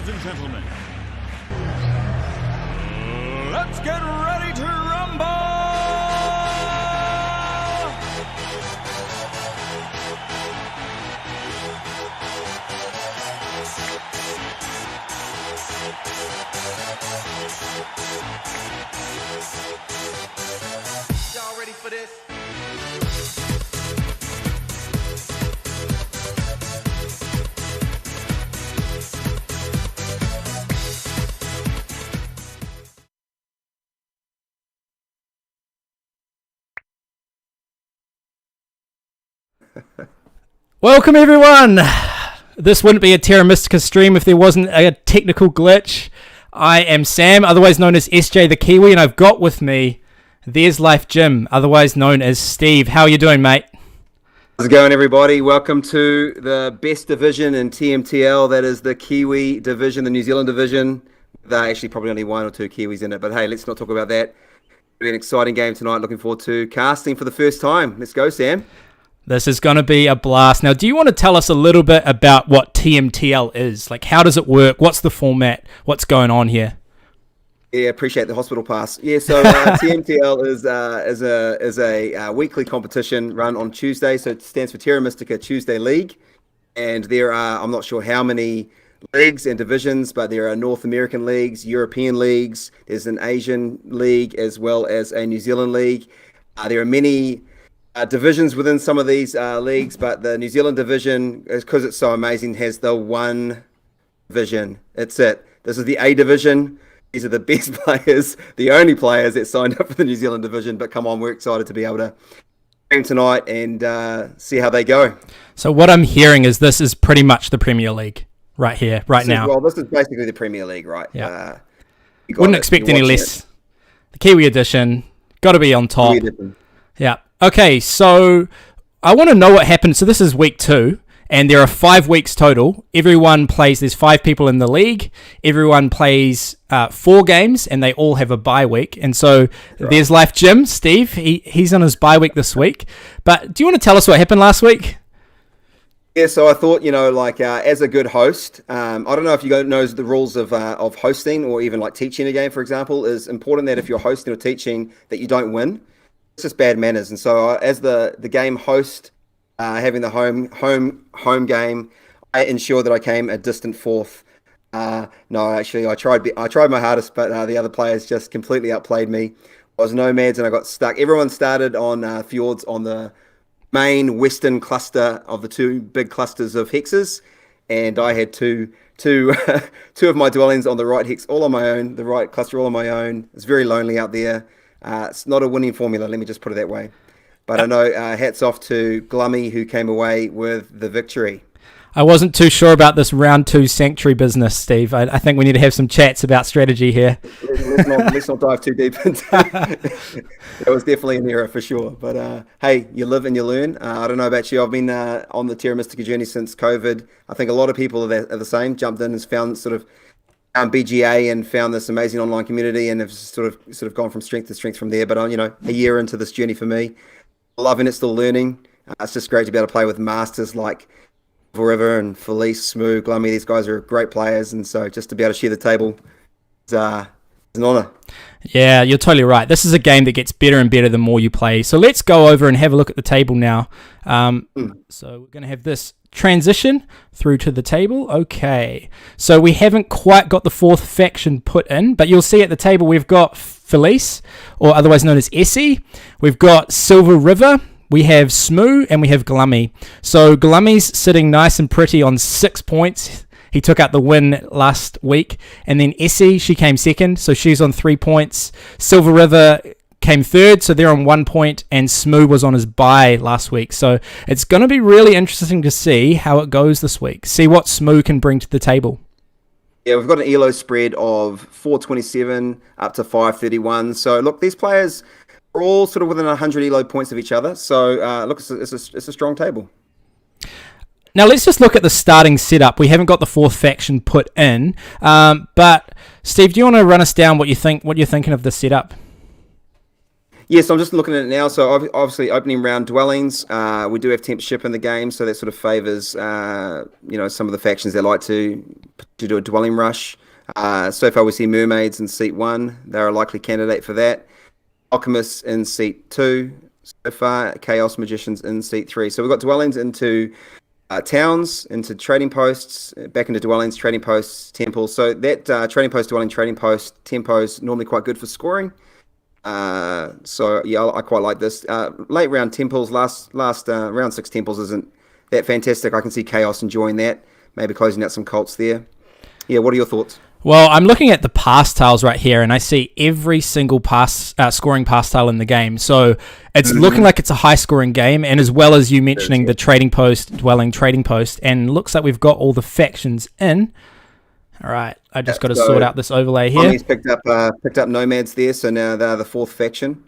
ladies and gentlemen. Let's get ready to rumble! Y'all ready for this? Welcome everyone! This wouldn't be a Terra Mystica stream if there wasn't a technical glitch. I am Sam, otherwise known as SJ-the-kiwi, and I've got with me TheresLifeJim, otherwise known as Steve. How are you doing, mate? How's it going, everybody? Welcome to the best division in TMTL. That is the Kiwi division, the New Zealand division. There are actually probably only one or two Kiwis in it, but hey, let's not talk about that. It'll be an exciting game tonight. Looking forward to casting for the first time. Let's go, Sam. This is going to be a blast. Now, do you want to tell us a little bit about what TMTL is? Like, how does it work? What's the format? What's going on here? Yeah, appreciate the hospital pass. Yeah, so TMTL is a weekly competition run on Tuesday. So it stands for Terra Mystica Tuesday League. And there are, I'm not sure how many leagues and divisions, but there are North American leagues, European leagues. There's an Asian league as well as a New Zealand league. There are many divisions within some of these leagues, but the New Zealand division, because it's so amazing, has the one division. It's it. This is the A division. These are the best players, the only players that signed up for the New Zealand division. But come on, we're excited to be able to game tonight and see how they go. So what I'm hearing is this is pretty much the Premier League right here, right now. Well, this is basically the Premier League, right? Yeah. Wouldn't expect any less. The Kiwi edition, got to be on top. Yeah. Okay, so I want to know what happened. So this is week 2, and there are 5 weeks total. Everyone plays, there's 5 people in the league. Everyone plays 4 games, and they all have a bye week. And so there's TheresLifeJim, Steve. He's on his bye week this week. But do you want to tell us what happened last week? Yeah, so I thought, as a good host, I don't know if you guys know the rules of hosting or even like teaching a game, for example, is important that if you're hosting or teaching that you don't win. It's just bad manners. And so as the game host, having the home game, I ensured that I came a distant 4th. No, actually, I tried my hardest, but the other players just completely outplayed me. I was nomads and I got stuck. Everyone started on fjords on the main western cluster of the 2 big clusters of hexes, and I had two of my dwellings on the right hex all on my own, the right cluster all on my own. It's very lonely out there. It's not a winning formula, let me just put it that way. But I know hats off to Glummy, who came away with the victory. I wasn't too sure about this round 2 sanctuary business, Steve. I think we need to have some chats about strategy here. Let's not dive too deep into it. That was definitely an error for sure. But hey, you live and you learn. I don't know about you. I've been on the Terra Mystica journey since COVID. I think a lot of people are the same, jumped in and found BGA and found this amazing online community and have sort of gone from strength to strength from there. But a year into this journey for me, loving it, still learning. It's just great to be able to play with masters like Forever and Felice, Smoo, Glummy. These guys are great players, and so just to be able to share the table is an honour. Yeah, you're totally right. This is a game that gets better and better the more you play. So let's go over and have a look at the table now. So we're going to have this transition through to the table. Okay, so we haven't quite got the 4th faction put in, but you'll see at the table we've got Felice, or otherwise known as Essie. We've got Silver River. We have Smoo and we have Glummy. So Glummy's sitting nice and pretty on 6 points. He took out the win last week. And then Essie, she came second, so she's on 3 points. Silver River came third, so they're on 1 point. And Smoo was on his bye last week. So it's going to be really interesting to see how it goes this week. See what Smoo can bring to the table. Yeah, we've got an ELO spread of 427 up to 531. So look, these players are all sort of within 100 ELO points of each other. So look, it's a strong table. Now let's just look at the starting setup. We haven't got the 4th faction put in, but Steve, do you want to run us down what you're thinking of the setup? Yes, I'm just looking at it now. So obviously, opening round dwellings. We do have temp ship in the game, so that sort of favors, some of the factions that like to do a dwelling rush. So far, we see mermaids in seat 1. They're a likely candidate for that. Alchemists in seat 2. So far, chaos magicians in seat 3. So we've got dwellings into towns, into trading posts, back into dwellings, trading posts, temples. So that trading post, dwelling, trading post, tempos normally quite good for scoring. So yeah, I quite like this. Late round temples, last round 6 temples isn't that fantastic. I can see chaos enjoying that, maybe closing out some cults there. Yeah, what are your thoughts? Well, I'm looking at the pass tiles right here, and I see every single scoring pass tile in the game. So it's looking like it's a high-scoring game, and as well as you mentioning the trading post, dwelling, trading post, and looks like we've got all the factions in. All right, I just got to sort out this overlay here. He's picked up nomads there, so now they're the 4th faction.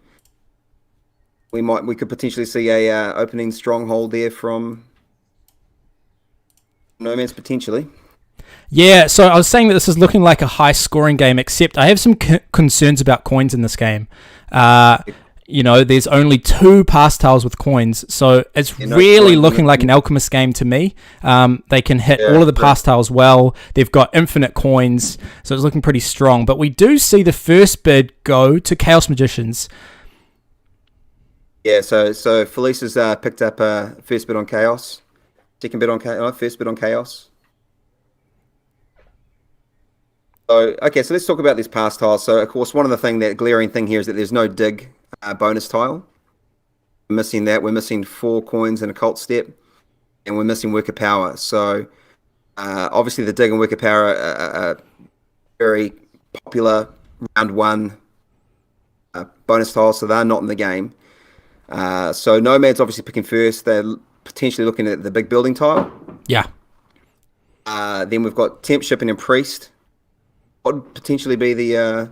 We could potentially see a opening stronghold there from nomads potentially. Yeah, so I was saying that this is looking like a high-scoring game, except I have some concerns about coins in this game. There's only 2 pass tiles with coins, so it's really looking like an alchemist game to me. They can hit all of the pass tiles well. They've got infinite coins, so it's looking pretty strong. But we do see the first bid go to Chaos Magicians. Yeah, so Felice has picked up first bid on Chaos, second bid on Chaos, first bid on Chaos. So, okay, so let's talk about these pass tiles. So, of course, one of the glaring thing here is that there's no dig bonus tile. We're missing that. We're missing 4 coins and a cult step, and we're missing worker power. So, obviously, the dig and worker power are very popular round 1 bonus tiles, so they're not in the game. So, Nomad's obviously picking first. They're potentially looking at the big building tile. Yeah. Then we've got temp, shipping, and priest. What would potentially be the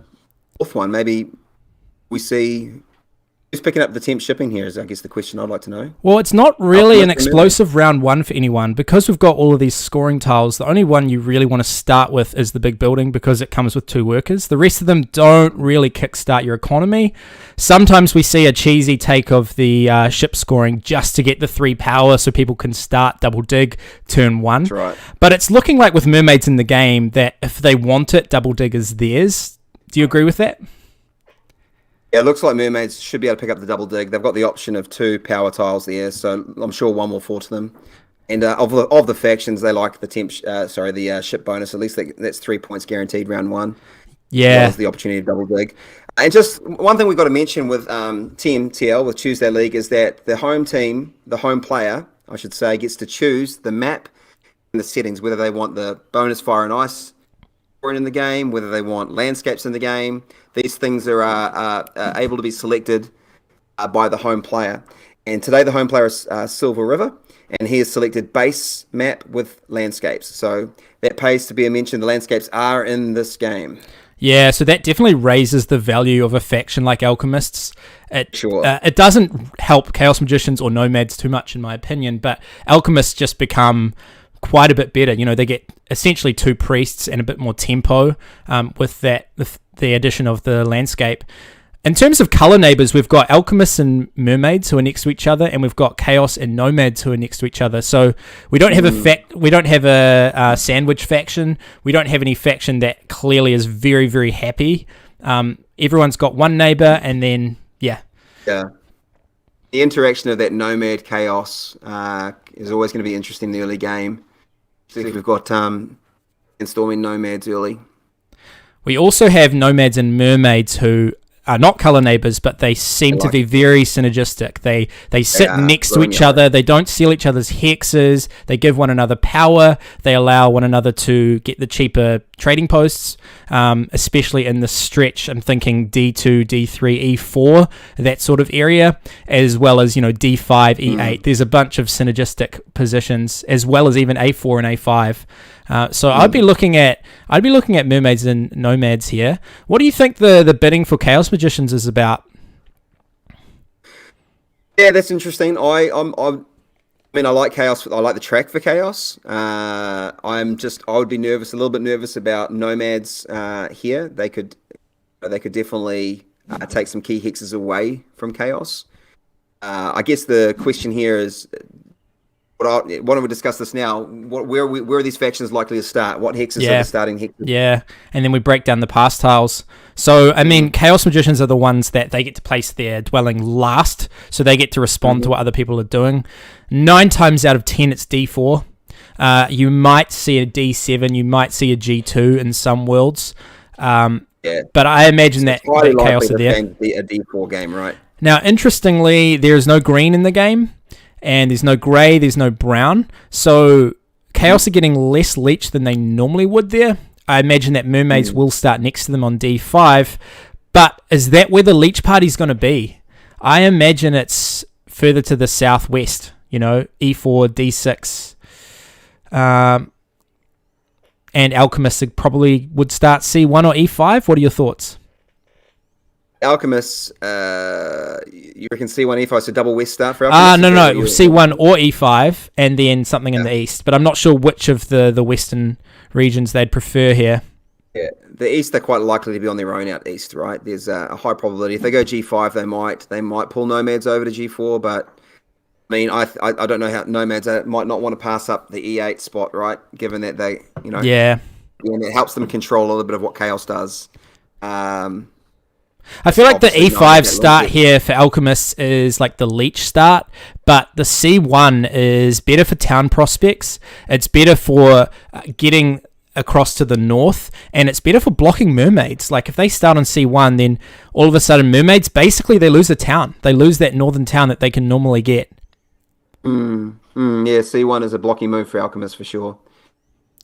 4th one? Maybe we see who's picking up the temp shipping here is, I guess, the question I'd like to know. Well, it's not really an explosive round 1 for anyone. Because we've got all of these scoring tiles, the only one you really want to start with is the big building because it comes with 2 workers. The rest of them don't really kickstart your economy. Sometimes we see a cheesy take of the ship scoring just to get the 3 power so people can start double dig turn 1. That's right. But it's looking like with mermaids in the game that if they want it, double dig is theirs. Do you agree with that? Yeah, it looks like mermaids should be able to pick up the double dig. They've got the option of 2 power tiles there, so I'm sure 1 will fall to them. And of the factions, they like the ship bonus. At least that's 3 points guaranteed round 1. Yeah, as well as the opportunity to double dig. And just one thing we've got to mention with TMTL with Tuesday League is that the home team, the home player, I should say, gets to choose the map and the settings, whether they want the bonus fire and ice in the game, whether they want landscapes in the game. These things are able to be selected by the home player. And today the home player is Silver River, and he has selected base map with landscapes. So that pays to be mentioned. The landscapes are in this game. Yeah, so that definitely raises the value of a faction like Alchemists. It doesn't help Chaos Magicians or Nomads too much, in my opinion, but Alchemists just become quite a bit better. They get essentially 2 priests and a bit more tempo with the addition of the landscape. In terms of color neighbors, we've got Alchemists and Mermaids who are next to each other, and we've got Chaos and Nomads who are next to each other. So we don't have a sandwich faction. We don't have any faction that clearly is very, very happy. Everyone's got 1 neighbor, and then yeah. The interaction of that Nomad Chaos is always going to be interesting in the early game. So we've got storming Nomads early. We also have Nomads and Mermaids who are not color neighbors, but they seem to be very synergistic. They sit next to each other. They don't steal each other's hexes. They give one another power. They allow one another to get the cheaper trading posts, especially in the stretch. I'm thinking D2, D3, E4, that sort of area, as well as D5, E8. There's a bunch of synergistic positions, as well as even A4 and A5. So I'd be looking at Mermaids and Nomads here. What do you think the bidding for Chaos Magicians is about? Yeah, that's interesting. I like Chaos. I like the track for Chaos. I would be a little bit nervous about Nomads here. They could definitely take some key hexes away from Chaos. I guess the question here is, why don't we discuss this now? Where are these factions likely to start? What hexes are the starting hexes? Yeah, and then we break down the pass tiles. So, I mean, Chaos Magicians are the ones that they get to place their dwelling last, so they get to respond to what other people are doing. 9 times out of 10, it's D4. You might see a D7, you might see a G2 in some worlds. But I imagine that Chaos are there. Be a D4 game, right? Now, interestingly, there is no green in the game, and there's no grey, there's no brown. So Chaos are getting less leech than they normally would there. I imagine that mermaids will start next to them on D5. But is that where the leech party's going to be? I imagine it's further to the southwest, E4, D6. And Alchemists probably would start C1 or E5. What are your thoughts? Alchemists, you reckon C1, E5, so double west start for Alchemists? No, C1 or E5, and then something in the east. But I'm not sure which of the western regions they'd prefer here. Yeah, the east, they're quite likely to be on their own out east, right? There's a high probability. If they go G5, they might pull Nomads over to G4, but I mean, I don't know how Nomads might not want to pass up the E8 spot, right? Given that they, Yeah. And it helps them control a little bit of what Chaos does. I feel like the E5 start here for Alchemists is like the leech start, but the C1 is better for town prospects. It's better for getting across to the north, and it's better for blocking mermaids. Like if they start on C1, then all of a sudden mermaids, basically they lose a town. They lose that northern town that they can normally get. Yeah, C1 is a blocking move for Alchemists for sure.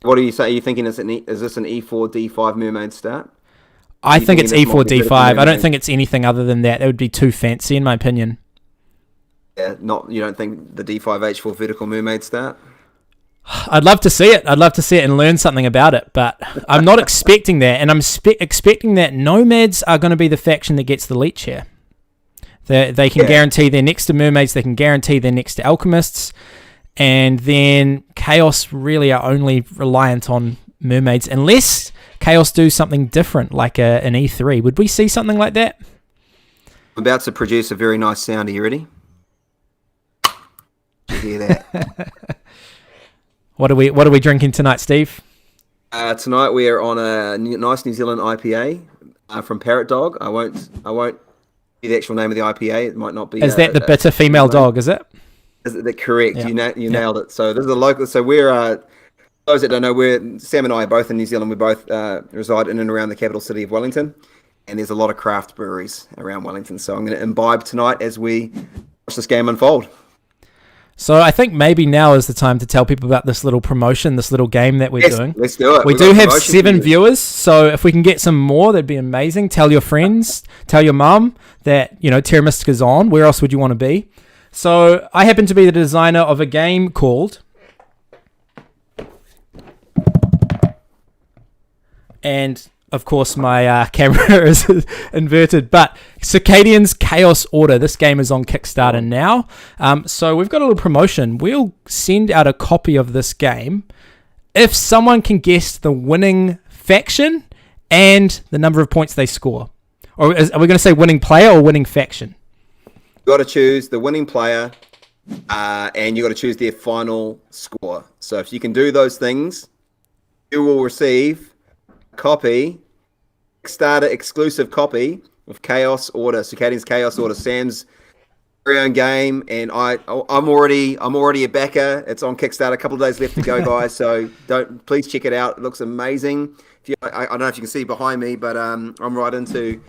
What do you say? Are you thinking is this an E4, D5 mermaid start? I think it's E4, D5. I don't think it's anything other than that. That would be too fancy, in my opinion. Yeah, you don't think the D5H4 vertical mermaid start? I'd love to see it. I'd love to see it and learn something about it, but I'm not expecting that, and I'm expecting that Nomads are going to be the faction that gets the leech here. They can guarantee they're next to mermaids. They can guarantee they're next to alchemists, and then Chaos really are only reliant on mermaids, unless Chaos do something different, like an E3. Would we see something like that? I'm about to produce a very nice sound. Are you ready? You hear that? What are we drinking tonight, Steve? Tonight we are on a nice New Zealand IPA from Parrot Dog. I won't give the actual name of the IPA. It might not be. Is that the bitter female dog? Is it? Is it correct? Yeah. You nailed it. So this is a local. So we're those that don't know, Sam and I are both in New Zealand. We both reside in and around the capital city of Wellington, and there's a lot of craft breweries around Wellington. So I'm going to imbibe tonight as we watch this game unfold. So I think maybe now is the time to tell people about this little promotion, this little game that we're doing. Let's do it. We do have 7 viewers, so if we can get some more, that'd be amazing. Tell your friends, tell your mum that, Terra Mystica's on. Where else would you want to be? So I happen to be the designer of a game called... And... Of course, my camera is inverted, but Circadian's Chaos Order. This game is on Kickstarter now. So we've got a little promotion. We'll send out a copy of this game if someone can guess the winning faction and the number of points they score. Or are we going to say winning player or winning faction? You've got to choose the winning player and you've got to choose their final score. So if you can do those things, you will receive copy, Kickstarter exclusive copy of Chaos Order, Circadian's Chaos Order, Sam's very own game, and I'm already a backer. It's on Kickstarter, a couple of days left to go, guys. So please check it out. It looks amazing. I don't know if you can see behind me, but I'm right into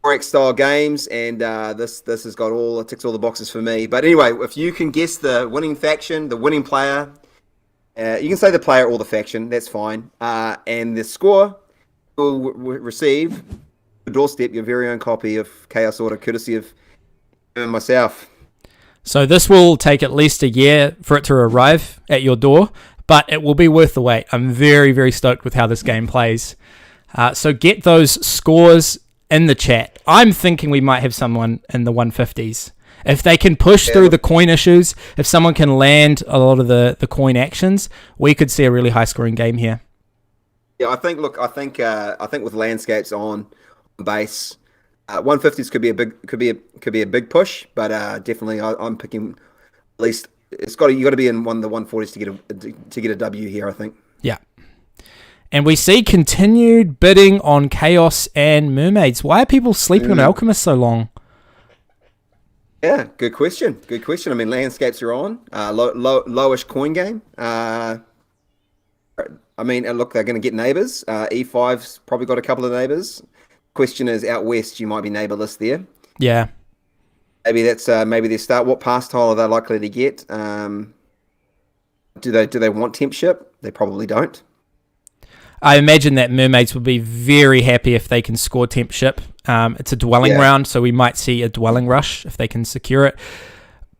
4X style games, and this has got it ticks all the boxes for me. But anyway, if you can guess the winning faction, the winning player. You can say the player or the faction, that's fine. And the score will receive the doorstep your very own copy of Chaos Order, courtesy of myself. So this will take at least a year for it to arrive at your door, but it will be worth the wait. I'm very, very stoked with how this game plays. So get those scores in the chat. I'm thinking we might have someone in the 150s. If they can push through the coin issues, if someone can land a lot of the coin actions, we could see a really high scoring game here. Yeah, I think with landscapes on base, 150s could be a big push, but definitely I'm picking at least you got to be in one of the 140s to get a W here, I think. Yeah. And we see continued bidding on Chaos and Mermaids. Why are people sleeping on Alchemist so long? Yeah, good question. Good question. I mean, landscapes are on. Lowish coin game. I mean, look, they're going to get neighbours. E5's probably got a couple of neighbours. Question is, out west, you might be neighbourless there. Yeah. Maybe that's maybe their start. What pass tile are they likely to get? Do they want temp ship? They probably don't. I imagine that Mermaids would be very happy if they can score temp ship. It's a dwelling round, so we might see a dwelling rush if they can secure it.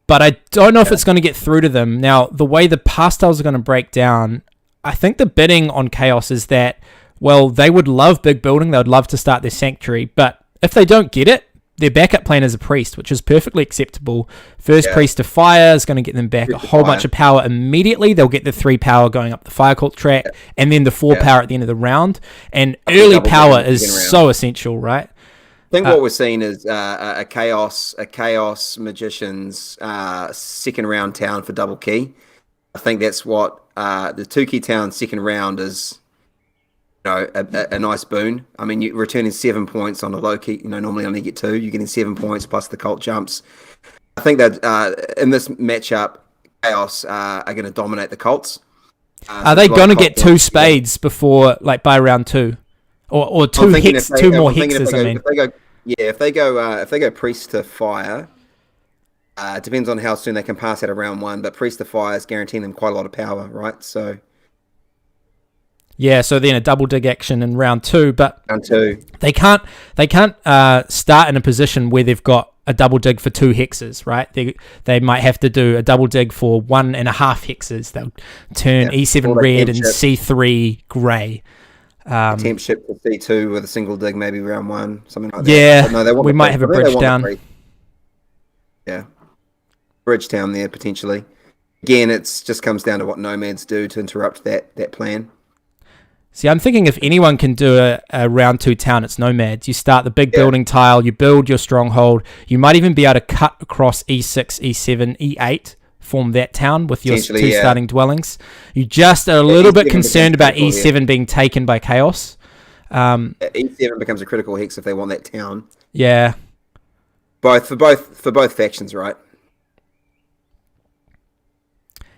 But I don't know if it's going to get through to them. Now, the way the pass tiles are going to break down, I think the bidding on Chaos is that, well, they would love big building. They would love to start their sanctuary. But if they don't get it, their backup plan is a priest, which is perfectly acceptable. First priest to fire is going to get them back a whole bunch of power immediately. They'll get the 3 power going up the fire cult track, and then the 4 power at the end of the round. And early power is so essential, right? I think what we're seeing is a chaos magician's second round town for double key. I think that's what the 2 key town second round is. A nice boon. I mean, you're returning 7 points on a low key. Normally only get 2. You're getting 7 points plus the cult jumps. I think that in this matchup, Chaos are going to dominate the cults. Are they going to get 2 spades before, like, by round 2, or 2 hex, 2 more hexes? If they go priest to fire, it depends on how soon they can pass out of round 1. But priest to fire is guaranteeing them quite a lot of power, right? So. Yeah, so then a double dig action in round 2, but round 2 they can't start in a position where they've got a double dig for 2 hexes, right? They might have to do a double dig for 1.5 hexes. They'll turn E7 red and C3 grey. Temp ship to C2 with a single dig, maybe round 1, something like that. Yeah, no, we might have a bridge down. Yeah, bridge down there potentially. Again, it just comes down to what nomads do to interrupt that plan. See, I'm thinking if anyone can do a round 2 town, it's nomads. You start the big building tile, you build your stronghold. You might even be able to cut across E6, E7, E8, form that town with your 2 starting dwellings. You just are a little bit concerned about E7 being taken by Chaos. E7 becomes a critical hex if they want that town. Yeah. For both factions, right?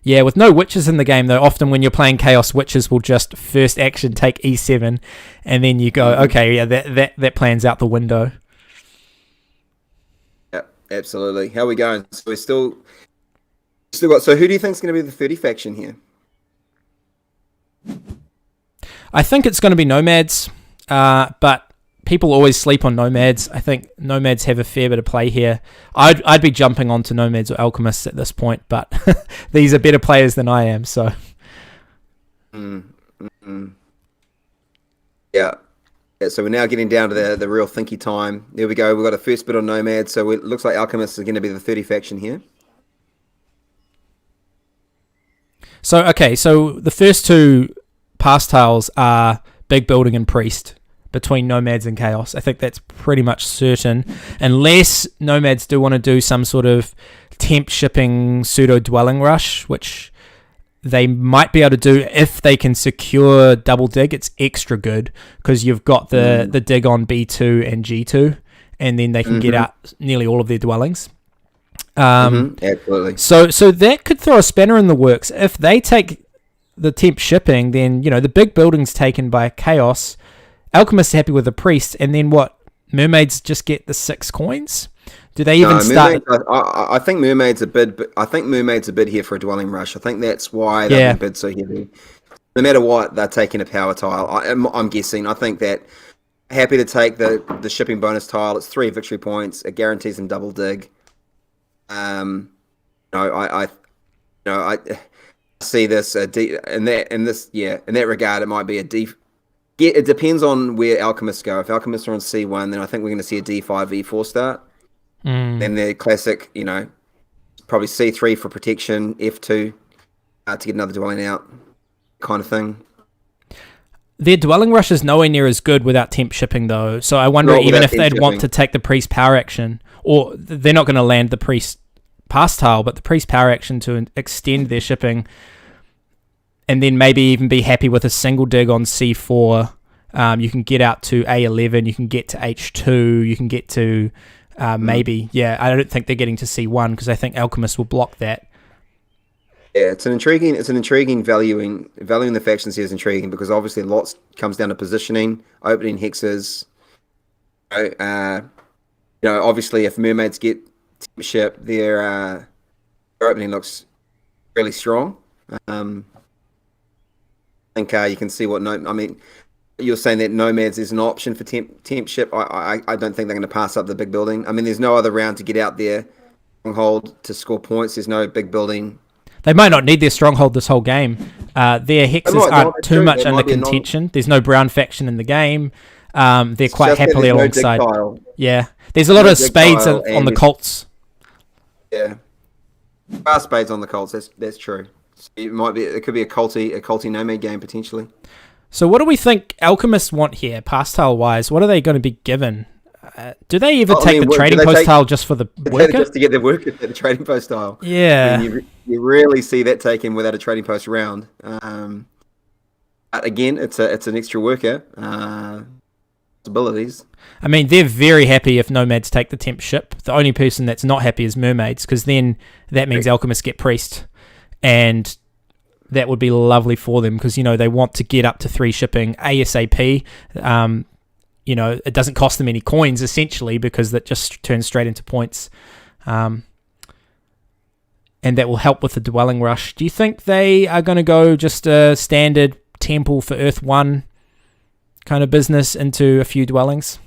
Yeah, with no witches in the game, though, often when you're playing Chaos, witches will just first action take E7, and then you go, okay, yeah, that plan's out the window. Yeah, absolutely. How are we going? So we're still got. So who do you think is going to be the 30 faction here? I think it's going to be Nomads, but people always sleep on Nomads. I think Nomads have a fair bit of play here. I'd be jumping onto Nomads or Alchemists at this point, but these are better players than I am, so. Yeah, so we're now getting down to the real thinky time. There we go. We've got a first bit on Nomads, so it looks like Alchemists are going to be the 30 faction here. So, okay, so the first 2 pass tiles are Big Building and Priest between Nomads and Chaos. I think that's pretty much certain, unless Nomads do want to do some sort of temp shipping pseudo dwelling rush, which they might be able to do if they can secure double dig. It's extra good because you've got the dig on B2 and G2, and then they can get out nearly all of their dwellings. Absolutely. So that could throw a spanner in the works. If they take the temp shipping, then the big building's taken by Chaos. Alchemists are happy with the priest, and then what? Mermaids just get the 6 coins? Do they even start? I think Mermaids a bid. I think Mermaids a bid here for a dwelling rush. I think that's why they bid so heavy. No matter what, they're taking a power tile. I'm guessing. I think that happy to take the shipping bonus tile. It's 3 victory points. It guarantees them double dig. I see this in that regard. It might be a D. It depends on where Alchemists go. If Alchemists are on C1, then I think we're going to see a D5, E4 start. Then the classic, probably C3 for protection, F2 to get another dwelling out, kind of thing. Their Dwelling Rush is nowhere near as good without temp shipping, though. So I wonder Not even without if temp they'd want shipping. to take the Priest Power action, or they're not going to land the Priest Pass tile, but the Priest Power action to extend their shipping, and then maybe even be happy with a single dig on C4. You can get out to A11, you can get to H2, you can get to maybe, I don't think they're getting to C1 because I think Alchemist will block that. Yeah, it's an intriguing valuing the factions here is intriguing because obviously lots comes down to positioning, opening hexes. Obviously if mermaids get ship, their opening looks really strong. I think you can see what you're saying that nomads is an option for temp ship. I don't think they're going to pass up the big building. I mean, there's no other round to get out there, stronghold to score points. There's no big building. They might not need their stronghold this whole game. Their hexes aren't too much under contention. There's no brown faction in the game. They're quite happily alongside. There's a lot of spades on the cults. Yeah, there are spades on the cults. That's true. So it could be a culty nomad game potentially. So what do we think Alchemists want here, pass tile wise? What are they going to be given? Do they ever take the trading post tile just for the worker? Just to get the worker at the trading post tile. Yeah. I mean, you rarely see that taken without a trading post round. But again, it's an extra worker. Possibilities. I mean, they're very happy if nomads take the temp ship. The only person that's not happy is mermaids, because then that means Alchemists get priest, and that would be lovely for them because they want to get up to 3 shipping ASAP. It doesn't cost them any coins essentially because that just turns straight into points, and that will help with the Dwelling Rush. Do you think they are going to go just a standard temple for Earth 1 kind of business into a few dwellings?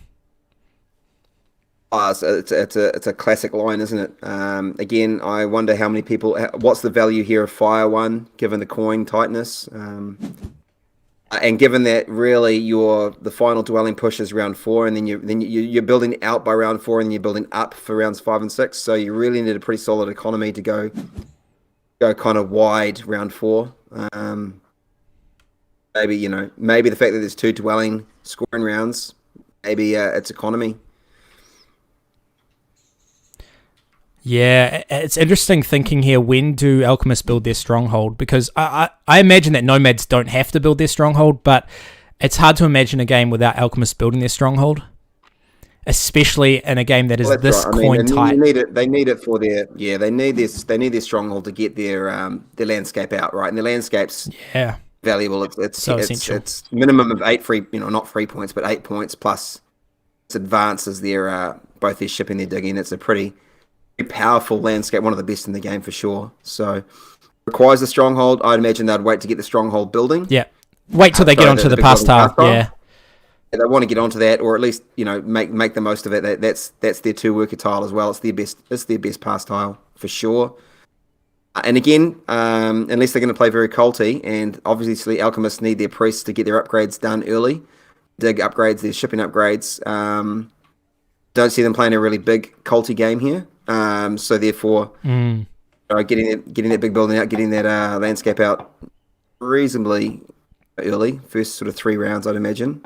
It's a classic line, isn't it? Again, I wonder how many people. What's the value here of Fire 1 given the coin tightness? And given that really the final dwelling push is round 4, and then you're building out by round 4, and you're building up for rounds 5 and 6. So you really need a pretty solid economy to go kind of wide round 4. Maybe the fact that there's 2 dwelling scoring rounds, maybe it's economy. Yeah, it's interesting thinking here, when do Alchemists build their stronghold? Because I imagine that nomads don't have to build their stronghold, but it's hard to imagine a game without Alchemists building their stronghold, especially in a game that is coin tight. They need it for their they need their stronghold to get their landscape out, right? And the landscape's valuable. It's so essential. It's minimum of 8 free, not free points, but 8 points plus it advances their both their shipping, their digging. It's a pretty powerful landscape, one of the best in the game for sure. So requires a stronghold. I'd imagine they'd wait to get the stronghold building. Yeah, wait till they get onto the pass tile. Yeah, they want to get onto that, or at least make the most of it. That's their 2 worker tile as well. It's their best pass tile for sure. And again, unless they're going to play very culty, and obviously Alchemists need their priests to get their upgrades done early, dig upgrades, their shipping upgrades. Don't see them playing a really big culty game here. So therefore, getting that big building out, getting that landscape out reasonably early, first sort of 3 rounds, I'd imagine,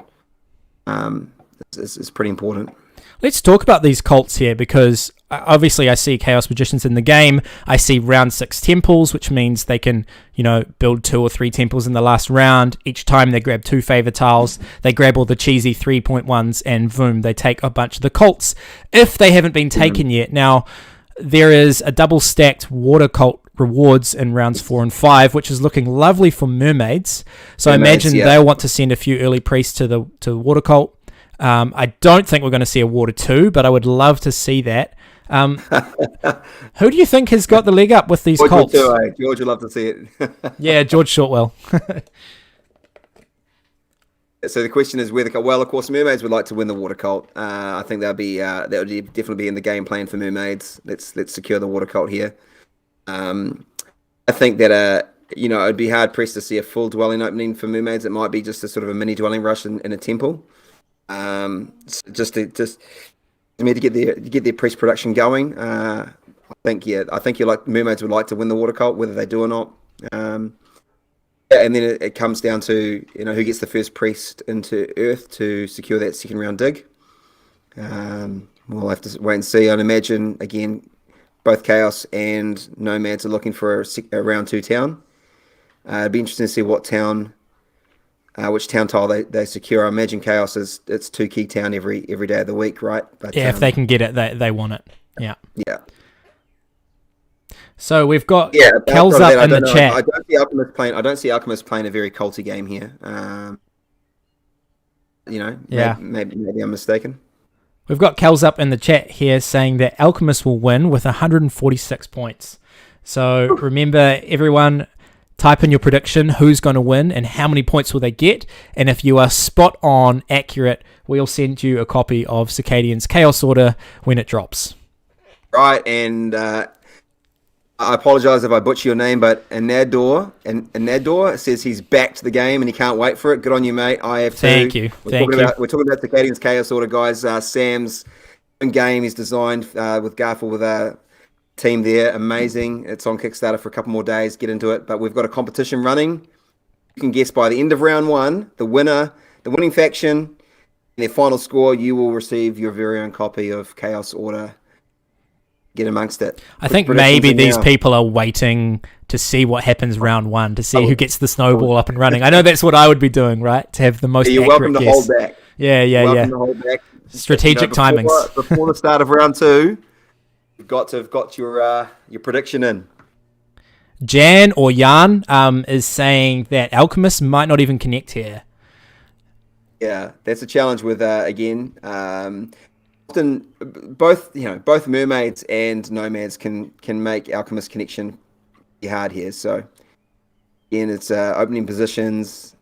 is pretty important. Let's talk about these cults here, because obviously I see Chaos Magicians in the game. I see round 6 temples, which means they can, build 2 or 3 temples in the last round. Each time they grab 2 favor tiles, they grab all the cheesy 3-point-1s, and boom, they take a bunch of the cults if they haven't been taken yet. Now, there is a double stacked water cult rewards in rounds 4 and 5, which is looking lovely for mermaids. So I imagine they'll want to send a few early priests to the water cult. I don't think we're going to see a Water 2, but I would love to see that. Who do you think has got the leg up with these cults? George would love to see it. Yeah, George Shortwell. So the question is whether, of course, mermaids would like to win the water cult. I think that would definitely be in the game plan for mermaids. Let's secure the water cult here. I think that it would be hard pressed to see a full dwelling opening for mermaids. It might be just a sort of a mini dwelling rush in a temple. Just to get their press production going. I think mermaids would like to win the water cult, whether they do or not. and then it comes down to who gets the first priest into Earth to secure that second round dig. We'll have to wait and see. I'd imagine again, both Chaos and Nomads are looking for a round 2 town. It'd be interesting to see what town, which town tile they secure. I imagine Chaos it's 2 key town every day of the week, right? But, yeah, if they can get it, they want it. Yeah. Yeah. So we've got Kel's up in the chat. I don't see Alchemist playing a very culty game here. Maybe I'm mistaken. We've got Kel's up in the chat here saying that Alchemist will win with 146 points. So remember, everyone, type in your prediction, who's going to win and how many points will they get. And if you are spot on accurate, we'll send you a copy of Circadian's Chaos Order when it drops. Right, and I apologize if I butcher your name, but Anador says he's back to the game and he can't wait for it. Good on you, mate. I have too. Thank you. We're talking about Circadian's Chaos Order, guys. Sam's game he's designed with Garfield with a team there. Amazing. It's on Kickstarter for a couple more days. Get into it. But we've got a competition running. You can guess by the end of round 1, the winning faction, and their final score, you will receive your very own copy of Chaos Order. Get amongst it. I think maybe these people are waiting to see what happens round 1, to see who gets the snowball up and running. I know that's what I would be doing, right? To have the most accurate welcome to guess. hold back. Yeah. To hold back. Strategic timings. Before the start of round 2, you've got to have got your prediction in. Jan or Jan is saying that Alchemist might not even connect here. Yeah, that's a challenge with again. Often, both mermaids and nomads can make Alchemist connection pretty hard here. So again, it's opening positions.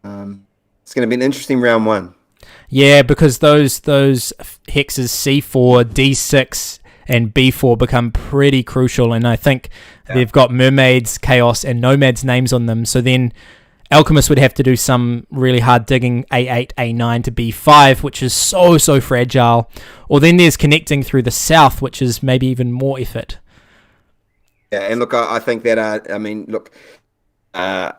It's going to be an interesting round 1. Yeah, because those hexes C4, D6, and B4 become pretty crucial, and I think they've got mermaids, chaos, and nomads names on them. So then Alchemist would have to do some really hard digging, A8, A9 to B5, which is so fragile. Or then there's connecting through the south, which is maybe even more effort. Yeah, and look, I think that,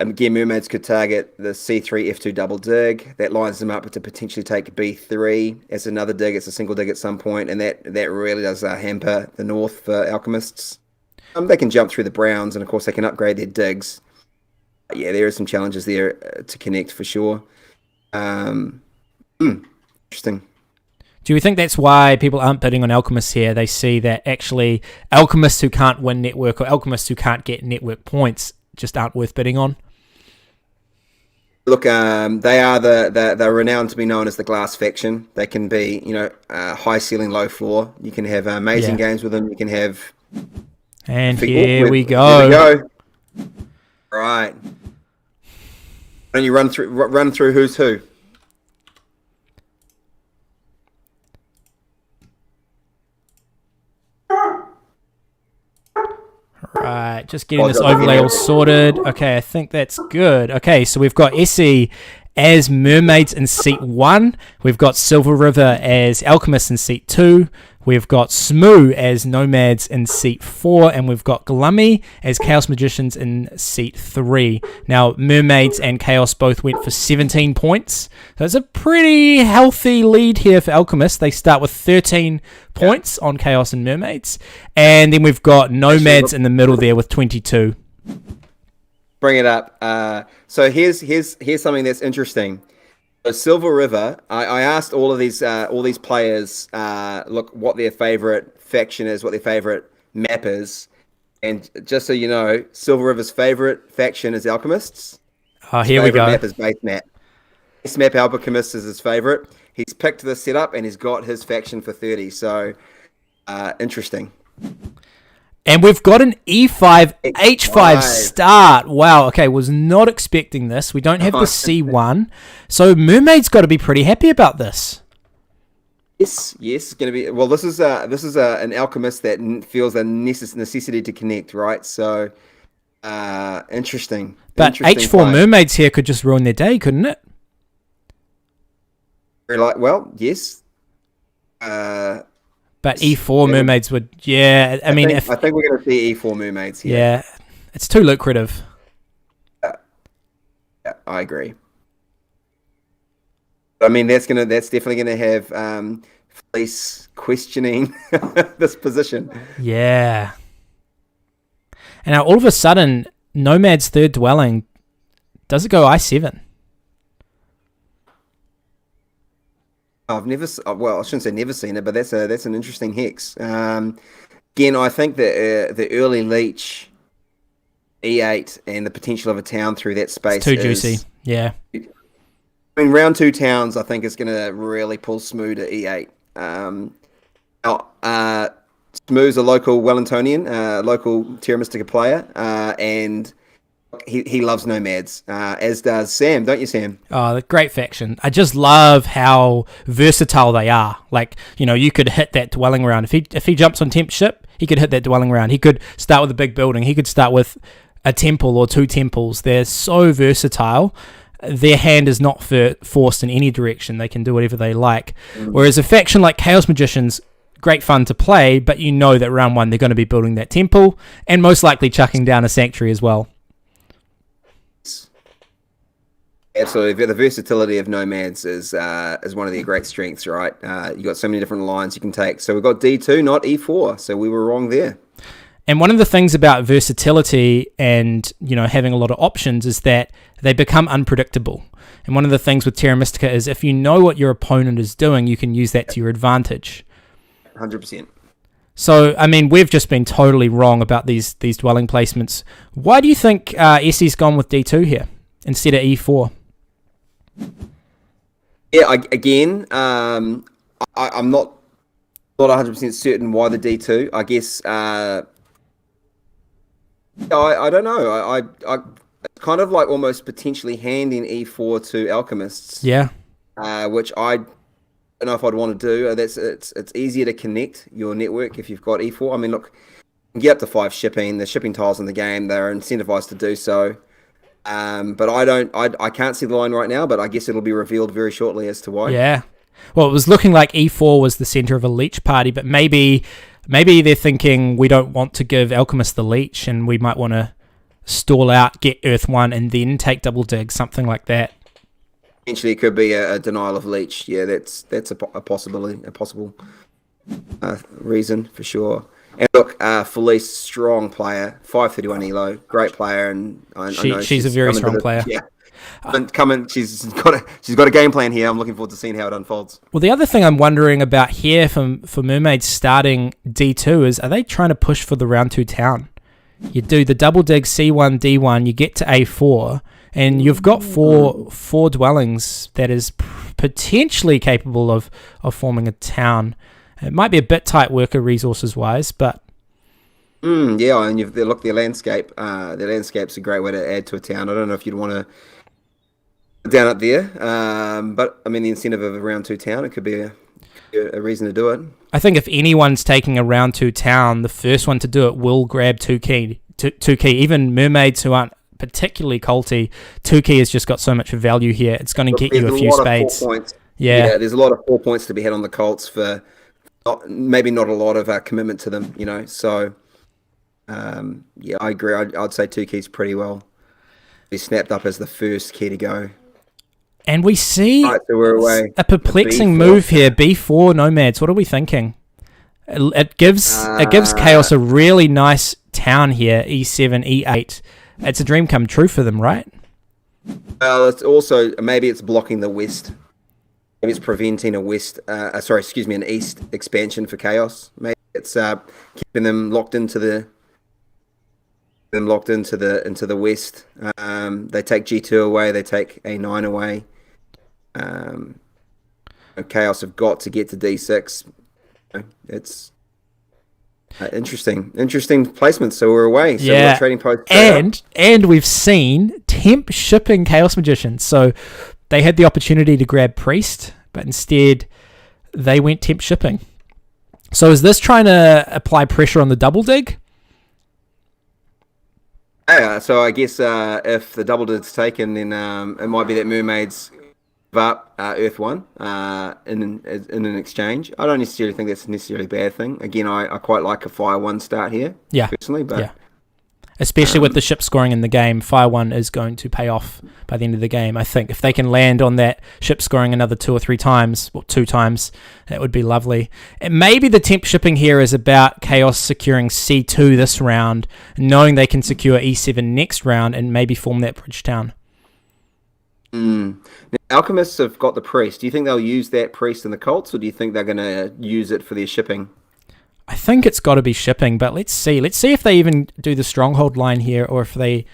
again, mermaids could target the C3, F2 double dig. That lines them up to potentially take B3 as another dig. It's a single dig at some point, and that really does hamper the north for alchemists. They can jump through the browns, and of course they can upgrade their digs. Yeah, there are some challenges there to connect for sure. Interesting. Do you think that's why people aren't bidding on alchemists here? They see that actually alchemists who can't win network or alchemists who can't get network points just aren't worth bidding on? Look, they are they're renowned to be known as the glass faction. They can be, high ceiling, low floor. You can have amazing games with them. You can have. And here we go. Here we go. Right. Why don't you run through who's who? Right, just getting this overlay all sorted. Okay, I think that's good. Okay, so we've got Essie as mermaids in seat 1. We've got Silver River as alchemists in seat 2. We've got Smoo as nomads in seat 4. And we've got Glummy as chaos magicians in seat 3. Now, mermaids and chaos both went for 17 points. So it's a pretty healthy lead here for alchemists. They start with 13 points on chaos and mermaids. And then we've got nomads in the middle there with 22. Bring it up. So here's something that's interesting. So Silver River, I asked all these players, what their favorite faction is, what their favorite map is, and just so you know, Silver River's favorite faction is Alchemists. Oh, here we go. Map is base map. Base map Alchemist is his favorite. He's picked this setup and he's got his faction for 30. So interesting. And we've got an E5, H5 start. Wow, okay, was not expecting this. We don't have the C1. So Mermaid's got to be pretty happy about this. Yes, it's going to be. Well, this is an alchemist that feels a necessity to connect, right? So, interesting. But H4 play. Mermaids here could just ruin their day, couldn't it? Yes. But E4 mermaids would, I think we're going to see E4 mermaids here. Yeah, it's too lucrative. I agree. I mean, that's definitely gonna have Fleece questioning this position. Yeah. And now all of a sudden, Nomad's third dwelling, does it go I7? I've never, well, I shouldn't say never seen it, but that's an interesting hex. Again, I think that the early leech E8 and the potential of a town through that space It's too juicy. Yeah. I mean, round 2 towns, I think is going to really pull Smoo to E8. Smoo's a local Wellingtonian, local Terra Mystica player, and he loves nomads, as does Sam, don't you, Sam? Oh, the great faction. I just love how versatile they are. Like, you could hit that dwelling round. If he jumps on temp ship, he could hit that dwelling round. He could start with a big building. He could start with a temple or 2 temples. They're so versatile. Their hand is not forced in any direction. They can do whatever they like. Whereas a faction like Chaos Magicians, great fun to play, but that round 1 they're going to be building that temple and most likely chucking down a sanctuary as well. Absolutely, the versatility of nomads is one of their great strengths, right? You got so many different lines you can take. So we've got D2, not E4. So we were wrong there. And one of the things about versatility and having a lot of options is that they become unpredictable. And one of the things with Terra Mystica is if you know what your opponent is doing, you can use that to your advantage. 100%. So, I mean, we've just been totally wrong about these dwelling placements. Why do you think Essie's gone with D2 here instead of E4? Yeah, I'm not 100% certain why the D2. I guess I don't know. I kind of like almost potentially handing E4 to alchemists. Yeah. Which I don't know if I'd want to do. It's easier to connect your network if you've got E4. I mean, look, you can get up to 5 shipping. The shipping tiles in the game, they're incentivized to do so. But I can't see the line right now, but I guess it'll be revealed very shortly as to why. Yeah. Well, it was looking like E4 was the center of a leech party, but maybe they're thinking we don't want to give Alchemist the leech and we might want to stall out, get Earth 1 and then take double dig, something like that. Potentially it could be a denial of leech. Yeah, that's a possibility, a possible reason for sure. And look, Felice, strong player, 531 elo, great player, and I know she's a very strong player. Yeah, she's got a game plan here. I'm looking forward to seeing how it unfolds. Well, the other thing I'm wondering about here for Mermaids starting D2 is, are they trying to push for the round 2 town? You do the double dig C1 D1, you get to A4, and you've got four dwellings that is potentially capable of forming a town. It might be a bit tight worker resources wise, but yeah, and look, their landscape. The landscape's a great way to add to a town. I don't know if you'd want to down up there, but I mean the incentive of a round 2 town, it could be a reason to do it. I think if anyone's taking a round 2 town, the first one to do it will grab 2 key. Even mermaids who aren't particularly culty, 2 key has just got so much value here. It's going to get you a few spades. Yeah, there's a lot of 4 points to be had on the cults for maybe not a lot of commitment to them, So, yeah, I agree. I'd say 2 keys pretty well. Be snapped up as the first key to go. And we see so we're away. A perplexing move here. B4 Nomads. What are we thinking? It gives Chaos a really nice town here. E7, E8. It's a dream come true for them, right? Well, it's also maybe it's blocking the west. Maybe it's preventing an east expansion for Chaos. Maybe it's keeping them locked into the west. They take G2 away. They take A9 away. Chaos have got to get to D6. It's interesting placement. So we're away. So we're trading post. And we've seen temp shipping Chaos Magicians. So they had the opportunity to grab Priest, but instead they went temp shipping. So is this trying to apply pressure on the double dig? Yeah, so I guess if the double dig's taken, then it might be that mermaids give up Earth 1 in an exchange. I don't necessarily think that's necessarily a bad thing. Again, I quite like a Fire 1 start here, personally. But Especially with the ship scoring in the game, Fire 1 is going to pay off by the end of the game, I think. If they can land on that ship scoring another 2 or 3 times, or 2 times, that would be lovely. And maybe the temp shipping here is about Chaos securing C2 this round, knowing they can secure E7 next round, and maybe form that bridge town. Now, Alchemists have got the Priest. Do you think they'll use that Priest in the Cults, or do you think they're going to use it for their shipping? I think it's got to be shipping, but let's see. Let's see if they even do the stronghold line here, or if they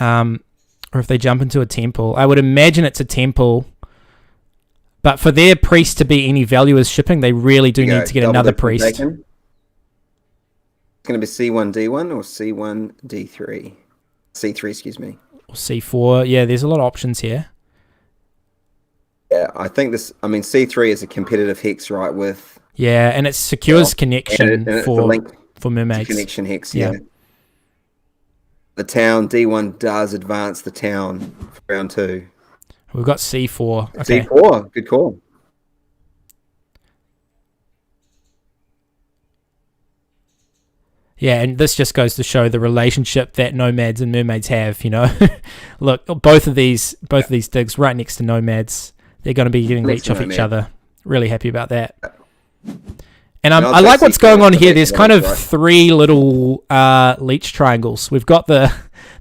jump into a temple. I would imagine it's a temple, but for their priest to be any value as shipping, they really do need to get another priest. It's going to be C1D1 or C1D3, C3, excuse me, or C4. Yeah, there's a lot of options here. Yeah, I think this. I mean, C3 is a competitive hex, right? With and it secures connection for mermaids. Connection hex, yeah. The town, D1 does advance the town for round 2. We've got C4. Okay. C4, good call. Yeah, and this just goes to show the relationship that nomads and mermaids have, you know. Look, both of these digs right next to nomads. They're going to be getting leech off each other. Really happy about that. And I like what's going on here. There's kind of 3 little leech triangles. We've got the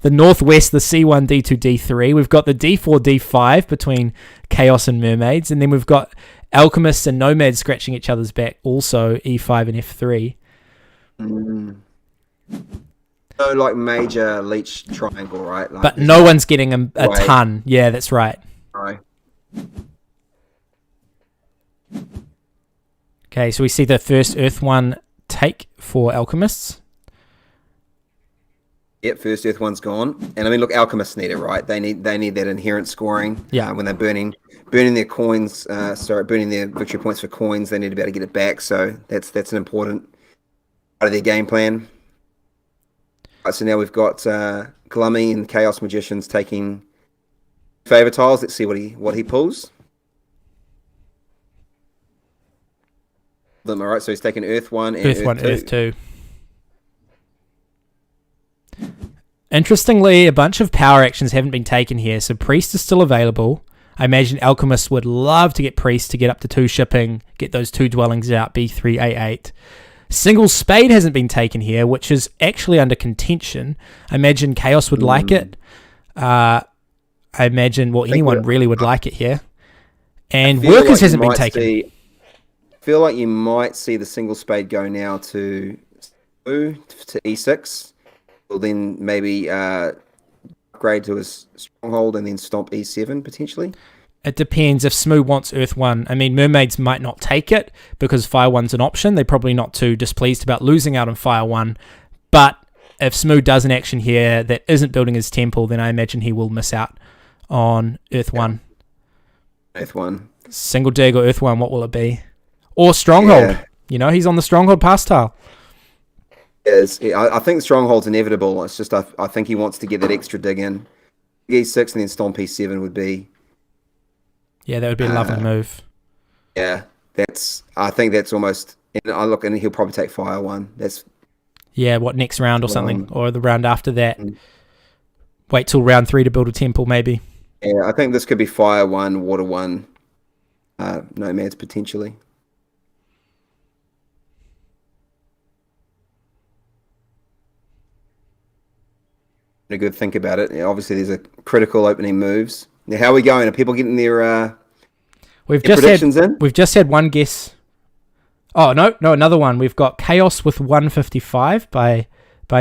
northwest, the C1, D2, D3. We've got the D4, D5 between Chaos and Mermaids. And then we've got Alchemists and Nomads scratching each other's back, also E5 and F3. No, like major leech triangle, right? Like, but no one's getting a ton. Yeah, that's right. Right. Okay, so we see the first Earth 1 take for Alchemists. Yep, first Earth 1's gone. And I mean, look, Alchemists need it, right? They need that inherent scoring. When they're burning their coins, burning their victory points for coins, they need to be able to get it back. So that's an important part of their game plan. Right, so now we've got Glummy and Chaos Magicians taking favor tiles. Let's see what he pulls. All right, so he's taking Earth 1 and Earth 2. Interestingly, a bunch of power actions haven't been taken here, so Priest is still available. I imagine Alchemists would love to get Priest to get up to 2 shipping, get those 2 dwellings out, B3, A8. Single Spade hasn't been taken here, which is actually under contention. I imagine Chaos would like it. I imagine, anyone really would like it here. And Workers hasn't been taken. I feel like you might see the Single Spade go now to E6. Or then maybe upgrade to his Stronghold and then stomp E7 potentially. It depends if Smoo wants Earth 1. I mean, Mermaids might not take it because Fire 1's an option. They're probably not too displeased about losing out on Fire 1. But if Smoo does an action here that isn't building his temple, then I imagine he will miss out on Earth 1. Earth 1. Single dig or Earth 1, what will it be? Or Stronghold. Yeah. You know, he's on the Stronghold pass tile. I think Stronghold's inevitable. It's just I think he wants to get that extra dig in. E6 and then stomp E7 would be... Yeah, that would be a lovely move. Yeah, I think that's almost... And he'll probably take Fire 1. That's... Yeah, next round or something? Or the round after that. Wait till round 3 to build a temple, maybe. Yeah, I think this could be Fire 1, Water 1, Nomads potentially. A good think about it. Yeah, obviously, there's a critical opening moves. Now, how are we going? Are people getting their predictions in? We've just had one guess. Oh no, another one. We've got Chaos with 155 by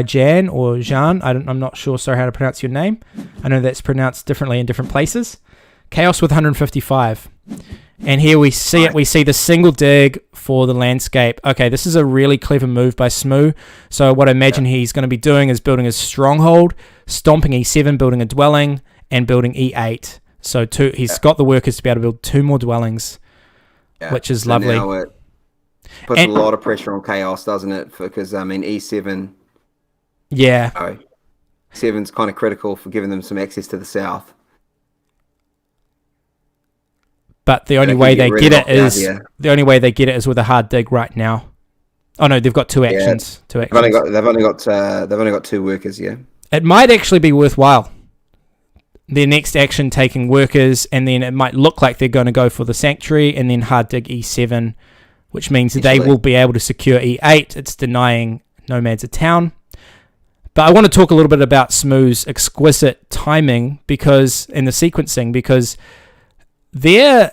Jan or Jean. I'm not sure. Sorry how to pronounce your name. I know that's pronounced differently in different places. Chaos with 155. And here we see it. We see the single dig for the landscape. Okay, this is a really clever move by Smoo. So what I imagine he's going to be doing is building his Stronghold, stomping E7, building a dwelling, and building E8. So he's got the workers to be able to build 2 more dwellings, which is lovely. Now it puts a lot of pressure on Chaos, doesn't it? Because, I mean, E7... Yeah. E7's kind of critical for giving them some access to the south. But the only way they get it is with a hard dig right now. Oh no, they've got two actions. Two actions. They've only got 2 workers. Yeah. It might actually be worthwhile. Their next action taking workers, and then it might look like they're going to go for the sanctuary, and then hard dig E7, which means that they will be able to secure E8. It's denying nomads a town. But I want to talk a little bit about Smooth's exquisite timing and the sequencing, because their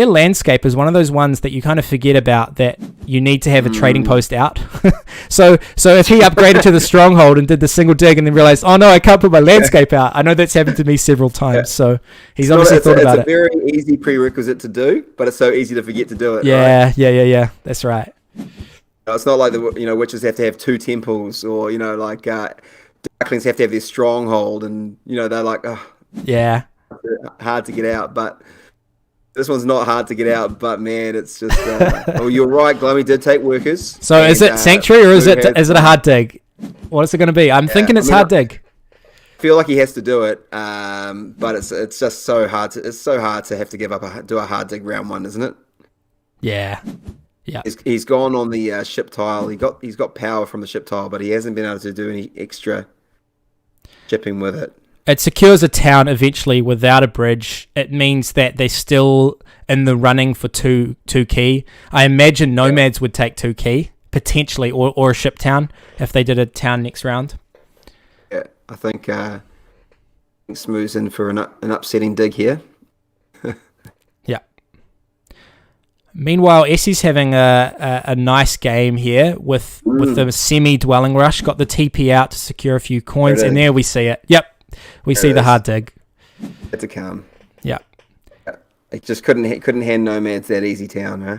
landscape is one of those ones that you kind of forget about, that you need to have a trading post out. so if he upgraded to the stronghold and did the single dig and then realized, oh no, I can't put my landscape out. I know that's happened to me several times. Yeah. So he's obviously thought about it. It's a very easy prerequisite to do, but it's so easy to forget to do it. Yeah, right? yeah. That's right. It's not like witches have to have 2 temples, or darklings have to have their stronghold, and they're like, oh, yeah, hard to get out. But this one's not hard to get out, but man, it's just. Well, you're right. Glummy did take workers. So is it sanctuary, or is it a hard dig? What is it going to be? I'm thinking it's hard dig. I feel like he has to do it, but it's just so hard to have to give up do a hard dig round 1, isn't it? Yeah. Yeah. He's gone on the ship tile. He's got power from the ship tile, but he hasn't been able to do any extra shipping with it. It secures a town eventually without a bridge. It means that they're still in the running for two key. I imagine nomads would take 2 key, potentially, or a ship town if they did a town next round. Yeah, I think Smooth's in for an upsetting dig here. Yeah. Meanwhile, Essie's having a nice game here with the semi-dwelling rush. Got the TP out to secure a few coins, and there we see it. Yep. We see the hard dig. It's a calm. Yeah. It just couldn't hand nomads that easy town, huh?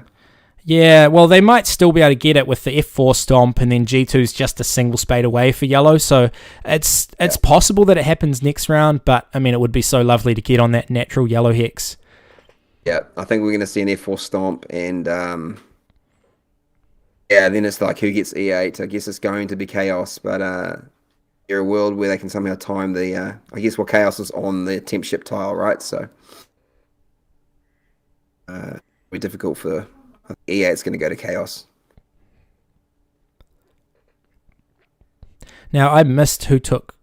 Yeah, well, they might still be able to get it with the F4 stomp, and then G2's just a single spade away for yellow. So it's possible that it happens next round, but I mean, it would be so lovely to get on that natural yellow hex. Yeah, I think we're going to see an F4 stomp, and then it's like who gets E8. I guess it's going to be Chaos, but a world where they can somehow time the Chaos is on the temp ship tile, right? So be difficult for E8. It's going to go to Chaos. Now I missed who took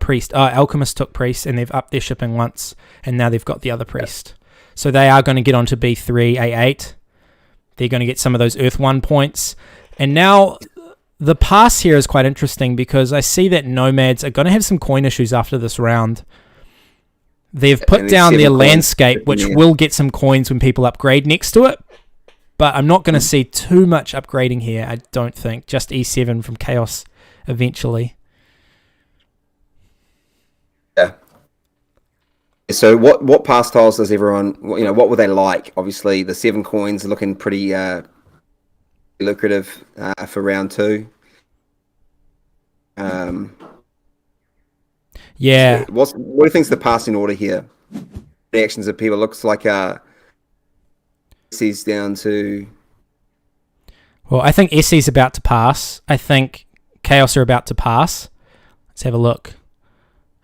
priest. Alchemist took priest, and they've upped their shipping once, and now they've got the other priest. So they are going to get onto B3 A8. They're going to get some of those Earth 1 points, and now the pass here is quite interesting because I see that nomads are going to have some coin issues after this round. They've put down their landscape, which will get some coins when people upgrade next to it, but I'm not going to see too much upgrading here, I don't think. Just E7 from Chaos eventually. Yeah. So what pass tiles does everyone, what would they like? Obviously, the 7 coins are looking pretty lucrative for round 2. Yeah. What do you think's the passing order here? Reactions of people looks like Essie's down to. Well, I think Essie's about to pass. I think Chaos are about to pass. Let's have a look.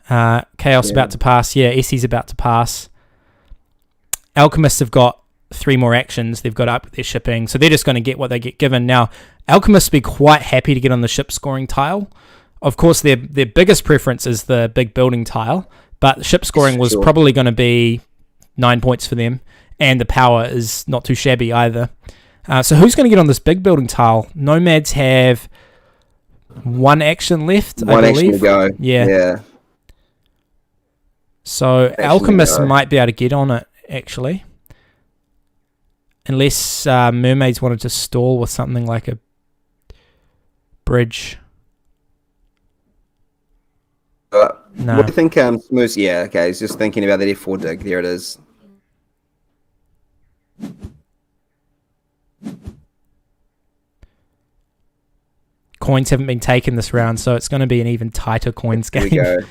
Chaos about to pass. Yeah, Essie's about to pass. Alchemists have got 3 more actions. They've got to up their shipping, so they're just going to get what they get given. Now, Alchemists be quite happy to get on the ship scoring tile. Of course, their biggest preference is the big building tile, but ship scoring was probably going to be 9 points for them, and the power is not too shabby either. So who's going to get on this big building tile? Nomads have 1 action left, I believe. 1 action to go. Yeah. So Alchemists might be able to get on it, actually. Unless Mermaids wanted to stall with something like a bridge. No. What do you think, Smooth? Yeah, okay, he's just thinking about that F4 dig. There it is. Coins haven't been taken this round, so it's going to be an even tighter coins game. Here we go.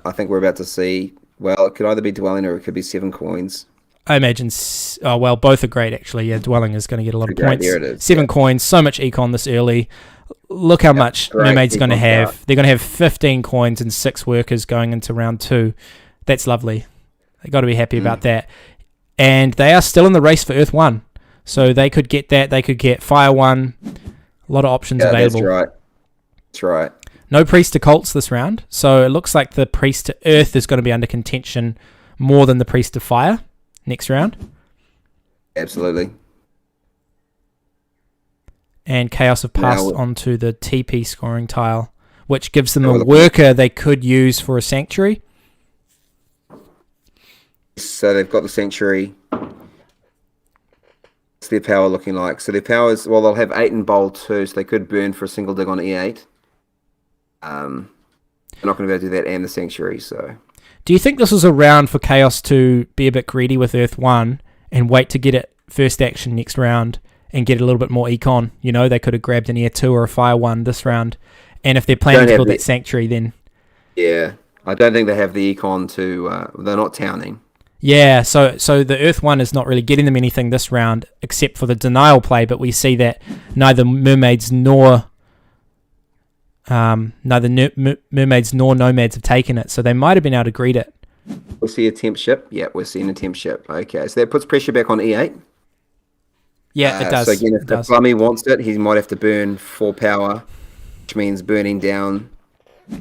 I think we're about to see, well, it could either be Dwelling or it could be 7 coins. I imagine, both are great, actually. Yeah, Dwelling is going to get a lot of points. There it is. 7 coins, so much econ this early. Look how much Mermaid's going to have. They're going to have 15 coins and 6 workers going into round 2. That's lovely. They've got to be happy about that. And they are still in the race for Earth 1. So they could get that. They could get Fire 1. A lot of options available. That's right. No Priest to Cults this round. So it looks like the Priest to Earth is going to be under contention more than the Priest to Fire next round. Absolutely. And Chaos have passed onto the TP scoring tile, which gives them a worker they could use for a Sanctuary. So they've got the Sanctuary. What's their power looking like? So their power is, well, they'll have 8 in bowl 2, so they could burn for a single dig on E8. They're not going to be able to do that and the Sanctuary, so... Do you think this was a round for Chaos to be a bit greedy with Earth 1 and wait to get it first action next round and get a little bit more econ? You know, they could have grabbed an Air 2 or a Fire 1 this round. And if they're planning to build that Sanctuary, then... Yeah, I don't think they have the econ to... they're not towning. Yeah, so the Earth 1 is not really getting them anything this round except for the denial play, but we see that neither Mermaids nor Nomads have taken it, so they might have been able to greet it. We'll see a temp ship. Yeah, we're seeing a temp ship. Okay, so that puts pressure back on E8. Yeah, it does. So again, if the Plummy wants it, he might have to burn 4 power, which means burning down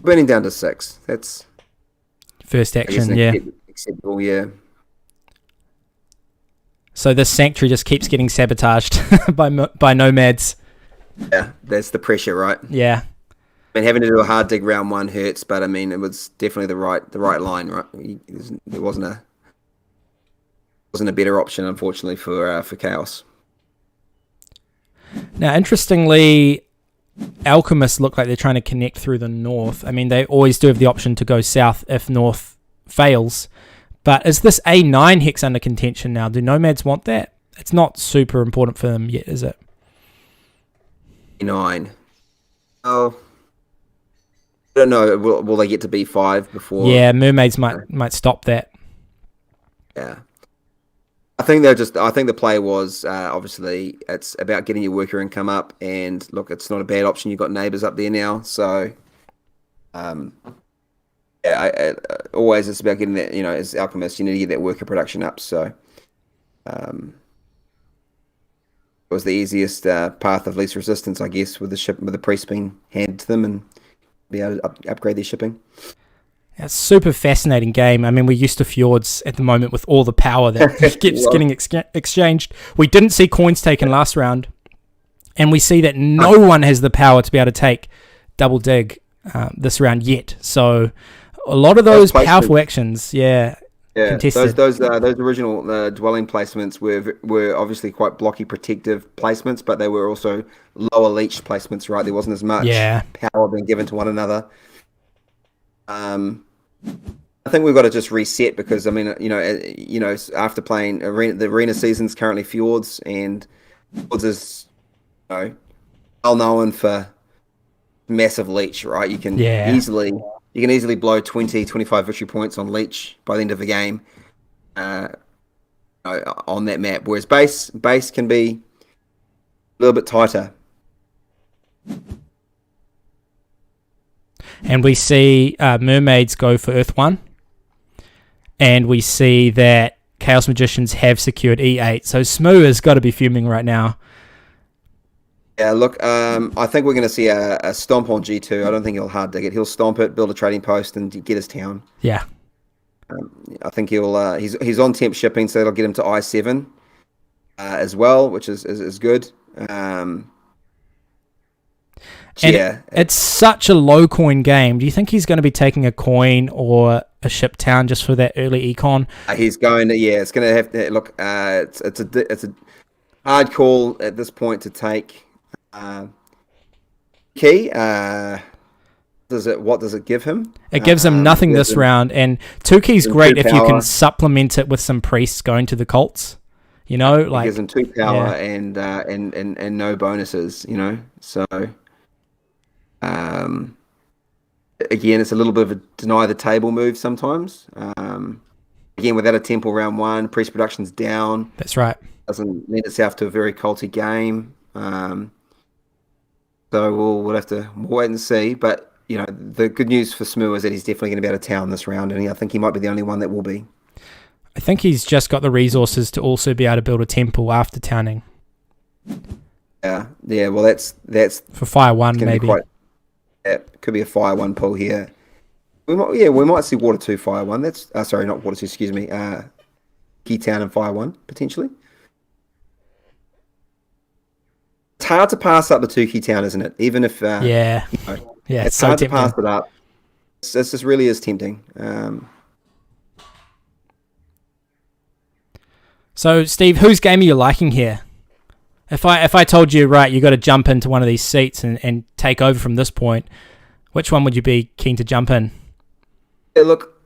to 6. That's first action, yeah. Acceptable, yeah. So this Sanctuary just keeps getting sabotaged by Nomads. Yeah, that's the pressure, right? Yeah. I mean, having to do a hard dig round 1 hurts, but I mean, it was definitely the right line, right? There wasn't a better option, unfortunately, for Chaos. Now, interestingly, Alchemists look like they're trying to connect through the north. I mean, they always do have the option to go south if north fails. But is this A9 hex under contention now? Do Nomads want that? It's not super important for them yet, is it? A9. Oh, I don't know. Will they get to B5 before? Yeah, Mermaids might stop that. Yeah. I think the play was obviously it's about getting your worker income up, and look, it's not a bad option. You've got neighbours up there now, so always it's about getting that. You know, as alchemists, you need to get that worker production up. So it was the easiest path of least resistance, I guess, with the priest being handed to them and be able to upgrade their shipping. It's a super fascinating game. I mean, we're used to Fjords at the moment with all the power that keeps getting exchanged. We didn't see coins taken last round, and we see that no one has the power to be able to take double dig this round yet. So a lot of those powerful actions, contested. Those original dwelling placements were obviously quite blocky protective placements, but they were also lower leech placements, right? There wasn't as much power being given to one another. I think we've got to just reset because I mean, after playing the arena season's currently Fjords, and Fjords is well known for massive leech, right? You can easily blow 20, 25 victory points on leech by the end of the game on that map, whereas base can be a little bit tighter. And we see Mermaids go for Earth 1. And we see that Chaos Magicians have secured E8. So Smoo has got to be fuming right now. Yeah, look, I think we're going to see a stomp on G2. I don't think he'll hard dig it. He'll stomp it, build a trading post, and get his town. Yeah. I think he'll he's on temp shipping, so that'll get him to I7 as well, which is good. It's such a low coin game. Do you think he's going to be taking a coin or a ship town just for that early econ? He's going to, it's going to have to look. It's a hard call at this point to take. Key. What does it give him? It gives him nothing this round, and 2 keys great if you can supplement it with some priests going to the cults. You know, like it gives him 2 power and no bonuses. You know, so. Again, it's a little bit of a deny the table move sometimes. Again, without a temple round 1, priest production's down. That's right. Doesn't lend itself to a very culty game. So we'll have to wait and see. But you know, the good news for Smoo is that he's definitely going to be out of town this round, and I think he might be the only one that will be. I think he's just got the resources to also be able to build a temple after towning. Yeah. Well, that's For fire 1, gonna be maybe. could be a fire 1 pull here. We might see water 2 fire 1. That's sorry, not water 2. Excuse me. Key Town and fire 1 potentially. It's hard to pass up the 2 Key Town, isn't it? Even if Yeah. Yeah, it's so hard tempting. to pass it up. This just really is tempting. So, Steve, whose game are you liking here? If I told you, right, you got to jump into one of these seats and take over from this point, which one would you be keen to jump in? Yeah, look,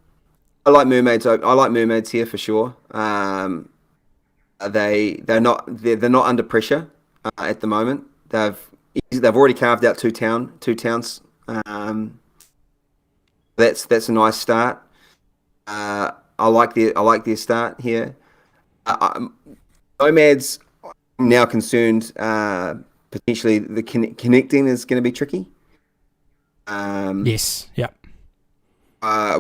I like mermaids. I like mermaids here for sure. They're not under pressure at the moment. They've already carved out two towns. That's a nice start. I like their start here. Nomads, I'm now concerned. Potentially the connecting is going to be tricky. Yes. Yep.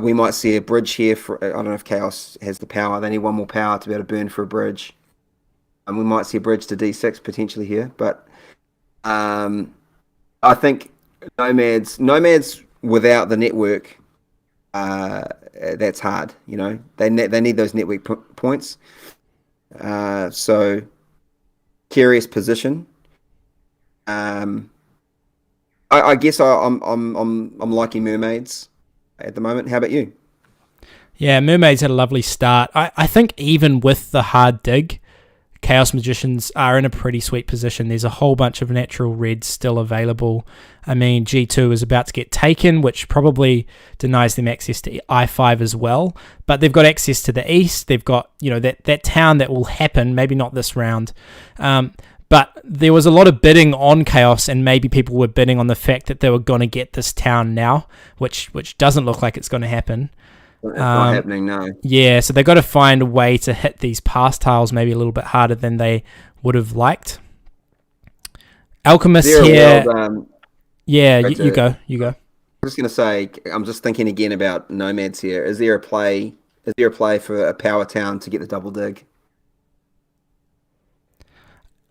We might see a bridge here. I don't know if Chaos has the power. They need one more power to be able to burn for a bridge. And we might see a bridge to D6 potentially here. But I think Nomads without the network, that's hard. You know, they need those network points. So curious position. I guess I'm liking mermaids at the moment. How about you? Yeah, mermaids had a lovely start. I think even with the hard dig, Chaos Magicians are in a pretty sweet position. There's a whole bunch of natural reds still available. I mean, G2 is about to get taken, which probably denies them access to I5 as well. But they've got access to the east. They've got, that town that will happen, maybe not this round. But there was a lot of bidding on Chaos, and maybe people were bidding on the fact that they were going to get this town now, which doesn't look like it's going to happen. It's not happening, no. Yeah, so they've got to find a way to hit these pass tiles maybe a little bit harder than they would have liked. Alchemist here. You go. I'm just going to say, I'm just thinking again about Nomads here. Is there a play for a power town to get the double dig?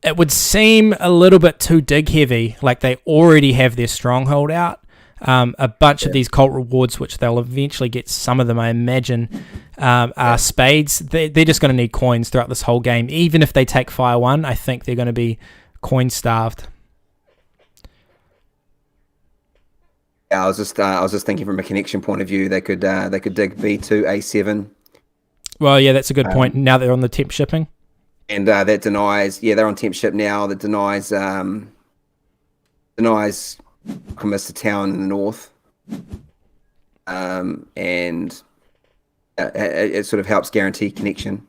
It would seem a little bit too dig heavy, like they already have their stronghold out. A bunch of these cult rewards, which they'll eventually get, some of them I imagine, are spades. They're just going to need coins throughout this whole game. Even if they take Fire 1, I think they're going to be coin starved. Yeah, I was just thinking from a connection point of view, they could dig B2 A7. Well, yeah, that's a good point. Now they're on the temp shipping, and that denies. Yeah, they're on temp ship now. That denies Alchemist, a town in the north, and it sort of helps guarantee connection.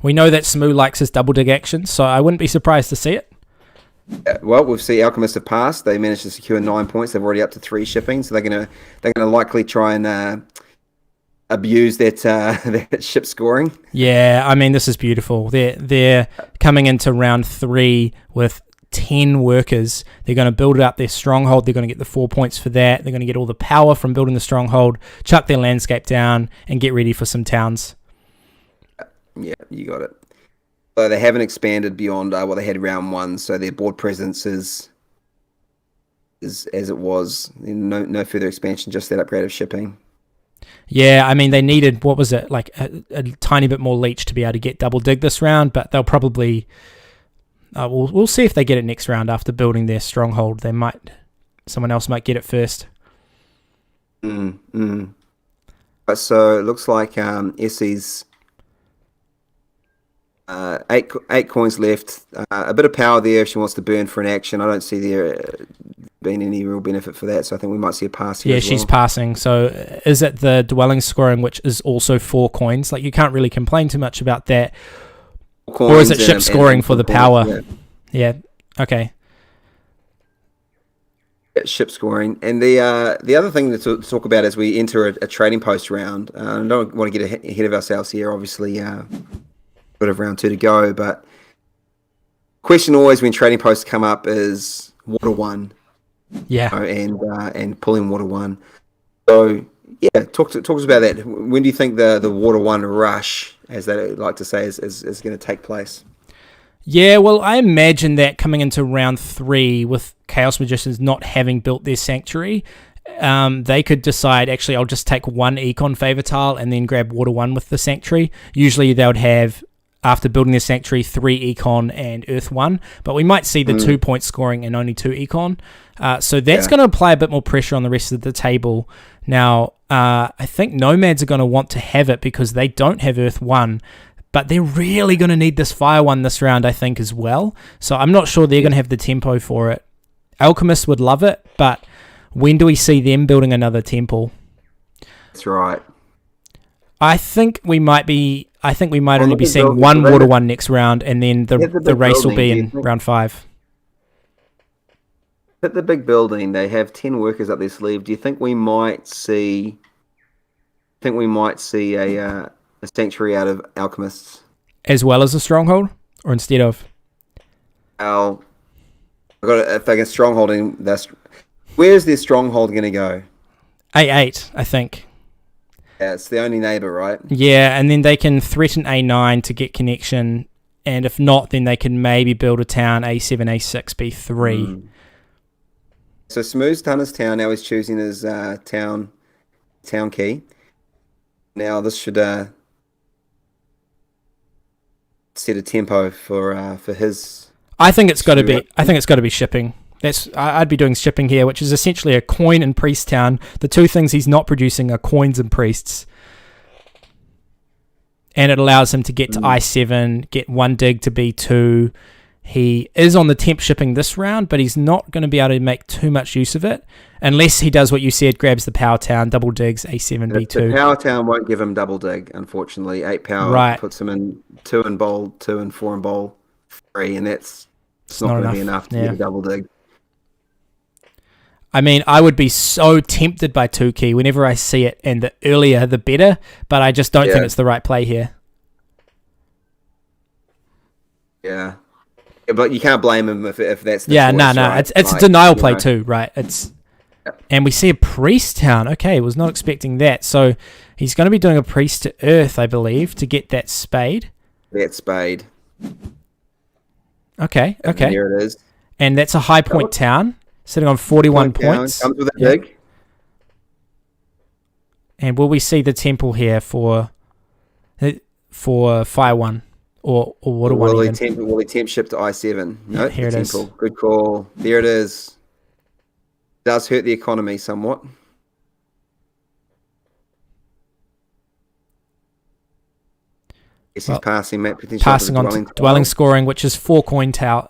We know that Smoo likes his double dig action, so I wouldn't be surprised to see it. Well, we'll see. Alchemist have passed. They managed to secure 9 points. They're already up to 3 shipping, so they're gonna likely try and abuse that ship scoring. Yeah, I mean, this is beautiful. They're coming into round 3 with 10 workers. They're going to build up their stronghold. They're going to get the 4 points for that. They're going to get all the power from building the stronghold, chuck their landscape down, and get ready for some towns. Yeah, you got it. So they haven't expanded beyond what they had round 1, so their board presence is as it was. No further expansion, just that upgrade of shipping. Yeah, I mean, they needed, what was it, like a tiny bit more leech to be able to get double dig this round, but they'll probably... we'll see if they get it next round after building their stronghold. Someone else might get it first. But so it looks like Essie's 8 coins left. A bit of power there if she wants to burn for an action. I don't see there being any real benefit for that, so I think we might see a pass here. Yeah, as well. she's passing. So is it the dwelling scoring, which is also 4 coins? Like, you can't really complain too much about that. Or is it ship scoring for the power? Yeah. Okay. Ship scoring. And the other thing to talk about as we enter a trading post round, I don't want to get ahead of ourselves here, obviously, bit of round 2 to go, but question always when trading posts come up is water 1. Yeah. And pulling water 1. So yeah, talk to us about that. When do you think the water 1 rush, as they like to say, is going to take place? Yeah, well, I imagine that coming into round 3 with Chaos Magicians not having built their Sanctuary, they could decide, actually, I'll just take 1 Econ favor tile and then grab Water 1 with the Sanctuary. Usually they would have, after building their Sanctuary, 3 Econ and Earth 1, but we might see the 2-point scoring and only 2 Econ. So that's going to apply a bit more pressure on the rest of the table. Now, I think Nomads are going to want to have it because they don't have Earth 1, but they're really going to need this Fire 1 this round, I think, as well. So I'm not sure they're going to have the tempo for it. Alchemists would love it, but when do we see them building another temple? That's right. I think we might only be seeing 1 Water 1 next round, and then the race will be in round 5. At the big building, they have 10 workers up their sleeve. Do you think we might see a Sanctuary out of Alchemists? As well as a Stronghold? Or instead of? If they get Strongholding, where's their Stronghold going to go? A8, I think. Yeah, it's the only neighbor, right? Yeah, and then they can threaten A9 to get connection, and if not, then they can maybe build a town A7, A6, B3. So Smooth's done his town. Now he's choosing his town key. Now this should set a tempo for his. I think it's got to be. I think it's got to be shipping. I'd be doing shipping here, which is essentially a coin and priest town. The two things he's not producing are coins and priests, and it allows him to get to I7, get 1 dig to B2. He is on the temp shipping this round, but he's not going to be able to make too much use of it unless he does what you said, grabs the power town, double digs, A7, B2. The power town won't give him double dig, unfortunately. 8 power puts him in 2 in bowl, 2 and 4 in bowl, 3, and it's not going to be enough to get a double dig. I mean, I would be so tempted by 2 key whenever I see it, and the earlier the better, but I just don't think it's the right play here. Yeah. But you can't blame him if that's the choice, no. Right? It's a denial play too, right? And we see a priest town. Okay, was not expecting that. So he's going to be doing a priest to earth, I believe, to get that spade. That spade. Okay. And here it is. And that's a high point town, sitting on 41 points. Comes with a dig. And will we see the temple here for Fire 1? Or Water 1 will even? Will he temp ship to I7? No, here it is. Good call. There it is. Does hurt the economy somewhat. He's passing map potential. Passing on to dwelling scoring, which is 4 coin tile,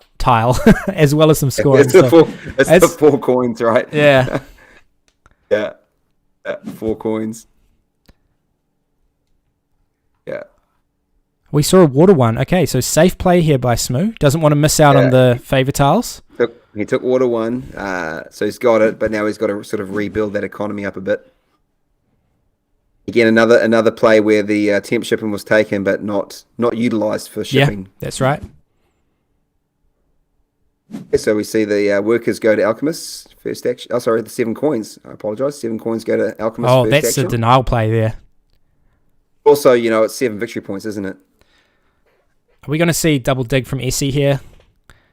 as well as some scoring. It's the 4 coins, right? Yeah. Yeah. 4 coins. Yeah. We saw a Water 1. Okay, so safe play here by Smoo. Doesn't want to miss out on the favour tiles. He took Water 1, so he's got it, but now he's got to sort of rebuild that economy up a bit. Again, another play where the temp shipping was taken, but not utilised for shipping. Yeah, that's right. So we see the workers go to Alchemists first action. Oh, sorry, the 7 coins. I apologise. 7 coins go to Alchemists first action. Oh, that's a denial play there. Also, it's 7 victory points, isn't it? Are we going to see double dig from Essie here?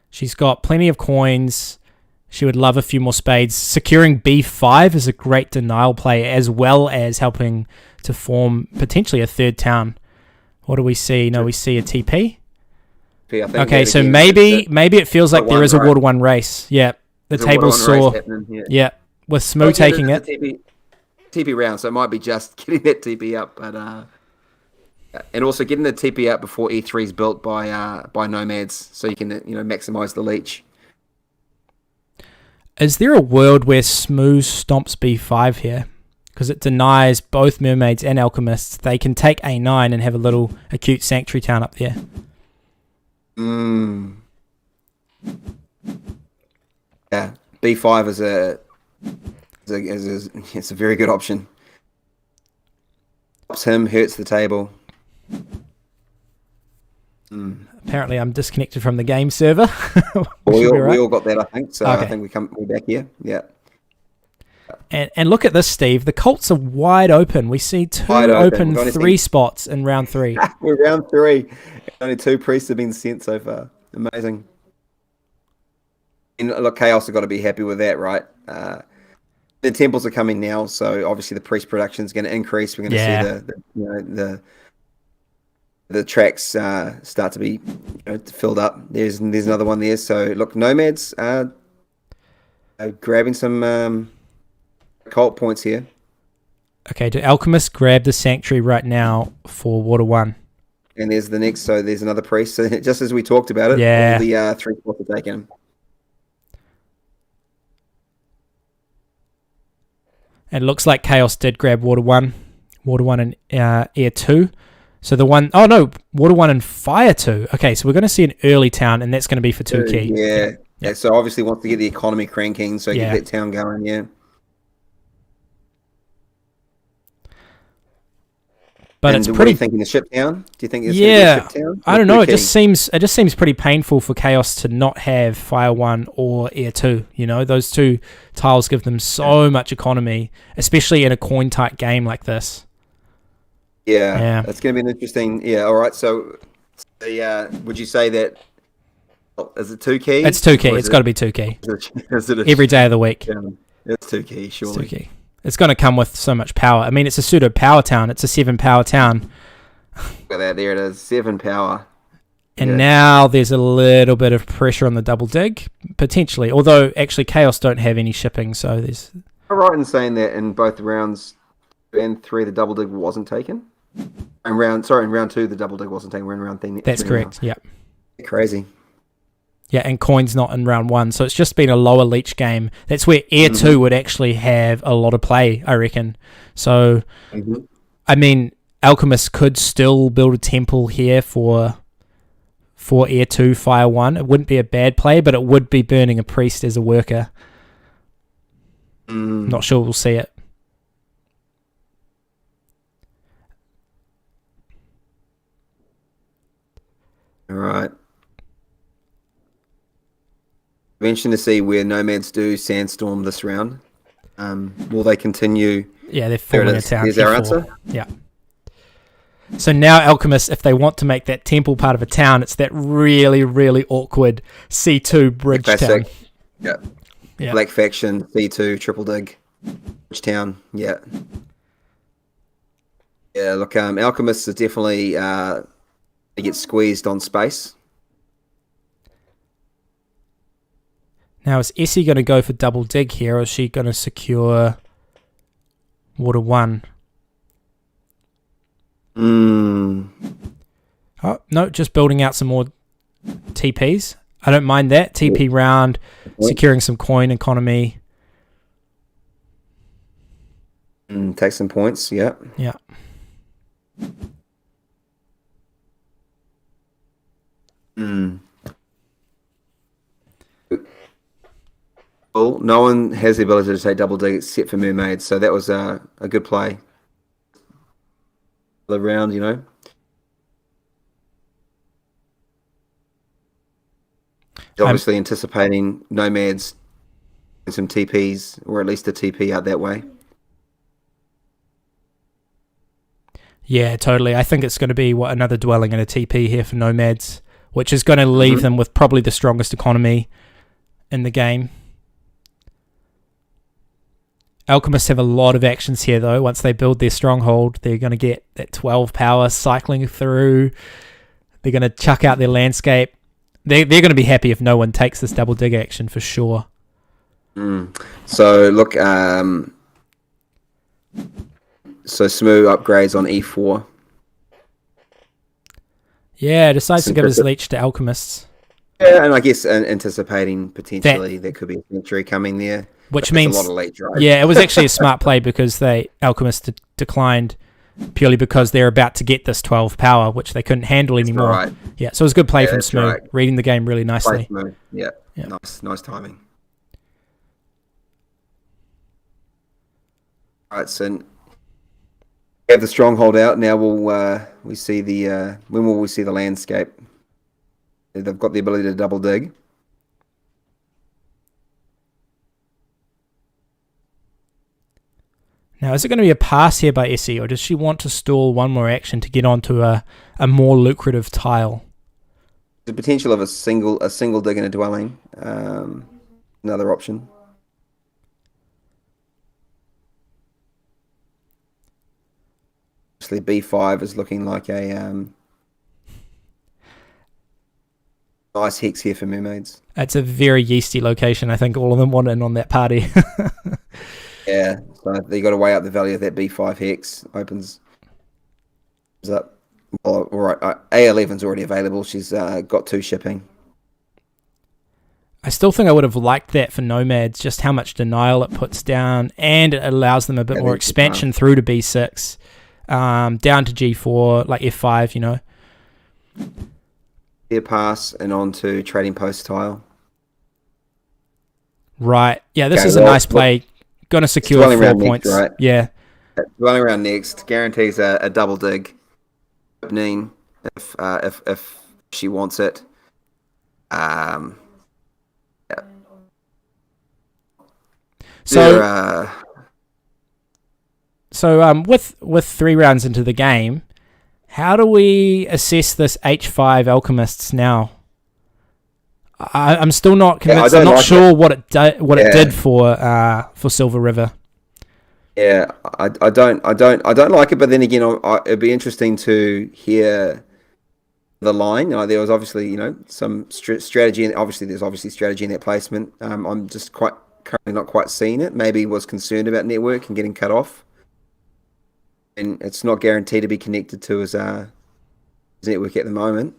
She's got plenty of coins. She would love a few more spades. Securing B5 is a great denial play, as well as helping to form potentially a 3rd town. What do we see? No, we see a TP. Okay, so maybe it feels like there is a Water 1 race. Yeah, the table saw. Yeah, with Smoo taking it. TP round, so it might be just getting that TP up, but and also getting the TP out before E3 is built by Nomads, so you can maximize the leech. Is there a world where Smoo stomps B5 here? Because it denies both Mermaids and Alchemists. They can take A9 and have a little acute Sanctuary town up there. Yeah, B5 is a very good option. Stops him, hurts the table. Apparently, I'm disconnected from the game server. we all got that, I think. So okay. I think we're back here. Yeah. And look at this, Steve. The Colts are wide open. We see 2 open 3 spots in round 3. We're round 3. Only 2 priests have been sent so far. Amazing. And look, Chaos have got to be happy with that, right? The temples are coming now, so obviously the priest production is going to increase. We're going to see the tracks start to be filled up. There's another one there. So look, Nomads are grabbing some cult points here. Okay, do Alchemists grab the Sanctuary right now for Water 1? And there's the next, so there's another priest. So just as we talked about it, all the 3 spots are taken. It looks like Chaos did grab Water 1 and Air 2. So the one, Water 1 and Fire 2. Okay, so we're going to see an early town, and that's going to be for 2 key. Yeah. So obviously wants to get the economy cranking, so get that town going, But and it's what pretty. are you thinking, the ship town? Do you think it's Yeah, going to be a ship town? I don't know. It just seems pretty painful for Chaos to not have Fire 1 or Air 2. Those 2 tiles give them so much economy, especially in a coin tight game like this. Yeah, it's going to be an interesting. Yeah, all right. So, would you say that is it 2 key? It's 2 key. It's got to be 2 key. Is it every day of the week? Yeah, it's 2 key, surely. It's 2 key. It's going to come with so much power. I mean, it's a pseudo power town. It's a 7 power town. Look at that. There it is. 7 power. And now there's a little bit of pressure on the double dig, potentially. Although, actually, Chaos don't have any shipping, so there's... Am I right in saying that in both rounds 2 and 3, the double dig wasn't taken? In round 2, the double dig wasn't taken. We're in round 3. That's correct, yeah. Crazy. Yeah, and coin's not in round 1, so it's just been a lower leech game. That's where Air 2 would actually have a lot of play, I reckon. So, I mean, Alchemists could still build a temple here for Air 2, Fire 1. It wouldn't be a bad play, but it would be burning a priest as a worker. Not sure we'll see it. All right. Be interesting to see where Nomads do Sandstorm this round. Will they continue? Yeah, they're forming a town. Here's our answer. Yeah. So now Alchemists, if they want to make that temple part of a town, it's that really, really awkward C2 bridge town. Yeah. Black Faction, C2, Triple Dig, bridge town. Yeah. Yeah, look, Alchemists are definitely they get squeezed on space. Now, is Essie going to go for double dig here, or is she going to secure Water 1? Oh, no, just building out some more TPs. I don't mind that. TP round, securing some coin economy. Take some points, yeah. Yeah. Well, no one has the ability to say double dig except for Mermaids, so that was a good play. The round, Obviously anticipating Nomads and some TPs, or at least a TP out that way. Yeah, totally. I think it's going to be another dwelling and a TP here for Nomads, which is going to leave them with probably the strongest economy in the game. Alchemists have a lot of actions here, though. Once they build their stronghold, they're going to get that 12 power cycling through. They're going to chuck out their landscape. They're going to be happy if no one takes this double dig action for sure. So, look, so Smoo upgrades on E4. Yeah, decides to give his leech to Alchemists. Yeah, and I guess anticipating potentially there could be a century coming there. Which means a lot of leech, right? Yeah, it was actually a smart play because Alchemists declined purely because they're about to get this 12 power, which they couldn't handle anymore. Right. Yeah, so it was a good play from Smoo, reading the game really nicely. Yeah, nice timing. All right, so we have the stronghold out. Now we see the when will we see the landscape? They've got the ability to double dig. Now, is it going to be a pass here by Essie, or does she want to stall one more action to get onto a more lucrative tile? The potential of a single dig in a dwelling. Another option. Obviously, B5 is looking like a nice hex here for mermaids. It's a very yeasty location. I think all of them want in on that party. Yeah, so you got to weigh up the value of that B5 hex. Opens up. Well, all right, A11's already available. She's got 2 shipping. I still think I would have liked that for nomads, just how much denial it puts down, and it allows them a bit more expansion through to B6, down to G4, like F5, you know. Air pass and on to trading post tile. Right. Yeah, this is a nice play. Going to secure 4 points. Next, right? Yeah. Dwelling around next guarantees a double dig opening if she wants it. Yeah. So with 3 rounds into the game, how do we assess this H5 Alchemists now? I'm still not convinced. I'm not sure what it did for Silver River. Yeah, I don't like it. But then again, it'd be interesting to hear the line. There was obviously some strategy, and there's obviously strategy in that placement. I'm just currently not quite seeing it. Maybe was concerned about network and getting cut off, and it's not guaranteed to be connected to his network at the moment.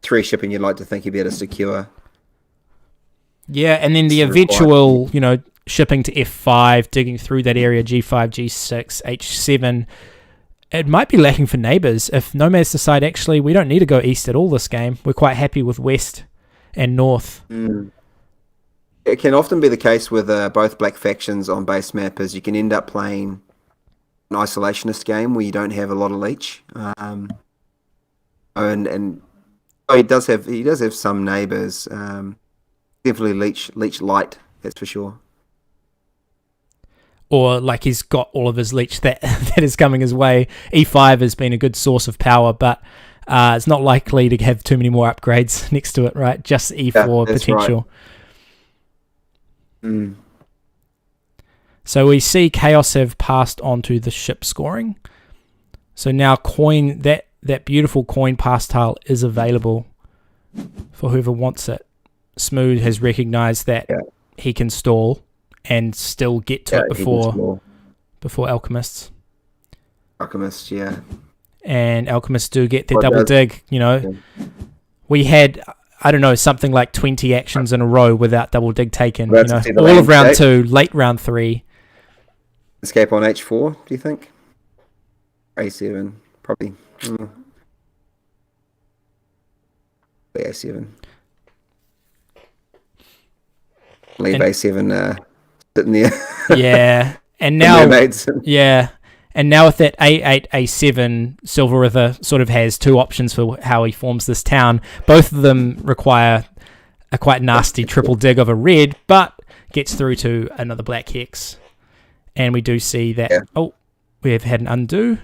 3 shipping, you'd like to think you'd be able to secure. Yeah, and then the eventual, shipping to F5, digging through that area, G5, G6, H7, it might be lacking for neighbours. If nomads decide, actually, we don't need to go east at all this game, we're quite happy with west and north. It can often be the case with both black factions on base map, is you can end up playing an isolationist game where you don't have a lot of leech. And he does have some neighbours. Definitely leech light, that's for sure. Or like he's got all of his leech that is coming his way. E5 has been a good source of power, but it's not likely to have too many more upgrades next to it, right? Just E4 potential. Right. So we see Chaos have passed on to the ship scoring. So now that beautiful coin pass tile is available for whoever wants it. Smooth has recognized that he can stall and still get to it before Alchemists. Alchemists, yeah. And Alchemists do get their double dig, We had, I don't know, something like 20 actions in a row without double dig taken. All of round 2, late round 3. Escape on H4, do you think? A7, probably. A7. Leave A7 sitting there. Yeah. And now and now with that A8, A7, Silver River sort of has 2 options for how he forms this town. Both of them require a quite nasty triple dig of a red, but gets through to another black hex. And we do see that we have had an undo.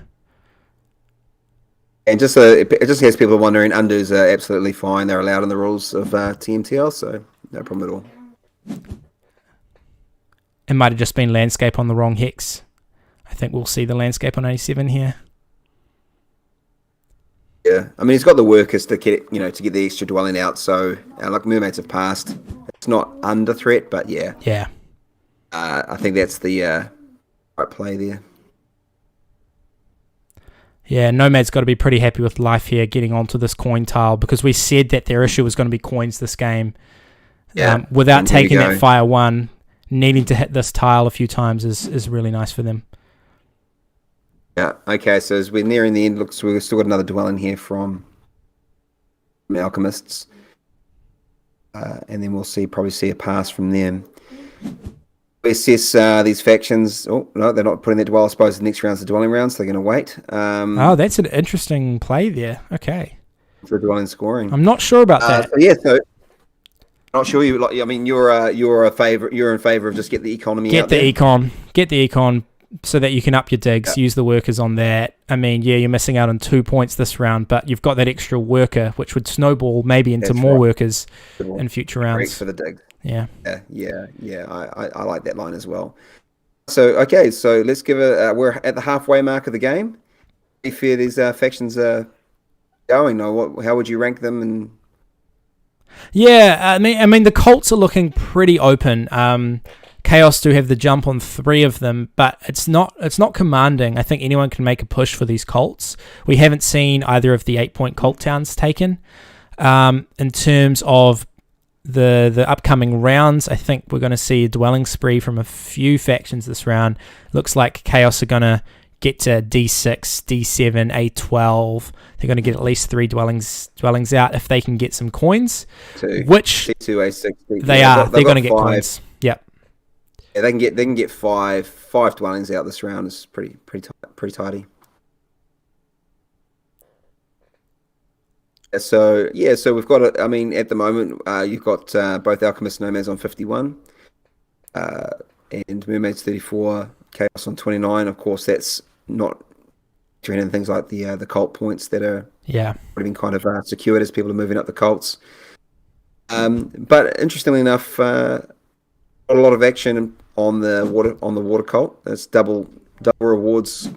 And just it just has people wondering, undos are absolutely fine. They're allowed in the rules of TMTL, so no problem at all. It might have just been landscape on the wrong hex. I think we'll see the landscape on A7 here. Yeah, I mean he's got the workers to get to get the extra dwelling out. So like mermaids have passed, it's not under threat, but yeah. I think that's the right play there. Yeah, Nomad's got to be pretty happy with life here, getting onto this coin tile, because we said that their issue was going to be coins this game. Yeah, without taking that Fire 1, needing to hit this tile a few times is really nice for them. Yeah, okay, so as we're nearing the end, looks we've still got another dwelling here from Alchemists. And then we'll probably see a pass from them. We assess these factions. Oh, no, they're not putting that dwell. I suppose the next round's the dwelling round, so they're going to wait. That's an interesting play there. Okay. For dwelling scoring. I'm not sure about that. So not sure you like. I mean, you're in favor of just get the economy. Get the econ. so that you can up your digs, use the workers on that. I mean, yeah, you're missing out on 2 points this round, but you've got that extra worker, which would snowball maybe into more workers in future rounds. Great for the dig. Yeah. I like that line as well. So, okay, so let's give it, we're at the halfway mark of the game. How do you fear these factions are going? Or how would you rank them? And yeah, I mean, the Colts are looking pretty open. Chaos do have the jump on 3 of them, but it's not commanding. I think anyone can make a push for these Colts. We haven't seen either of the 8-point Colt towns taken. In terms of the upcoming rounds, I think we're going to see a dwelling spree from a few factions this round. Looks like Chaos are going to get to D6, D7, A12. They're going to get at least 3 dwellings out if they can get some coins. Which D2, A6, D2. They're going to get coins. Yep. Yeah, they can get five dwellings out this round. Is pretty tidy. So we've got I mean, at the moment, you've got both Alchemist Nomads on 51, and Mermaids 34, Chaos on 29. Of course, that's not doing things like the cult points that are been kind of secured as people are moving up the cults. But interestingly enough, got a lot of action on the water cult. That's double rewards,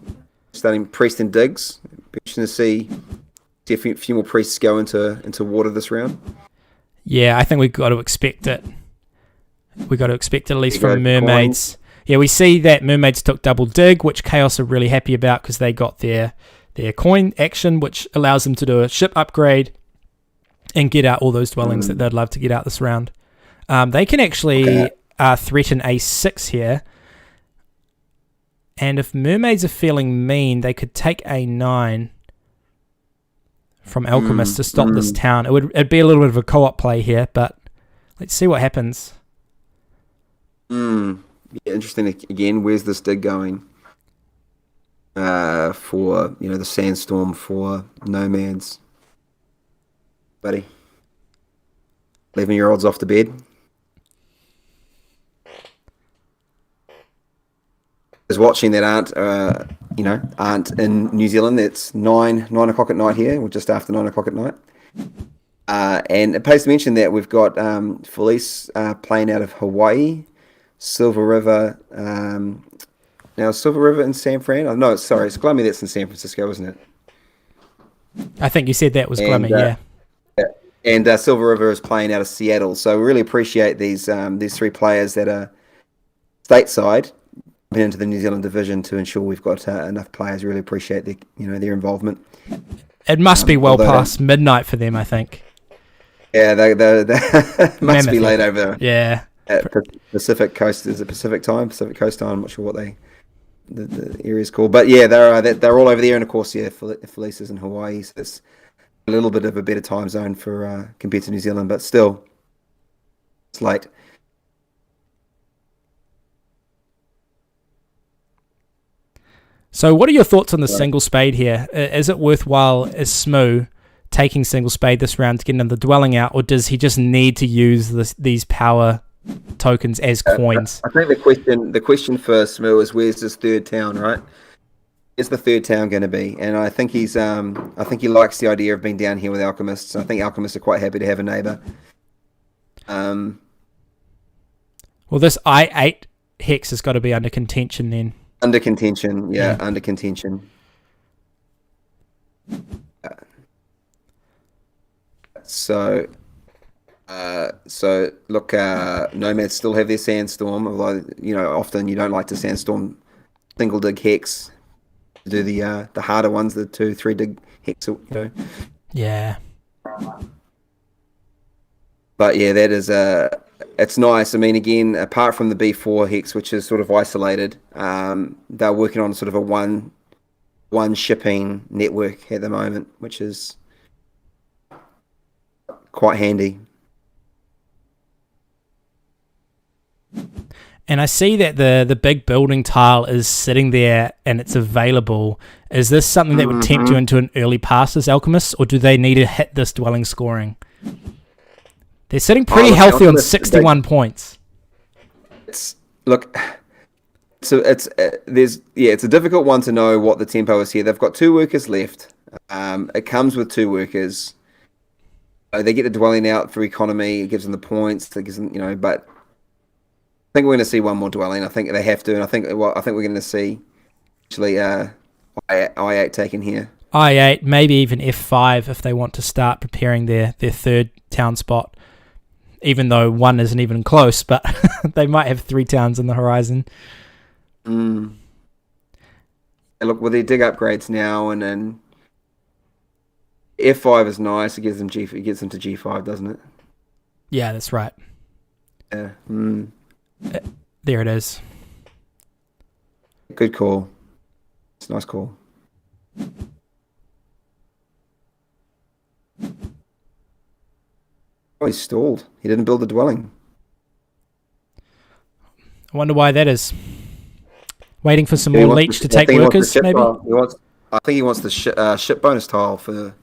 starting priest and digs. Be interesting to see a few more priests go into water this round. Yeah, I think we've got to expect it. We've got to expect it at least from Mermaids. Yeah, we see that Mermaids took double dig, which Chaos are really happy about because they got their coin action, which allows them to do a ship upgrade and get out all those dwellings that they'd love to get out this round. They can actually threaten A6 here. And if Mermaids are feeling mean, they could take A9 from Alchemist to stop this town. It'd be a little bit of a co-op play here, but let's see what happens. Yeah, interesting. Again, where's this dig going? For the sandstorm for Nomads, buddy. Leaving your odds off the bed. Is watching that aren't in New Zealand. It's 9 o'clock at night here, or just after 9 o'clock at night. And it pays to mention that we've got Felice playing out of Hawaii, Silver River. Now Silver River in San Fran. Oh, no, sorry, it's Glummy that's in San Francisco, isn't it? I think you said that was Glummy, yeah. And Silver River is playing out of Seattle. So we really appreciate these 3 players that are stateside into the New Zealand division to ensure we've got enough players. Really appreciate their involvement. It must be well past midnight for them, I think. Yeah, they must be late over there. Yeah. At Pacific Coast, is it Pacific Coast time? I'm not sure what the area's called, but yeah, they're all over there, and of course, Felice is in Hawaii, so it's a little bit of a better time zone for compared to New Zealand, but still, it's late. So what are your thoughts on the single spade here? Is it worthwhile, is Smoo taking single spade this round to get another dwelling out, or does he just need to use these power tokens as coins? I think the question for Smoo is, where's his third town, right? Where's the third town going to be? And I think he likes the idea of being down here with Alchemists. I think Alchemists are quite happy to have a neighbour. Well, this I8 hex has got to be under contention then. Under contention, yeah. Under contention. So look, Nomads still have their sandstorm, although often you don't like to sandstorm single dig hex. Do the harder ones, the 2-3 dig hex. Yeah. But yeah, that is it's nice. I mean, again, apart from the B4 hex, which is sort of isolated, they're working on sort of a one shipping network at the moment, which is quite handy. And I see that the big building tile is sitting there and it's available. Is this something that would tempt you into an early pass as Alchemists, or do they need to hit this dwelling scoring? They're sitting pretty healthy on 61 points. So it's a difficult one to know what the tempo is here. They've got 2 workers left. It comes with 2 workers. They get the dwelling out for economy. It gives them the points. It gives them, but I think we're going to see one more dwelling. I think they have to, and I think we're going to see actually I8 taken here. I8, maybe even F5 if they want to start preparing their third town spot. Even though 1 isn't even close, but they might have 3 towns on the horizon. And look, with their dig upgrades now, and then F5 is nice. It gets them to G5, doesn't it? Yeah, that's right. Yeah. There it is. Good call. It's a nice call. Oh, he's stalled. He didn't build the dwelling. I wonder why that is. Waiting for some more leech to take workers, maybe? I think he wants the ship bonus tile for...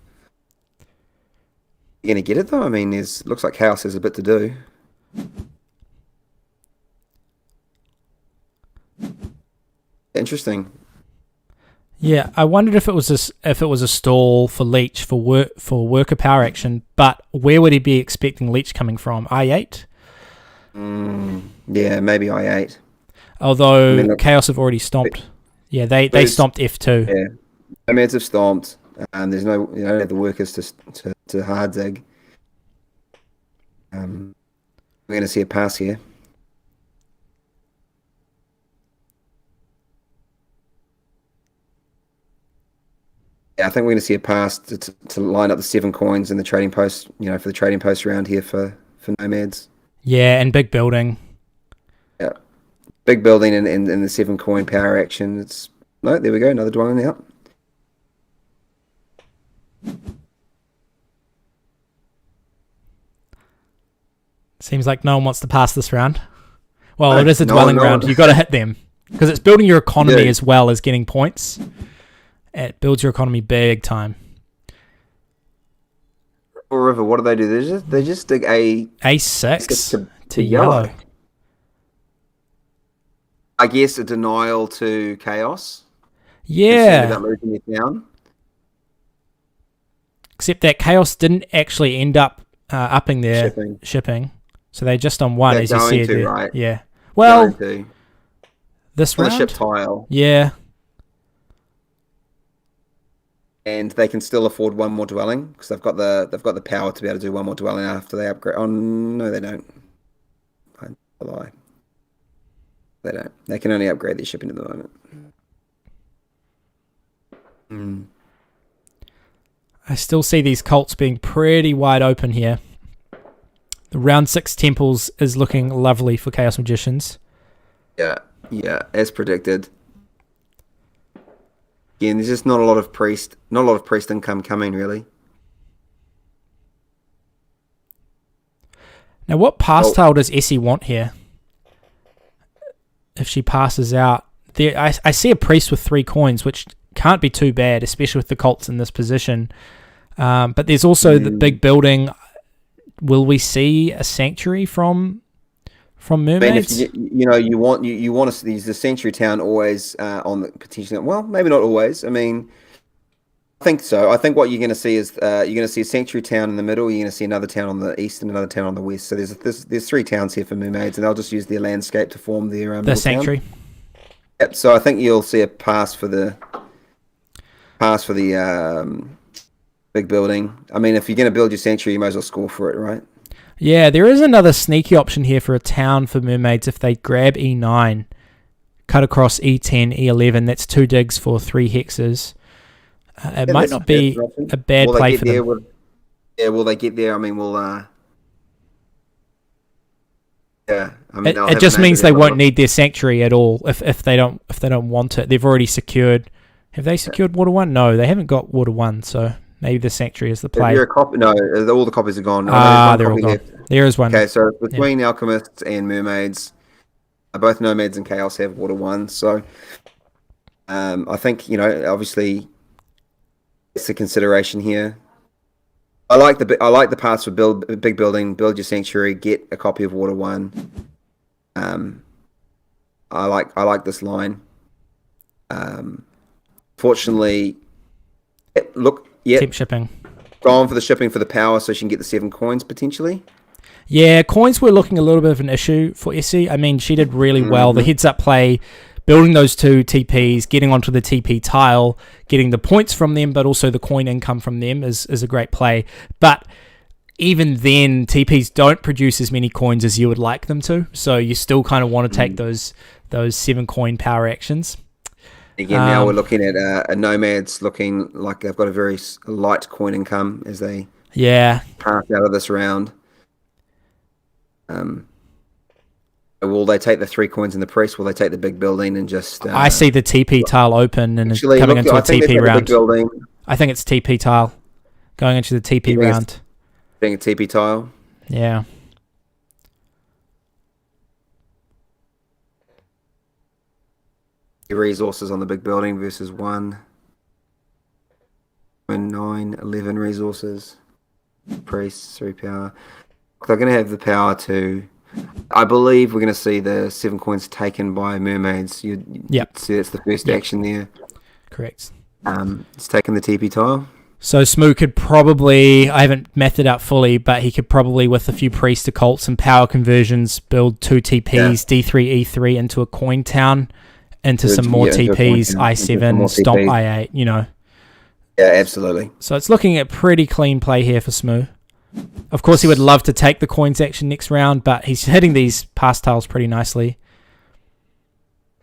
You going to get it, though? I mean, looks like Chaos has a bit to do. Interesting. Yeah, I wondered if it was a stall for leech for worker power action, but where would he be expecting leech coming from? I8? Yeah, maybe I8. Although Chaos have already stomped. Yeah, they stomped F2. Yeah, nomads have stomped, and there's no, don't have the workers to hard zig. We're going to see a pass here. Yeah, I think we're going to see a pass to line up the 7 coins in the trading post. For the trading post around here for nomads. Yeah, and big building. Yeah. Big building and the 7 coin power action. There we go, another dwelling out. Seems like no one wants to pass this round. Well, it is a dwelling round. You've got to hit them. Because it's building your economy as well as getting points. It builds your economy big time. River, what do? They just dig A6 to yellow. I guess a denial to Chaos. Yeah. About losing it down. Except that Chaos didn't actually end up upping their shipping. So they just on 1, as you said. Right? Yeah. Well, this round? The ship tile. Yeah. And they can still afford 1 more dwelling because they've got the power to be able to do 1 more dwelling after they upgrade. Oh no, they don't. I lie. They don't. They can only upgrade their shipping at the moment. I still see these cults being pretty wide open here. The round 6 temples is looking lovely for Chaos Magicians. Yeah, as predicted. Again, there's just not a lot of priest income coming, really. Now, what pass tile does Essie want here? If she passes out, I see a priest with 3 coins, which can't be too bad, especially with the cults in this position. But there's also the big building. Will we see a sanctuary from mermaids? I mean, you want to see the sanctuary town always on the potentially. Well, maybe not always. I mean, I think so. I think what you're going to see is you're going to see a sanctuary town in the middle. You're going to see another town on the east and another town on the west. So there's 3 towns here for mermaids, and they'll just use their landscape to form their the sanctuary. Town. Yep. So I think you'll see a pass for the big building. I mean, if you're going to build your sanctuary, you might as well score for it, right? Yeah, there is another sneaky option here for a town for mermaids if they grab E9, cut across E10, E11. That's 2 digs for 3 hexes. It might not be a bad play for them. Will they get there? I mean, yeah. I mean, it just means they won't need their sanctuary at all if they don't want it. They've already secured. Have they secured Water 1? No, they haven't got Water 1, so maybe the sanctuary is the play. No, all the copies are gone. They're all gone. Left. There is one. Okay, so between alchemists and mermaids, both nomads and chaos have Water 1. So I think obviously it's a consideration here. I like the paths for big building, build your sanctuary, get a copy of Water 1. I like this line. Fortunately, Keep shipping. Gone for the shipping for the power, so she can get the 7 coins potentially. Yeah, coins were looking a little bit of an issue for Essie. I mean, she did really well. The heads-up play, building those 2 TPs, getting onto the TP tile, getting the points from them, but also the coin income from them is a great play. But even then, TPs don't produce as many coins as you would like them to, so you still kind of want to take those 7 coin power actions. Again, now we're looking at a Nomads looking like they've got a very light coin income as they pass out of this round. Will they take the 3 coins in the priest? Will they take the big building and just... I see the TP tile open and coming into a TP round. I think it's TP tile going into the TP round. Being a TP tile? Yeah. Resources on the big building versus 1. 9, 11 resources. Priests, 3 power. They're going to have the power to... I believe we're going to see the 7 coins taken by mermaids. Yep. See, that's the first action there. Correct. It's taken the TP tile. So Smoo could probably, I haven't mathed it out fully, but he could probably, with a few priest occults and power conversions, build 2 TPs, D3, E3 into a coin town, into some more TPs, I7, stomp I8, Yeah, absolutely. So it's looking at pretty clean play here for Smoo. Of course, he would love to take the coins action next round, but he's hitting these pass tiles pretty nicely.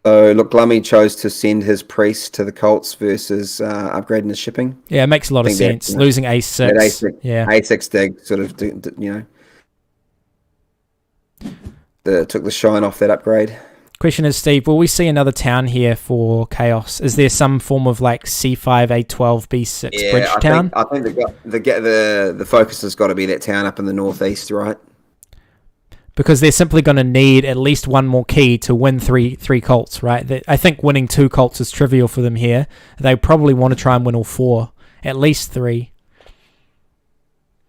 So, look, Glummy chose to send his priest to the cults versus upgrading his shipping. Yeah, it makes a lot of sense. Losing A6. A6 dig sort of, took the shine off that upgrade. Question is, Steve, will we see another town here for Chaos? Is there some form of like C5, A12, B6 bridge town? I think the focus has got to be that town up in the northeast, right? Because they're simply going to need at least 1 more key to win three cults, right? I think winning 2 cults is trivial for them here. They probably want to try and win all 4, at least 3.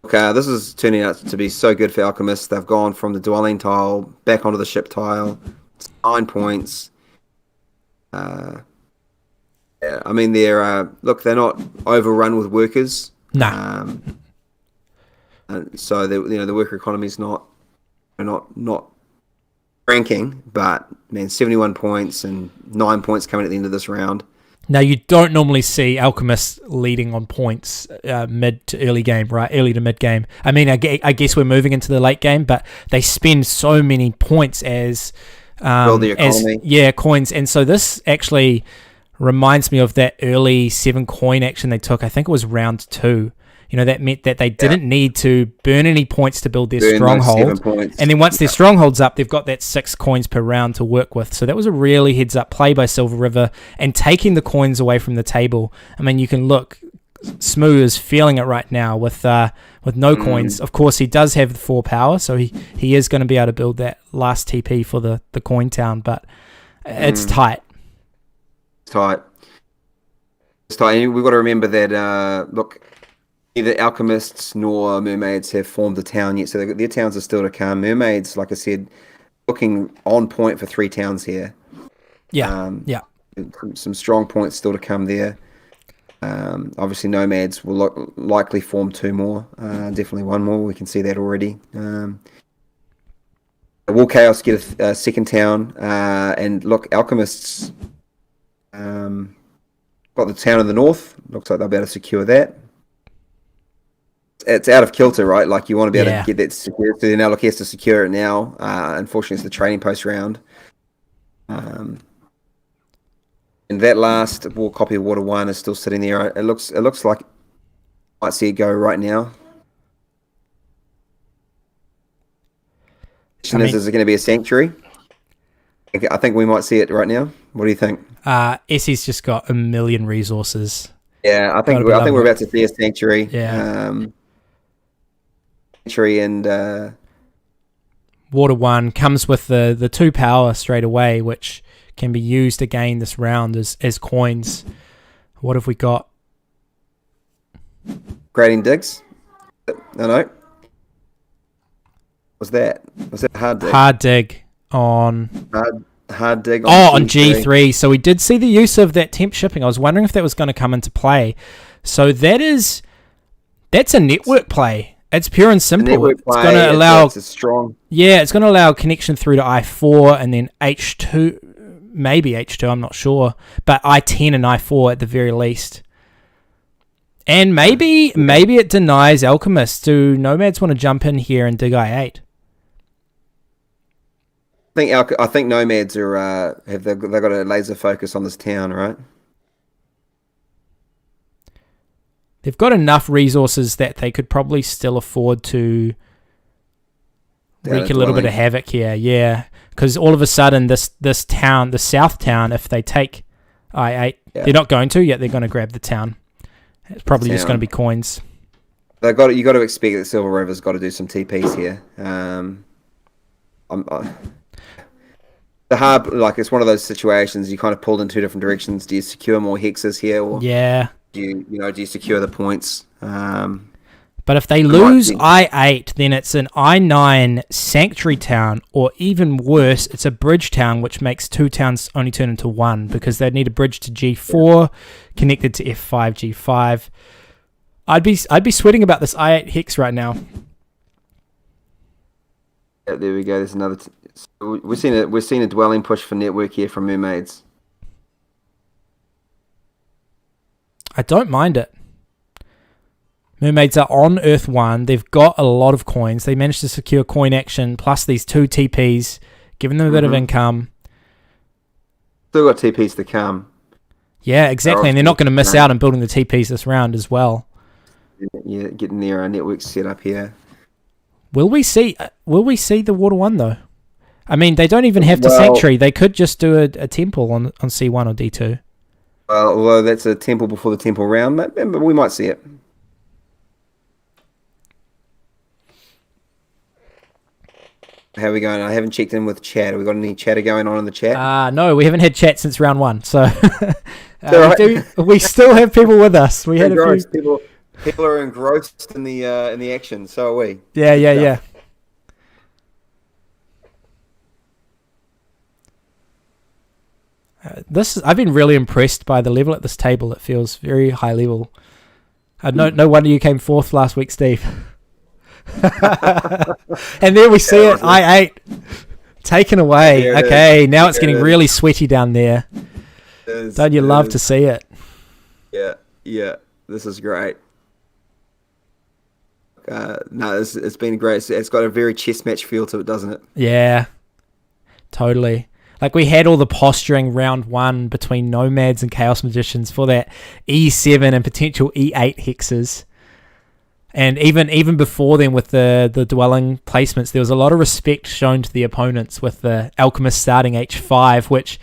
Okay, this is turning out to be so good for Alchemists. They've gone from the dwelling tile back onto the ship tile. It's 9 points. I mean, they're not overrun with workers. Nah. And so the worker economy is not ranking, but man, 71 points and 9 points coming at the end of this round. Now, you don't normally see Alchemists leading on points mid to early game, right? Early to mid game. I mean, I guess we're moving into the late game, but they spend so many points as build the economy. Coins. And so this actually reminds me of that early 7 coin action they took. I think it was round 2. That meant that they didn't need to burn any points to build their stronghold. And then once their stronghold's up, they've got that 6 coins per round to work with. So that was a really heads-up play by Silver River and taking the coins away from the table. I mean, you can look, Smoo is feeling it right now with no coins. Of course, he does have the 4 power, so he is going to be able to build that last TP for the coin town, but it's tight. It's tight. And we've got to remember that, neither Alchemists nor Mermaids have formed a town yet, so their towns are still to come. Mermaids, like I said, looking on point for 3 towns here. Some strong points still to come there. Obviously, Nomads will likely form 2 more. Definitely 1 more. We can see that already. Will Chaos get a second town? And look, Alchemists got the town in the north. Looks like they'll be able to secure that. It's out of kilter, right? Like, you want to be able to get that secured. So now, look, he has to secure it now. Unfortunately, it's the training post round. And that last war copy of Water 1 is still sitting there. It looks like I might see it go right now. Is it going to be a sanctuary? I think we might see it right now. What do you think? Essie's just got a million resources. Yeah, I think we're about to see a sanctuary. Yeah. Sanctuary and Water 1 comes with the 2 power straight away, which can be used again this round as coins. What have we got? Grading digs? No. Was that a hard dig? Hard dig on hard dig on G3. So we did see the use of that temp shipping. I was wondering if that was going to come into play. So that's a network play. It's pure and simple. It's going to allow it's strong. Yeah, it's going to allow connection through to I4 and then H2, maybe H2, I'm not sure, but I10 and I4 at the very least. And maybe it denies Alchemists. Do Nomads want to jump in here and dig I8? I think Nomads are they've got a laser focus on this town, right? They've got enough resources that they could probably still afford to wreak a little bit of havoc here. Yeah, because all of a sudden this town, the south town, if they take I8, they're not going to yet. They're going to grab the town. It's probably just going to be coins. You got to expect that Silver Rover's got to do some TPs here. The hard, like, it's one of those situations you kind of pulled in two different directions. Do you secure more hexes here, or do you secure the points? But if they lose I8, then it's an I9 sanctuary town, or even worse, it's a bridge town, which makes two towns only turn into one, because they'd need a bridge to G4 connected to F5, G5. I'd be sweating about this I8 hex right now. Yeah, there we go. There's another. So we're seeing a dwelling push for network here from Mermaids. I don't mind it. Mermaids are on Earth 1. They've got a lot of coins. They managed to secure coin action plus these two TPs, giving them a bit of income. Still got TPs to come. Yeah, exactly. And they're not going to miss out on building the TPs this round as well. Yeah, getting their network set up here. Will we see the Water 1 though? I mean, they don't even have to sanctuary. They could just do a temple on C1 or D2. Well, although that's a temple before the temple round, but we might see it. How are we going? I haven't checked in with chat. Have we got any chatter going on in the chat? No, we haven't had chat since round 1. So we still have people with us. We had a few people are engrossed in the action. So are we. Yeah. I've been really impressed by the level at this table. It feels very high level. No wonder you came fourth last week, Steve. And there we see it. I8 taken away. Okay, now it's getting really sweaty down there. Don't you love to see it? Yeah. This is great. No, it's been great. It's got a very chess match feel to it, doesn't it? Yeah, totally. Like, we had all the posturing round 1 between Nomads and Chaos Magicians for that E7 and potential E8 hexes. And even before then, with the dwelling placements, there was a lot of respect shown to the opponents with the Alchemist starting H5, which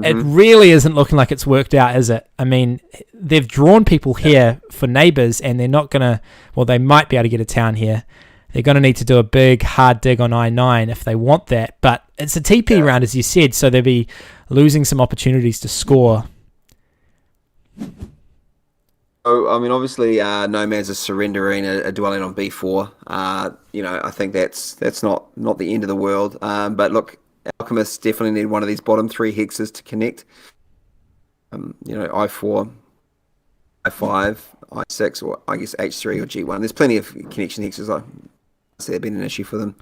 it really isn't looking like it's worked out, is it? I mean, they've drawn people here for neighbours, and they're not going to... Well, they might be able to get a town here. They're going to need to do a big, hard dig on I9 if they want that. But it's a TP round, as you said, so they'll be losing some opportunities to score. Oh, I mean, obviously, Nomads is surrendering a dwelling on B4. I think that's not the end of the world. But look, Alchemists definitely need one of these bottom 3 hexes to connect. I4, I5, I6, or I guess H3 or G1. There's plenty of connection hexes. I see it's been an issue for them.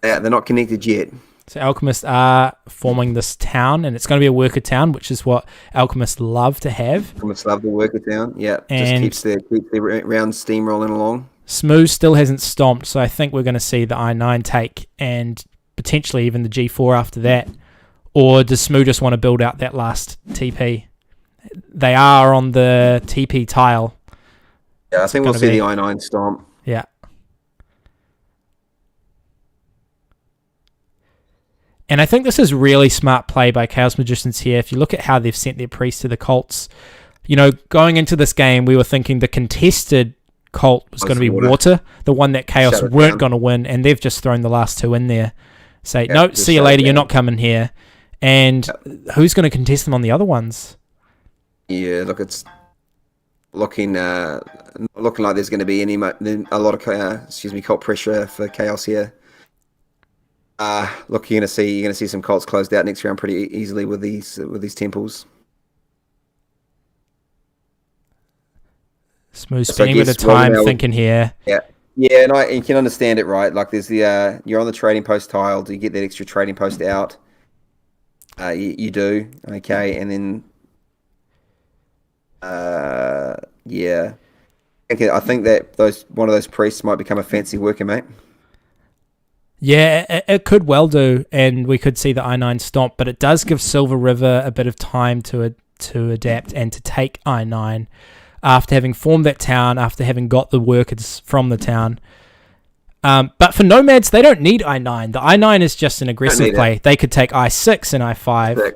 They're not connected yet. So Alchemists are forming this town, and it's going to be a worker town, which is what Alchemists love to have. Alchemists love the worker town, yeah. And just keeps their round steamrolling along. Smooth still hasn't stomped, so I think we're going to see the I9 take, and potentially even the G4 after that. Or does Smooth just want to build out that last TP? They are on the TP tile. Yeah, I think we'll see the I9 stomp. Yeah. And I think this is really smart play by Chaos Magicians here. If you look at how they've sent their priests to the cults, going into this game, we were thinking the contested cult was going to be water, the one that Chaos weren't going to win, and they've just thrown the last 2 in there. Say, no, see you later, you're not coming here. And who's going to contest them on the other ones? Yeah, look, it's looking like there's going to be a lot of cult pressure for Chaos here. Look, you're gonna see some cults closed out next round pretty easily with these temples. Smooth spending a bit of time thinking here. Yeah, yeah, and you can understand it, right? Like there's you're on the trading post tile. Do you get that extra trading post out? You do, okay, and then yeah. I think that one of those priests might become a fancy worker, mate. Yeah, it could well do, and we could see the I-9 stomp, but it does give Silver River a bit of time to adapt and to take I-9 after having formed that town, after having got the workers from the town. But for Nomads, they don't need I-9. The I-9 is just an aggressive play. They could take I-6 and I-5.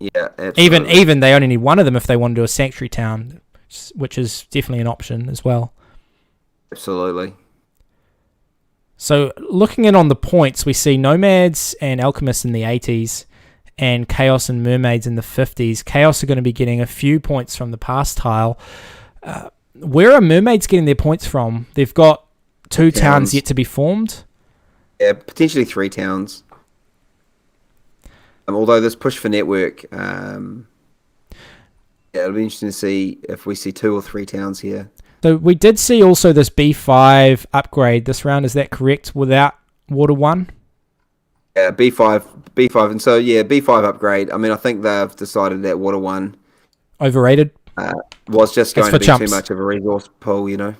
Yeah, absolutely. Even they only need one of them if they want to do a Sanctuary Town, which is definitely an option as well. Absolutely. So looking in on the points, we see Nomads and Alchemists in the 80s and Chaos and Mermaids in the 50s. Chaos are going to be getting a few points from the past tile. Where are Mermaids getting their points from? They've got 2 towns yet to be formed. Yeah, potentially 3 towns. Although this push for network, it'll be interesting to see if we see 2 or 3 towns here. So we did see also this B5 upgrade this round. Is that correct? Without Water 1? Yeah, B5, and so yeah, B5 upgrade. I mean, I think they've decided that Water 1 overrated. Was just going to be chumps. Too much of a resource pool, you know.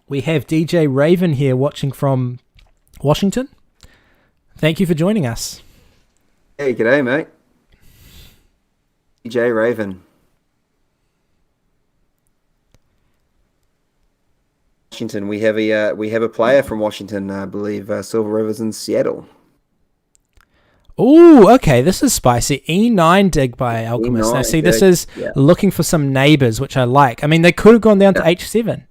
We have DJ Raven here watching from Washington. Thank you for joining us. Hey, g'day, mate. DJ Raven. Washington. We have a player from Washington. I believe Silver River's in Seattle. Oh, okay. This is spicy. E9 dig by Alchemist. Now, see, this is looking for some neighbors, which I like. I mean, they could have gone down to H7.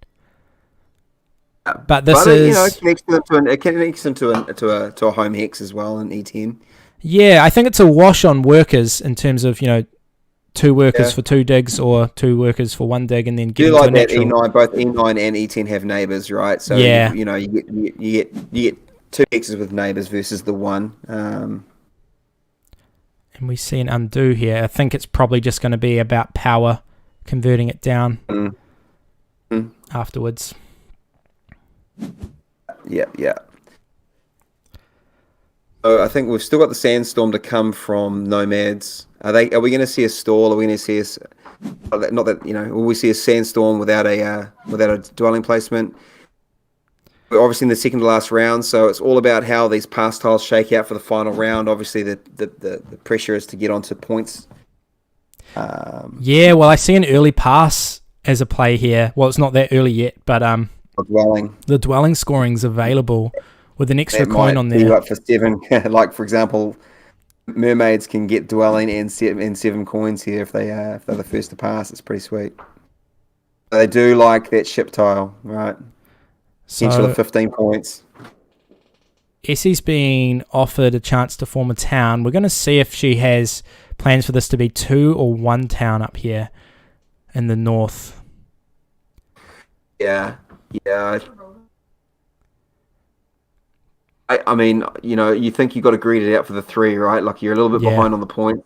But this is, it connects them to a home hex as well in E10. Yeah, I think it's a wash on workers in terms of 2 workers for 2 digs or 2 workers for 1 dig, and then get like that. E9, both E9 and E10 have neighbors, right? So you get 2 hexes with neighbors versus the 1. And we see an undo here. I think it's probably just going to be about power, converting it down afterwards. Yeah. So I think we've still got the sandstorm to come from Nomads. Are we going to see a stall? Are we going to see will we see a sandstorm without a dwelling placement? We're obviously in the second to last round, so it's all about how these pass tiles shake out for the final round. Obviously, the pressure is to get onto points. Well, I see an early pass as a play here. Well, it's not that early yet, but the dwelling scoring's available with an extra coin on there. Up for 7, like for example, Mermaids can get dwelling and 7 coins here if they're the first to pass. It's pretty sweet. They do like that ship tile, right? Potential of 15 points. Essie's being offered a chance to form a town. We're going to see if she has plans for this to be 2 or 1 town up here in the north. Yeah. I mean, you think you got to greed it out for the 3, right? Like you're a little bit behind on the points,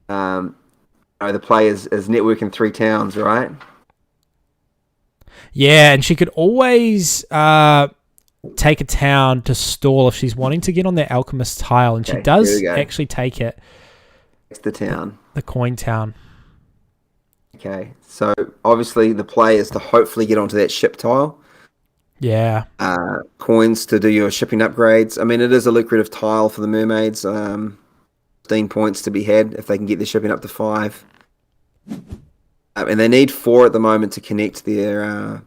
The play is networking 3 towns, right? Yeah, and she could always take a town to stall if she's wanting to get on that Alchemist tile, and she does actually take it. It's the town. The coin town. Okay, so obviously the play is to hopefully get onto that ship tile. Yeah. Coins to do your shipping upgrades. I mean, it is a lucrative tile for the Mermaids. 15 points to be had if they can get their shipping up to 5. And they need 4 at the moment to connect their...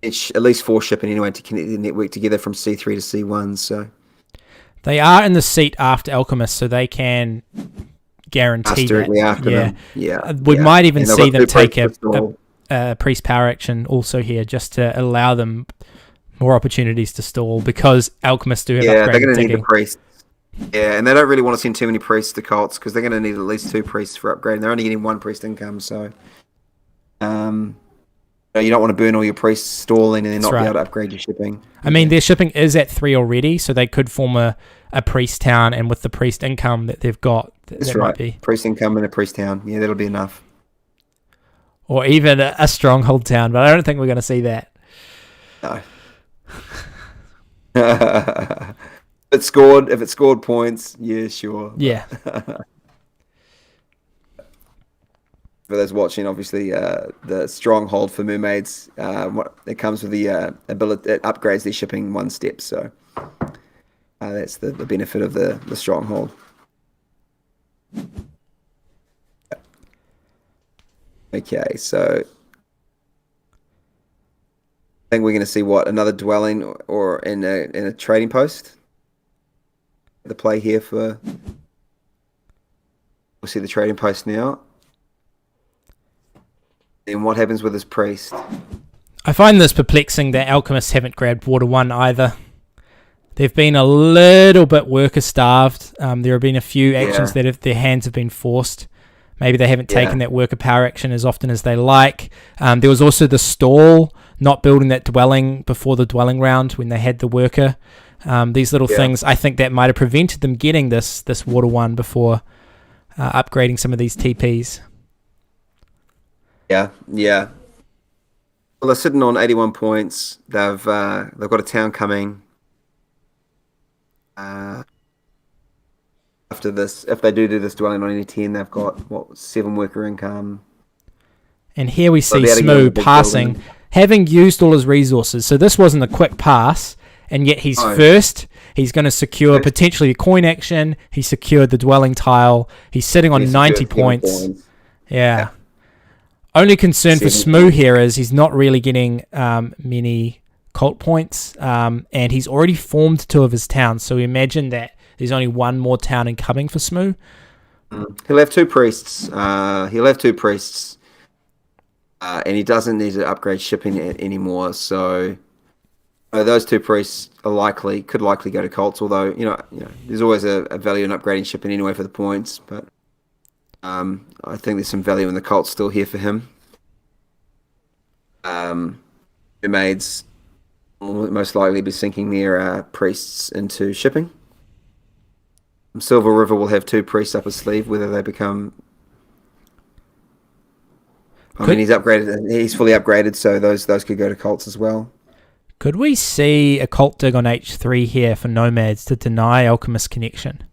at least 4 shipping anyway to connect their network together from C3 to C1. So they are in the seat after Alchemist, so they can guarantee directly that. After them. Yeah. We might even see them take a priest power action also here, just to allow them more opportunities to stall, because Alchemists do have upgraded they're going to need digging. the priests. Yeah, and they don't really want to send too many priests to cults because they're going to need at least 2 priests for upgrading. They're only getting 1 priest income, so You don't want to burn all your priests stalling and then That's not right. be able to upgrade your shipping. I mean, their shipping is at 3 already, so they could form a priest town, and with the priest income that they've got, That's that right. might be. Priest income and a priest town. Yeah, that'll be enough. Or even a stronghold town, but I don't think we're going to see that. No. If it scored points, yeah, sure. Yeah. For those watching, obviously, the stronghold for mermaids, it comes with the ability, it upgrades their shipping 1 step. So that's the benefit of the stronghold. Okay, so I think we're going to see another dwelling or in a trading post. The play here we'll see the trading post now. Then what happens with this priest? I find this perplexing that alchemists haven't grabbed Water 1 either. They've been a little bit worker starved. There have been a few actions that their hands have been forced. Maybe they haven't taken that worker power action as often as they like. There was also the stall, not building that dwelling before the dwelling round when they had the worker. These little things, I think that might have prevented them getting this Water 1 before upgrading some of these TPs. Yeah. Well, they're sitting on 81 points. They've got a town coming. After this, if they do this dwelling on any 10, they've got 7 worker income. And here we see Smoo passing, having used all his resources. So this wasn't a quick pass, and yet he's first. He's going to secure potentially a coin action. He secured the dwelling tile. He's sitting on 90 points. Yeah. Only concern for Smoo here is he's not really getting many cult points, and he's already formed 2 of his towns. So we imagine that there's only 1 more town incoming for Smoo. He'll have 2 priests. And he doesn't need to upgrade shipping anymore. So those 2 priests could likely go to cults. Although there's always a value in upgrading shipping anyway for the points, but. I think there's some value in the cult still here for him. Mermaids will most likely be sinking their priests into shipping. Silver River will have 2 priests up his sleeve, whether they become... I mean, he's upgraded. He's fully upgraded, so those could go to cults as well. Could we see a cult dig on H3 here for nomads to deny Alchemist connection?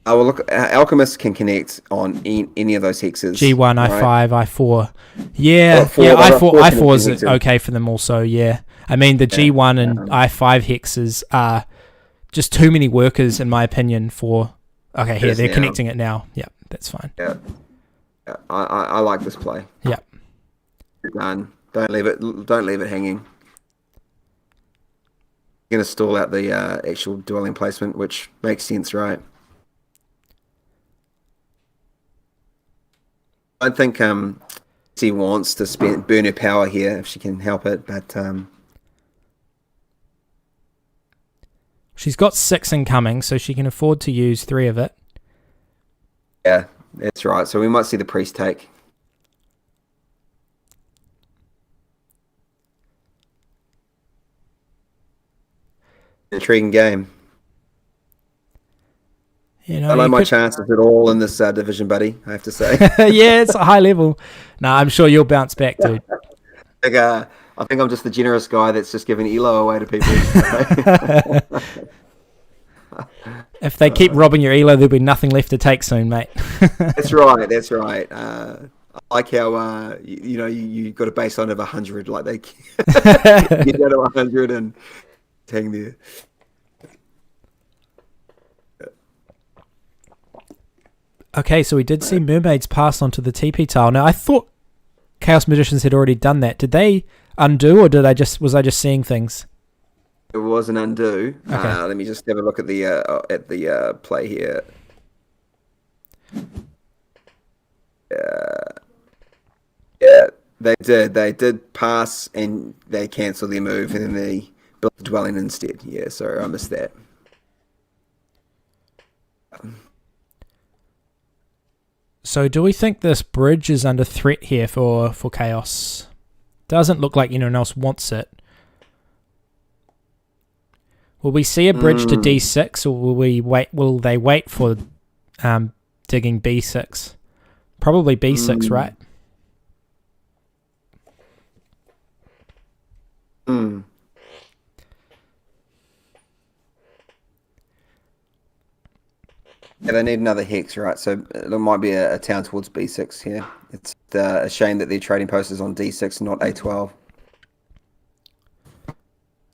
Well, look, Alchemist can connect on any of those hexes. G1, right? I5, I4. Yeah, I4 is okay for them also, yeah. I mean, the G1 and I5 hexes are just too many workers, in my opinion, for... Okay, here, they're connecting it now. Yeah, that's fine. Yeah. I like this play. Yeah. Done. Don't leave it hanging. You're going to stall out the actual dwelling placement, which makes sense, right? I think she wants to burn her power here if she can help it, but she's got 6 incoming, so she can afford to use 3 of it. Yeah, that's right. So we might see the priest take. Intriguing game. I like my chances at all in this division, buddy, I have to say. Yeah, it's a high level. No, I'm sure you'll bounce back, dude. I think I'm just the generous guy that's just giving ELO away to people. If they keep robbing your ELO, there'll be nothing left to take soon, mate. That's right. I like how you got a baseline of 100, like they get out of 100 and hang there. Okay, so we did see mermaids pass onto the TP tile. Now, I thought Chaos Magicians had already done that. Did they undo, or was I just seeing things? It was an undo. Okay. Let me just have a look at the play here. Yeah, they did. They did pass, and they cancelled their move, and then they built the dwelling instead. Yeah, sorry, I missed that. So do we think this bridge is under threat here for Chaos? Doesn't look like anyone else wants it. Will we see a bridge to D6, or will we wait? Will they wait for digging B6? Probably B6, right? Yeah, they need another hex, right? So there might be a town towards B6 here. It's a shame that their trading post is on D6, not A12.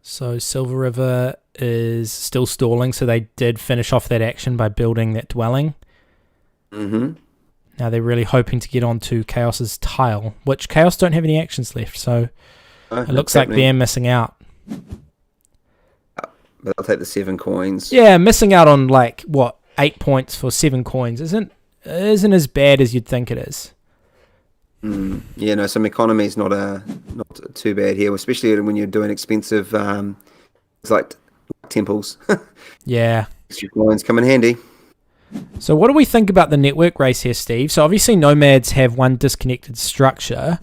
So Silver River is still stalling, so they did finish off that action by building that dwelling. Mm-hmm. Now they're really hoping to get onto Chaos's tile, which Chaos don't have any actions left, so it looks like they're missing out. But I'll take the 7 coins. Yeah, missing out on 8 points for 7 coins isn't as bad as you'd think it is. Yeah, no, some economy is not too bad here, especially when you're doing expensive it's like temples. Yeah. Extra coins come in handy. So what do we think about the network race here, Steve? So obviously nomads have one disconnected structure.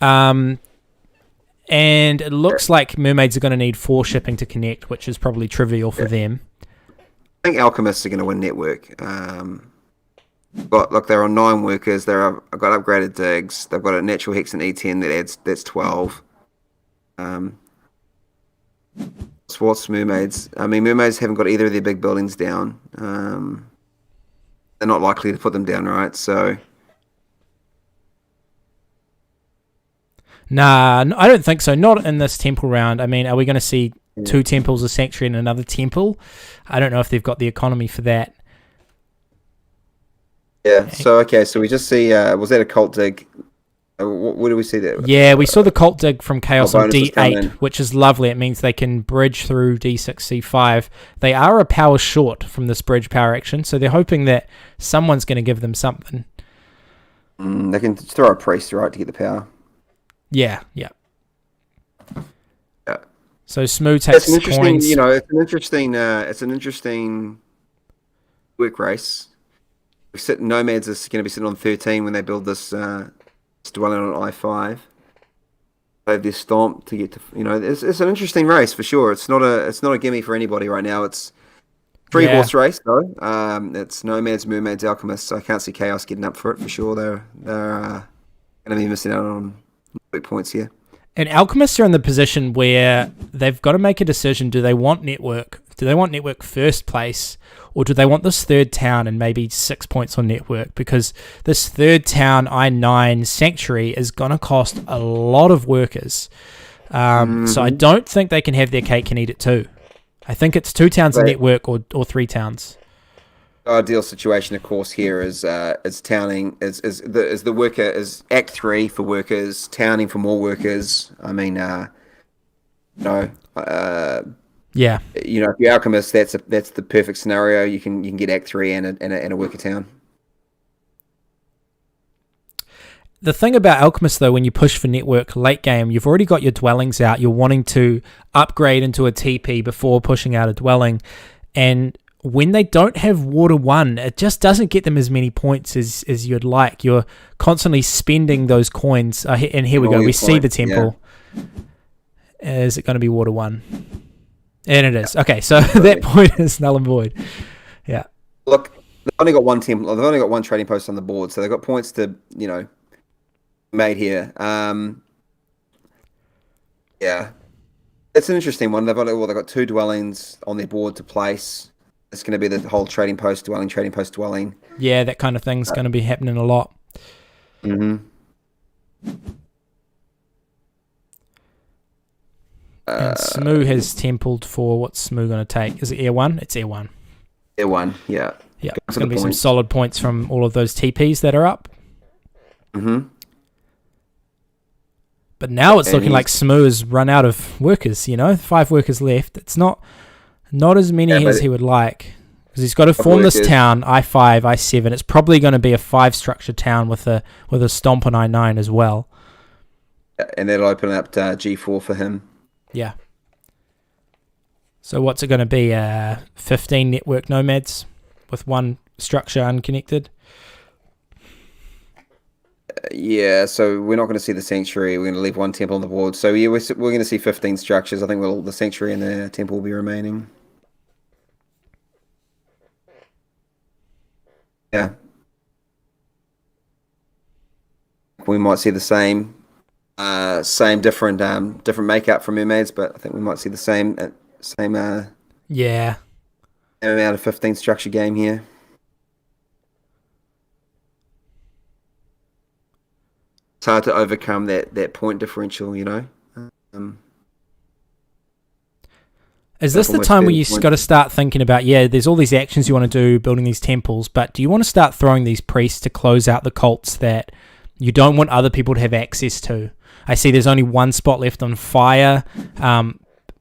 And it looks like mermaids are going to need 4 shipping to connect, which is probably trivial for them. I think alchemists are going to win network. They're on 9 workers. I've got upgraded digs. They've got a natural hex and E10 that's 12. What's mermaids? I mean, mermaids haven't got either of their big buildings down. They're not likely to put them down, right? So. Nah, I don't think so. Not in this temple round. I mean, are we going to see 2 temples, a sanctuary, and another temple? I don't know if they've got the economy for that. Yeah, so we just see, was that a cult dig? Where do we see that? Yeah, we saw the cult dig from Chaos on bonuses coming D8, in. which is lovely. It means they can bridge through D6, C5. They are a power short from this bridge power action, so they're hoping that someone's going to give them something. They can throw a priest, right, to get the power. Yeah. Yeah. So Smoo takes coins. It's an interesting work race. Nomads is going to be sitting on 13 when they build this dwelling on I5. They have their stomp to get to, it's an interesting race for sure. It's not a gimme for anybody right now. It's 3-horse race though. It's nomads, mermaids, alchemists. I can't see Chaos getting up for it for sure. They're going to be missing out on points here. And alchemists are in the position where they've got to make a decision. Do they want network? Do they want network first place? Or do they want this third town and maybe 6 points on network? Because this third town, I9 sanctuary, is going to cost a lot of workers. So I don't think they can have their cake and eat it too. I think it's 2 towns in network or 3 towns. The ideal situation, of course, here is towning is the worker is Act 3 for workers, towning for more workers. I mean, yeah. If you're alchemist, that's the perfect scenario. You can get Act 3 and a worker town. The thing about alchemists, though, when you push for network late game, you've already got your dwellings out. You're wanting to upgrade into a TP before pushing out a dwelling, and when they don't have Water 1, it just doesn't get them as many points as you'd like. You're constantly spending those coins. And here we go. We see the temple. Yeah. Is it going to be Water 1? And it is. Okay, so that point is null and void. Yeah. Look, they've only got 1 temple. They've only got 1 trading post on the board, so they've got points to, made here. Yeah. It's an interesting one. They've got 2 dwellings on their board to place. It's going to be the whole trading post dwelling. Yeah, that kind of thing's going to be happening a lot. Mm-hmm. And Smoo has templed for what's Smoo going to take? Is it Air 1? It's Air 1. Air 1, yeah. Yeah, it's going to be some solid points from all of those TPs that are up. Mm-hmm. But now it's looking like Smoo has run out of workers, 5 workers left. It's not as many as he would like. Because he's got to form this town, I5, I7. It's probably going to be a 5-structure town with a stomp on I9 as well. And that'll open up G4 for him. Yeah. So what's it going to be? 15 network nomads with 1 structure unconnected? Yeah, so we're not going to see the sanctuary. We're going to leave one temple on the board. So yeah, we're going to see 15 structures. I think the sanctuary and the temple will be remaining. Yeah. We might see the same different makeup from mermaids, but I think we might see the same Yeah. amount of 15 structure game here. It's hard to overcome that point differential, you know. Is this the time where you got to start thinking about, there's all these actions you want to do, building these temples, but do you want to start throwing these priests to close out the cults that you don't want other people to have access to? I see there's only one spot left on fire.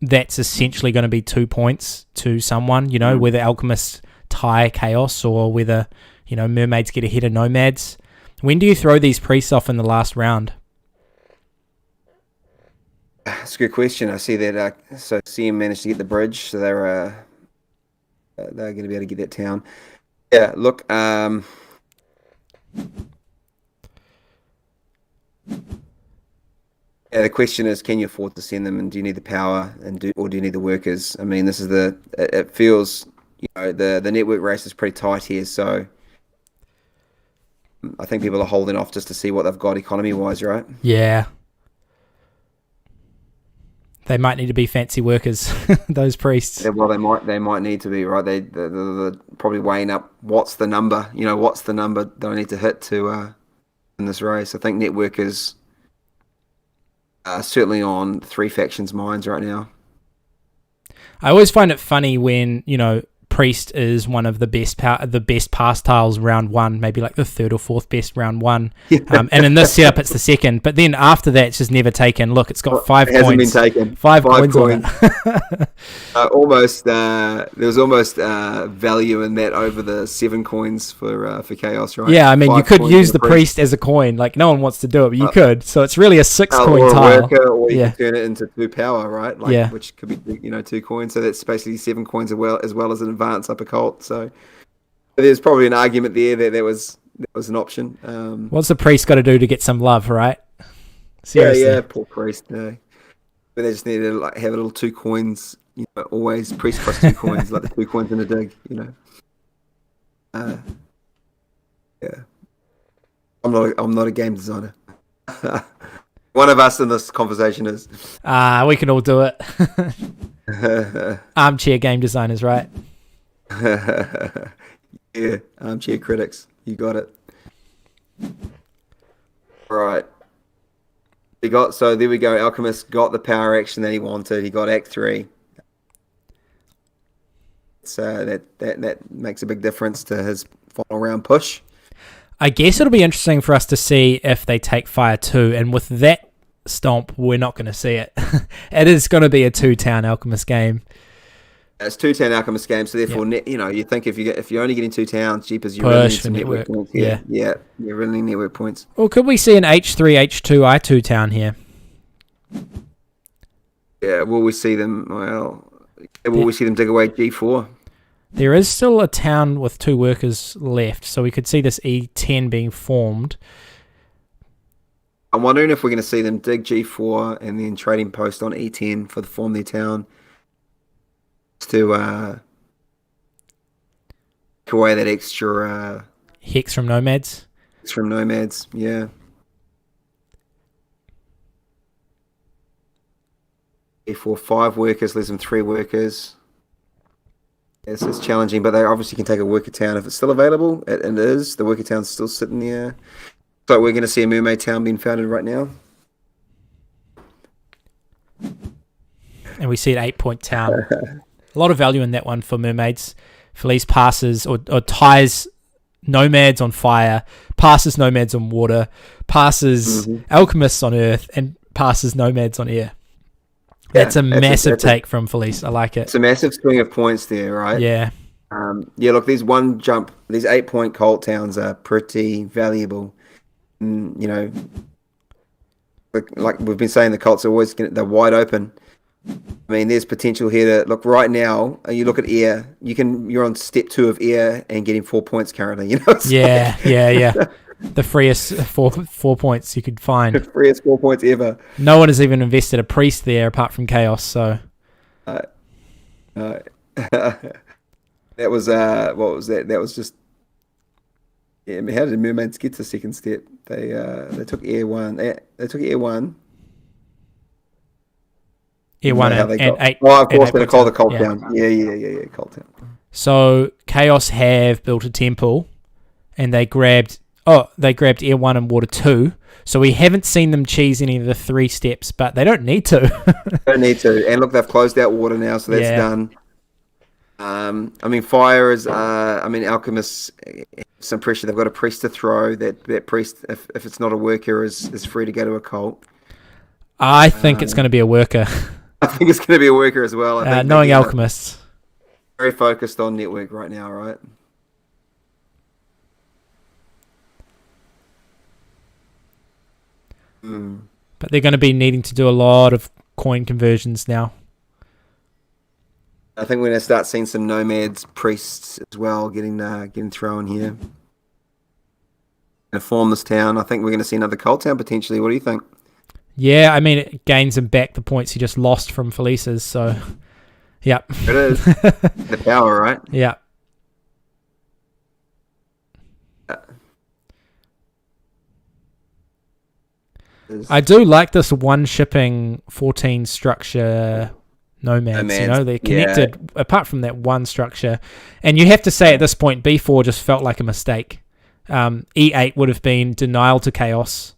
That's essentially going to be 2 points to someone, you know, whether alchemists tie chaos or whether, you know, mermaids get ahead of nomads. When do you throw these priests off in the last round? That's a good question. I see that. So CM managed to get the bridge, so they're going to be able to get that town. Yeah. Look. Yeah, the question is, can you afford to send them, and do you need the power, or do you need the workers? I mean, this is it feels, you know, the network race is pretty tight here, so I think people are holding off just to see what they've got economy-wise, right? Yeah. They might need to be fancy workers, those priests. Yeah, well, they might need to be, right? They're probably weighing up what's the number that I need to hit to in this race. I think network is certainly on 3 factions' minds right now. I always find it funny when, you know, priest is one of the best pass tiles round 1, maybe like the 3rd or 4th best round 1. And in this setup, it's the 2nd. But then after that, it's just never taken. Look, it's got 5 coins. Hasn't been taken. 5 coins on it. There was almost value in that over the 7 coins for chaos, right? Yeah, I mean, you could use the priest as a coin. Like, no one wants to do it, but you could. So it's really a 6 coin or tile. Worker, or you can turn it into 2 power, right? Like, which could be, you know, 2 coins. So that's basically 7 coins as well as an advance upper cult. So there's probably an argument there that was an option. What's the priest got to do to get some love, right? Seriously. Yeah, poor priest. No. But they just need to like have a little 2 coins. You know, always priest plus 2 coins, like the 2 coins in a dig. You know. Yeah. I'm not a game designer. One of us in this conversation is. We can all do it. Armchair game designers, right? Yeah, armchair critics. You got it. Right. So there we go. Alchemist got the power action that he wanted. He got Act 3. So that makes a big difference to his final round push. I guess it'll be interesting for us to see if they take fire too, and with that stomp, we're not going to see it. It is going to be a 2-town Alchemist game. It's 2-town Alchemist game, so therefore, you know, you think if you're only getting 2 towns, jeepers, you really need some network points. Yeah, you really need network points. Well, could we see an H3, H2, I2 town here? Yeah, will we see them? Will we see them dig away G4? There is still a town with 2 workers left, so we could see this E10 being formed. I'm wondering if we're going to see them dig G4 and then trading post on E10 for the form their town to take away that extra hex from nomads. Yeah. E4 5 workers, leaves them 3 workers. Yes, it's challenging, but they obviously can take a worker town if it's still available. It is. The worker town's still sitting there. So we're going to see a mermaid town being founded right now. And we see an 8-point town. A lot of value in that one for mermaids. Felice passes or ties nomads on fire, passes nomads on water, passes alchemists on earth, and passes nomads on air. That's a massive take from Felice. I like it. It's a massive swing of points there, right? Yeah. Look, these 8-point cult towns are pretty valuable. You know, like we've been saying, the cults are they're wide open. I mean, there's potential here to look right now. You look at air, you're on step 2 of air and getting 4 points currently. You know. Yeah. The freest 4 points you could find. Freest 4 points ever. No one has even invested a priest there apart from Chaos. So that was what was that? That was just. Yeah, how did Mermaids get to second step? They took air one. They took air one. Air one and 8. Oh, of course, they call the Cult Town. Yeah, Cult Town. So Chaos have built a temple, and they grabbed air 1 and water 2. So we haven't seen them cheese any of the 3 steps, but they don't need to. Don't need to. And look, they've closed out water now, so that's done. I mean, fire is. Alchemists some pressure. They've got a priest to throw. That priest, if it's not a worker, is free to go to a cult. I think it's going to be a worker. I think it's going to be a worker as well. I think knowing alchemists, very focused on network right now, right? But they're going to be needing to do a lot of coin conversions now. I think we're going to start seeing some nomads, priests as well, getting thrown here. To form this town. I think we're going to see another cult town potentially. What do you think? Yeah, I mean, it gains him back the points he just lost from Felice's, so, yeah. It is. The power, right? Yeah. I do like this one shipping 14 structure nomads. You know, they're connected apart from that one structure. And you have to say at this point, B4 just felt like a mistake. E8 would have been denial to Chaos.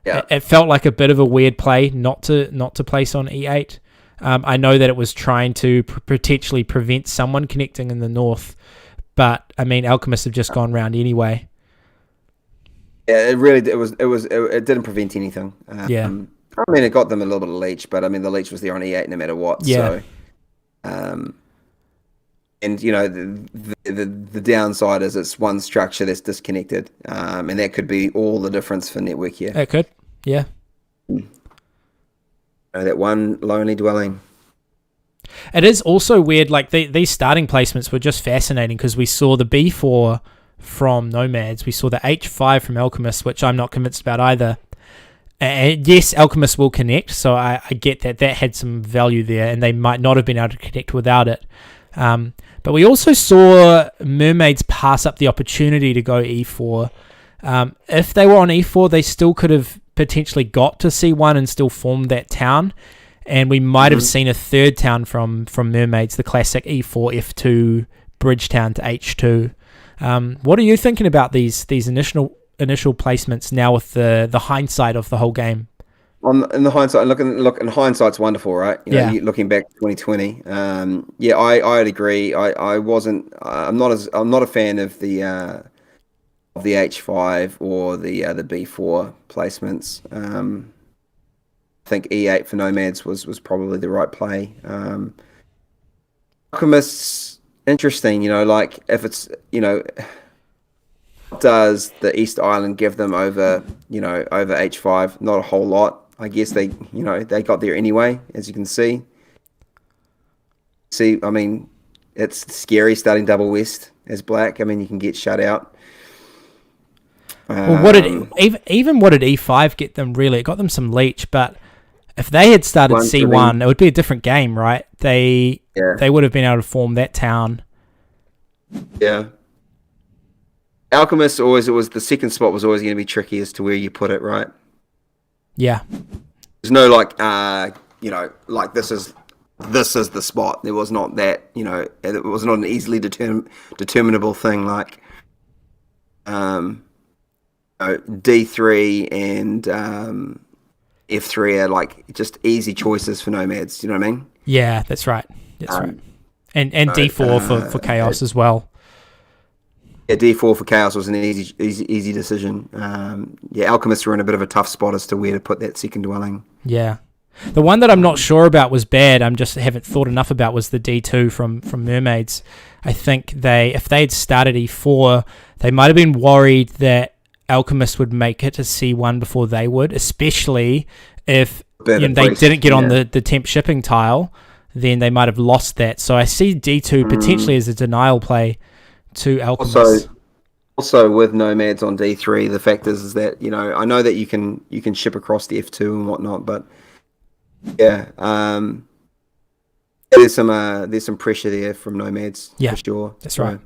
Yeah. It felt like a bit of a weird play not to place on E8. I know that it was trying to potentially prevent someone connecting in the north, but I mean, Alchemists have just gone round anyway. Yeah, it didn't prevent anything. Yeah. I mean, it got them a little bit of leech, but I mean, the leech was there on E8 no matter what. Yeah. So, and you know, the downside is it's one structure that's disconnected, and that could be all the difference for network here. It could, yeah. That one lonely dwelling. It is also weird. Like these starting placements were just fascinating because we saw the B4 from Nomads, we saw the H5 from Alchemists, which I'm not convinced about either. And yes, Alchemists will connect, so I get that had some value there, and they might not have been able to connect without it. But we also saw Mermaids pass up the opportunity to go E4. If they were on E4, they still could have potentially got to C1 and still formed that town, and we might have seen a third town from Mermaids, the classic E4, F2, bridge town to H2. What are you thinking about these initial placements now with the hindsight of the whole game? In the hindsight, look, and hindsight's wonderful, right? You know, looking back to 2020. I'd agree. I'm not a fan of the H5 or the B4 placements. I think E8 for Nomads was probably the right play. Alchemists, interesting. You know, like if it's, you know, does the East Island give them over H5? Not a whole lot. I guess they got there anyway, as you can see. I mean, it's scary starting double west as black. I mean, you can get shut out. Well, what did E5 get them? Really, it got them some leech. But if they had started C1, it would be a different game, right? They would have been able to form that town. Yeah. Alchemist the second spot was always going to be tricky as to where you put it, right? Yeah. There's no like this is the spot. There was not that, it was not an easily determinable thing like D3 and F3 are like just easy choices for Nomads, you know what I mean? Yeah, that's right. That's right. And D4 for Chaos as well. Yeah, D4 for Chaos was an easy decision. Alchemists were in a bit of a tough spot as to where to put that second dwelling. Yeah. The one that I'm not sure about was bad. I'm just haven't thought enough about was the D2 from Mermaids. I think if they had started E4, they might have been worried that Alchemists would make it to C1 before they would, especially if they didn't get on the temp shipping tile, then they might have lost that. So I see D2 potentially as a denial play to Alchemists. Also, with nomads on D3, the fact is that I know that you can ship across the F2 and whatnot, but yeah, there's some pressure there from nomads. Yeah, for sure. That's right.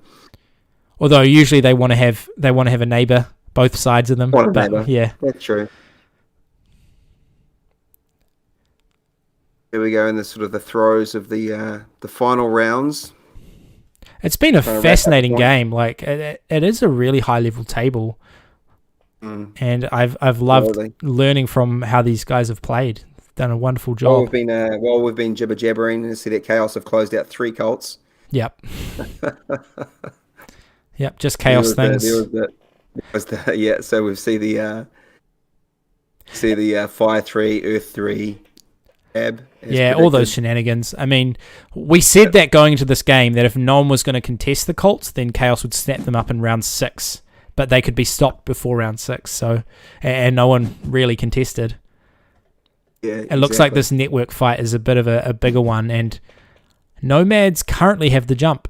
Although usually they want to have a neighbor both sides of them. But yeah, that's true. Here we go in the sort of the throes of the final rounds. It's been a fascinating game. Like it is a really high level table, and I've loved learning from how these guys have played. Done a wonderful job. While we've been jibber jabbering, and see that Chaos have closed out 3 cults. Yep. Yep. Just Chaos things. So we see the Fire 3, Earth 3. All those shenanigans. I mean, we said that going into this game that if no one was going to contest the cults, then Chaos would snap them up in round 6, but they could be stopped before round 6. So, and no one really contested. Yeah, it looks like this network fight is a bit of a bigger one, and Nomads currently have the jump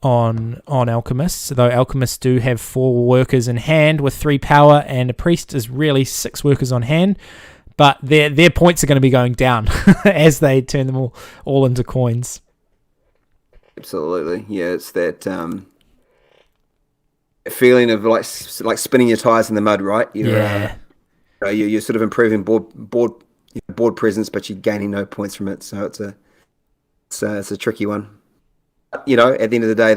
on Alchemists, though Alchemists do have 4 workers in hand with 3 power, and a Priest is really 6 workers on hand. But their points are going to be going down as they turn them all into coins. Absolutely, yeah. It's that feeling of like spinning your tires in the mud, right? You're sort of improving board presence, but you're gaining no points from it. So it's a tricky one. At the end of the day,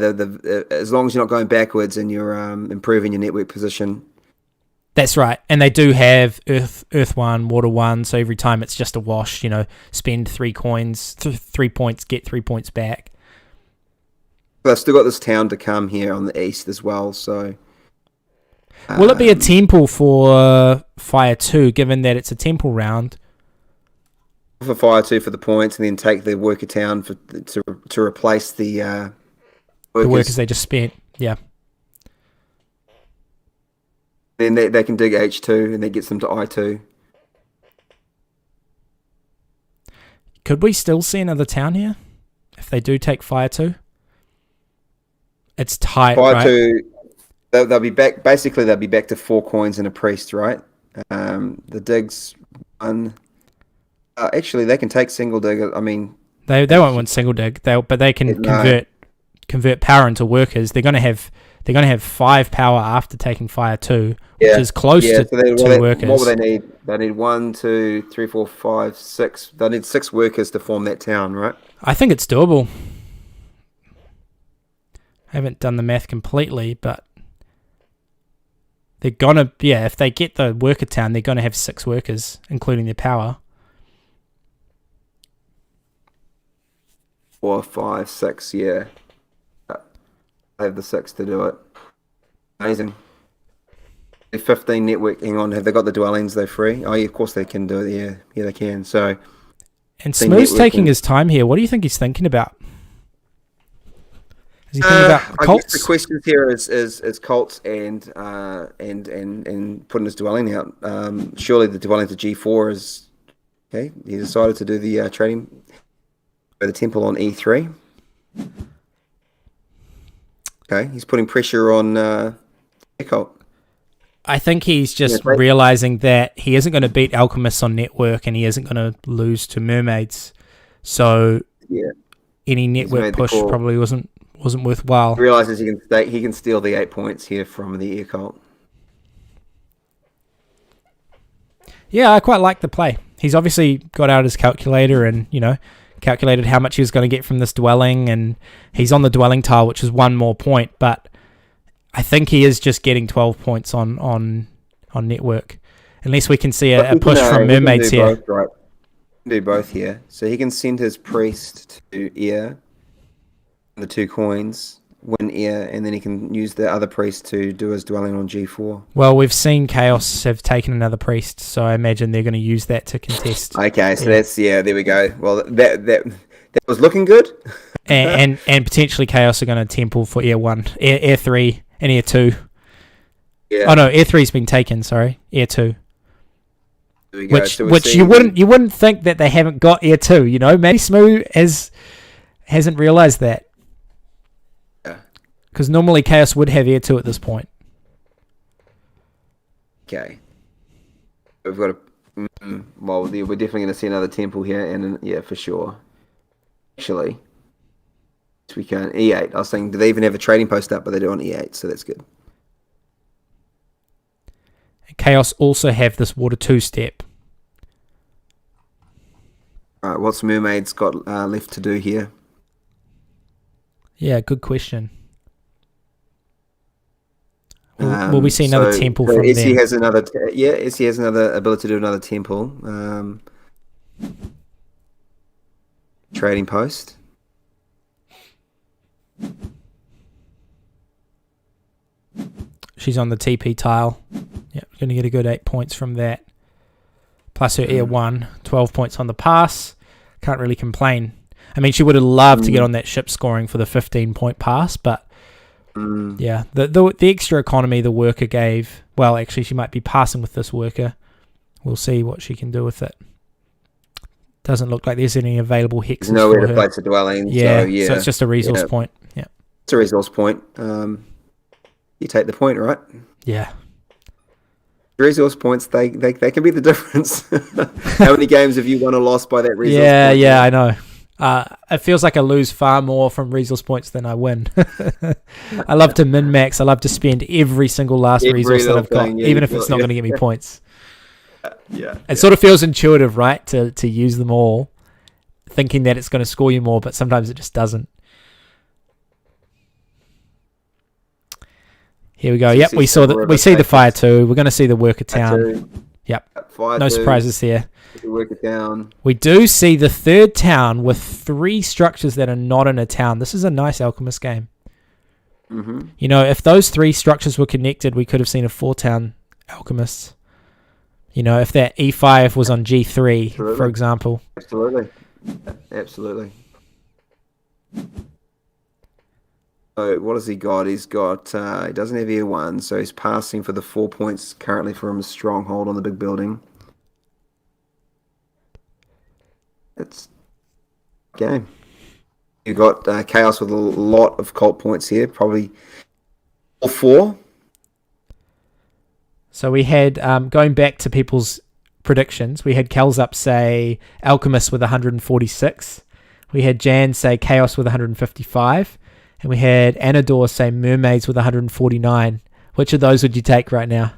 as long as you're not going backwards and you're improving your network position. That's right, and they do have Earth 1, Water 1, so every time it's just a wash, spend 3 coins, 3 points, get 3 points back. But I've still got this town to come here on the east as well, so... Will it be a temple for Fire 2, given that it's a temple round? For Fire 2 for the points, and then take the worker town to replace the workers. The workers they just spent, yeah. Then they can dig H2 and that gets them to I2. Could we still see another town here if they do take Fire 2? It's tight, Fire right? 2, they'll be back. Basically, they'll be back to 4 coins and a priest, right? The digs one. Actually, they can take single dig. I mean, they won't want single dig. But they can convert power into workers. They're going to have 5 power after taking Fire 2, which is close to 2 workers. What will they need? They need 1, 2, 3, 4, 5, 6. They need 6 workers to form that town, right? I think it's doable. I haven't done the math completely, but they're gonna if they get the worker town, they're gonna have 6 workers, including their power. 4, 5, 6, yeah. I have the 6 to do it. Amazing. 15 network. Hang on, have they got the dwellings though free? Oh, yeah, of course they can do it. Yeah, they can. So, and Smooth's taking his time here. What do you think he's thinking about? Is he thinking about cults? I guess the question here is cults and putting his dwelling out. Surely the dwelling to G4 is okay. He decided to do the trading for the temple on E3. Okay, he's putting pressure on cult. I think he's just realizing that he isn't going to beat Alchemists on network, and he isn't going to lose to Mermaids. So any network push probably wasn't worthwhile. He realizes he can steal the 8 points here from the cult. Yeah, I quite like the play. He's obviously got out his calculator and calculated how much he was going to get from this dwelling, and he's on the dwelling tile, which is 1 more point, but I think he is just getting 12 points on network, unless we can see a push from Mermaids here. Both, right? Do both here, so he can send his priest to Ear, the 2 coins, win Ear, and then he can use the other priest to do his dwelling on G4. Well, we've seen Chaos have taken another priest, so I imagine they're going to use that to contest. Okay, so that's there we go. Well, that was looking good. and potentially Chaos are going to temple for Ear 1, Ear 3, and Ear 2. Yeah. Oh no, Ear 3's been taken. Sorry, Ear 2. There we go. Which you wouldn't think that they haven't got Ear 2. Maybe Smooth hasn't realised that. Because normally Chaos would have air 2 at this point. Okay. We've got well, we're definitely going to see another temple here, and yeah, for sure. Actually, we can E8. I was saying, do they even have a trading post up? But they do on E8, so that's good. Chaos also have this water 2 step. All right, what's Mermaid's got left to do here? Yeah, good question. Will we see another temple from Essie them? has another. Essie has another ability to do another temple. Trading post. She's on the TP tile. Yeah, going to get a good 8 points from that. Plus her air 1, 12 points on the pass. Can't really complain. I mean, she would have loved to get on that ship scoring for the 15-point pass, but yeah, the extra economy the worker gave. Well, actually, she might be passing with this worker. We'll see what she can do with it. Doesn't look like there's any available hexes. There's nowhere for to her. place a dwelling. Yeah, so, yeah, so it's just a resource point. Yeah, it's a resource point. You take the point, right? Yeah. Resource points, they can be the difference. How many games have you won or lost by that resource point? Yeah, I know. It feels like I lose far more from resource points than I win. I love to min-max. I love to spend every single last resource that I've got, even if it's not going to get me points. It sort of feels intuitive, right, to use them all, thinking that it's going to score you more, but sometimes it just doesn't. Here we go. Yep, we see the fire 2. We're going to see the worker town. Yep. No surprises there. Worker town. We do see the third town with 3 structures that are not in a town. This is a nice alchemist game. Mm-hmm. You know, if those 3 structures were connected, we could have seen a 4-town alchemist. You know, if that E5 was on G3, for example. Absolutely. So what has he got? He's got, he doesn't have air 1, so he's passing for the 4 points currently from a stronghold on the big building. It's game. You've got Chaos with a lot of cult points here, probably all 4. So we had, going back to people's predictions, we had Kelzup say Alchemist with 146. We had Jan say Chaos with 155. And we had Anador say Mermaids with 149. Which of those would you take right now?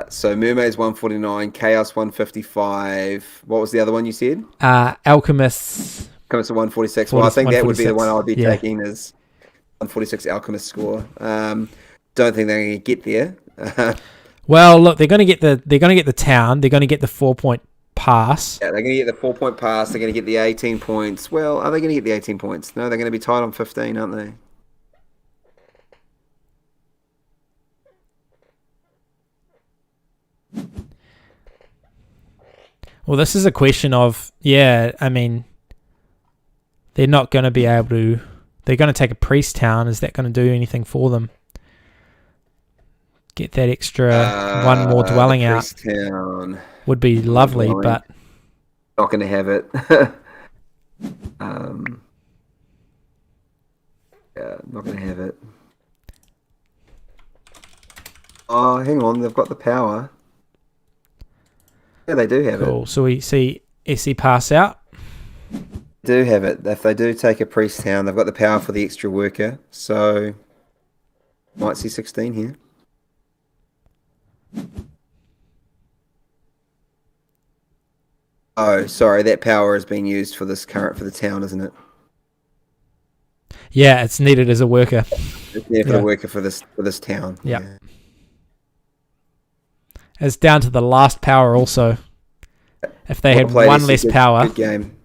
So Mermaids 149, Chaos 155. What was the other one you said? Alchemists. Comes to 146. Well, I think that would be the one I would be taking as 146 Alchemist score. Don't think they're going to get there. Well, look, they're going to get the town. They're going to get the 4-point pass. Yeah, they're going to get the 4-point pass. They're going to get the 18 points. Well, are they going to get the 18 points? No, they're going to be tied on 15, aren't they? Well, this is a question of, I mean, they're not going to be able to, they're going to take a priest town. Is that going to do anything for them? Get that extra one more dwelling out. Town would be lovely, but not going to have it. Not going to have it. Oh, hang on, they've got the power. Yeah, they do have it. Cool. So we see SE pass out. They do have it. If they do take a priest town, they've got the power for the extra worker. So might see 16 here. Oh, sorry, that power has been used for the town, isn't it? Yeah, it's needed as a worker. It's there for the worker for this town. Yeah. It's down to the last power also. If they had one less power. Good game.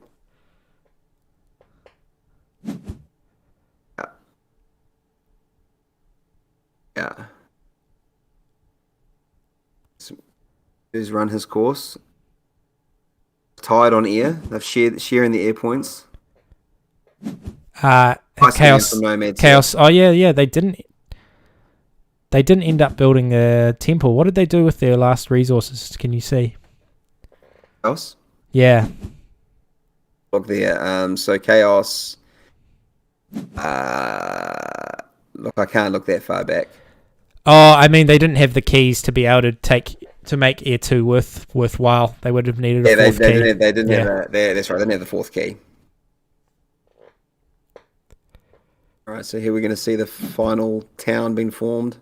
Yeah. Who's run his course? Tied on air. They've sharing the air points. Chaos. Oh yeah. They didn't end up building a temple. What did they do with their last resources? Can you see? Chaos? Yeah. Look there. So Chaos Look, I can't look that far back. Oh, I mean, they didn't have the keys to be able to make Air 2 worthwhile. They would have needed a fourth key. They didn't have that's right, they didn't have the fourth key. All right, so here we're going to see the final town being formed.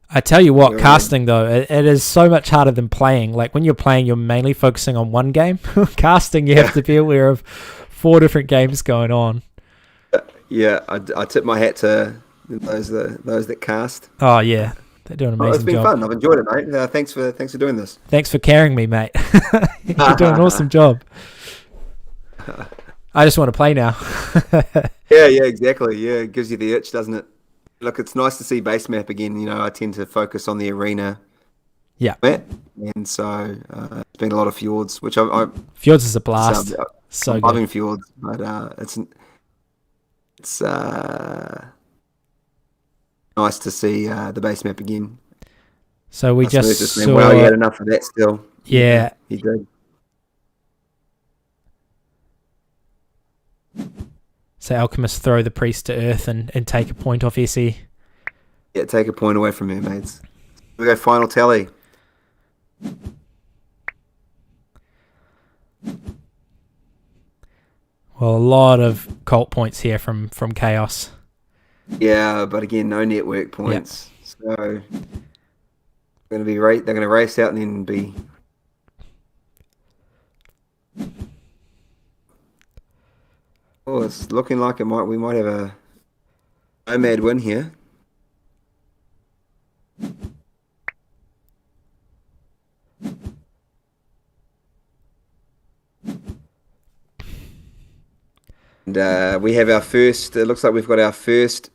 I tell you what, casting though, it is so much harder than playing. Like when you're playing, you're mainly focusing on one game. Casting, you have to be aware of 4 different games going on. Yeah, I tip my hat to those that cast. Oh yeah, they do an amazing job. It's been fun. I've enjoyed it, mate. Thanks for doing this. Thanks for carrying me, mate. You're doing an awesome job. I just want to play now. Yeah, exactly. Yeah, it gives you the itch, doesn't it? Look, it's nice to see base map again. You know, I tend to focus on the arena. Yeah. Map, and so it's been a lot of fjords, which Fjords is a blast. I'm loving fjords, but it's nice to see the base map again. So we just saw... Well, you had enough of that still. Yeah. He did. So Alchemists throw the priest to earth and take a point off SE. Yeah, take a point away from mermaids. We go final tally. Well, a lot of cult points here from Chaos. Yeah, but again, no network points. Yep. So they're going to race out and then be... Oh, it's looking like we might have a nomad win here. And we have our first, it looks like we've got our first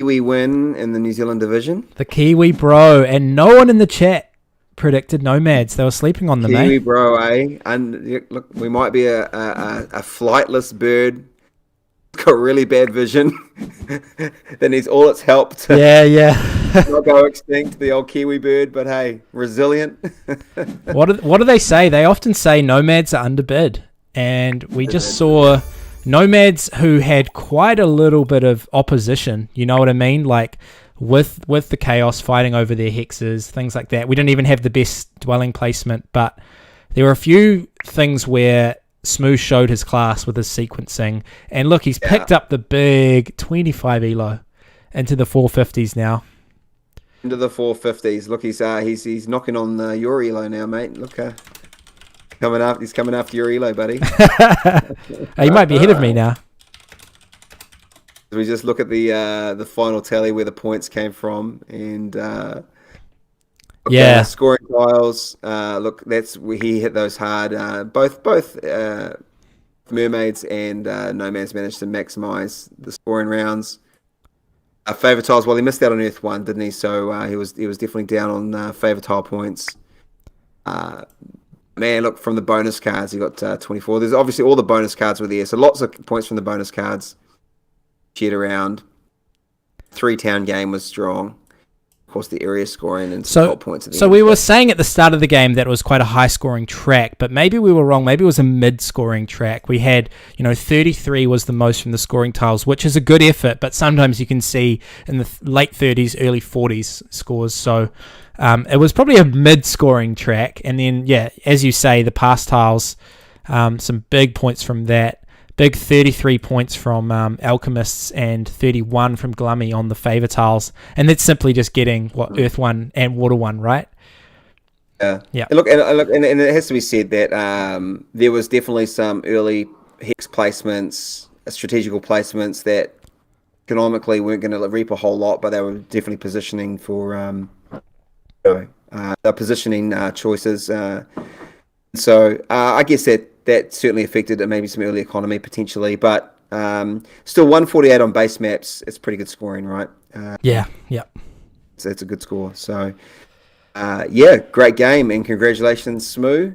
Kiwi win in the New Zealand division. The Kiwi bro, and no one in the chat predicted nomads. They were sleeping on them, Kiwi bro, eh? And look, we might be a flightless bird. It's got really bad vision. That needs all its help to not go extinct, the old Kiwi bird, but hey, resilient. What do they say? They often say nomads are underbid. And we just saw nomads who had quite a little bit of opposition, you know what I mean? Like with the Chaos fighting over their hexes, things like that. We didn't even have the best dwelling placement, but there were a few things where Smooth showed his class with his sequencing. And look, he's picked up the big 25 elo into the 450s now. Into the 450s. Look, he's knocking on your elo now, mate. Look, he's coming after your elo, buddy. He might be ahead of me now. We just look at the final tally where the points came from, and scoring tiles. Look, he hit those hard. Both mermaids and nomads managed to maximize the scoring rounds. Favor tiles. Well, he missed out on Earth 1, didn't he? So he was definitely down on favor tile points. Man, look, from the bonus cards, he got 24. There's obviously all the bonus cards were there, so lots of points from the bonus cards. Shared around. 3-town game was strong. Of course, the area scoring and some points at the end. So we were saying at the start of the game that it was quite a high-scoring track, but maybe we were wrong. Maybe it was a mid-scoring track. We had, 33 was the most from the scoring tiles, which is a good effort, but sometimes you can see in the late 30s, early 40s scores. So it was probably a mid-scoring track. And then, as you say, the pass tiles, some big points from that. Big 33 points from Alchemists and 31 from Glummy on the favor tiles. And that's simply just getting Earth 1 and Water 1, right? Yeah. And look, and it has to be said that there was definitely some early hex placements, strategical placements that economically weren't going to reap a whole lot, but they were definitely positioning for positioning choices. So I guess that certainly affected maybe some early economy potentially, but still 148 on base maps. It's pretty good scoring, right? So it's a good score. So great game, and congratulations, Smoo.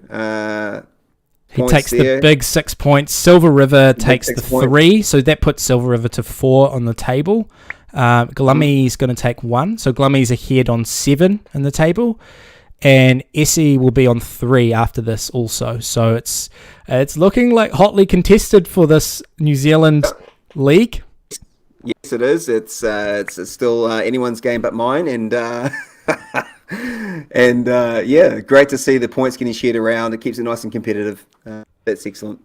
He takes the big 6 points. Silver River takes the 3, so that puts Silver River to 4 on the table. Glummy's going to take 1, so Glummy's ahead on 7 in the table. and SE will be on 3 after this also. So it's looking like hotly contested for this New Zealand league. Yes, it is. It's still anyone's game but mine, and yeah, great to see the points getting shared around. It keeps it nice and competitive. That's excellent.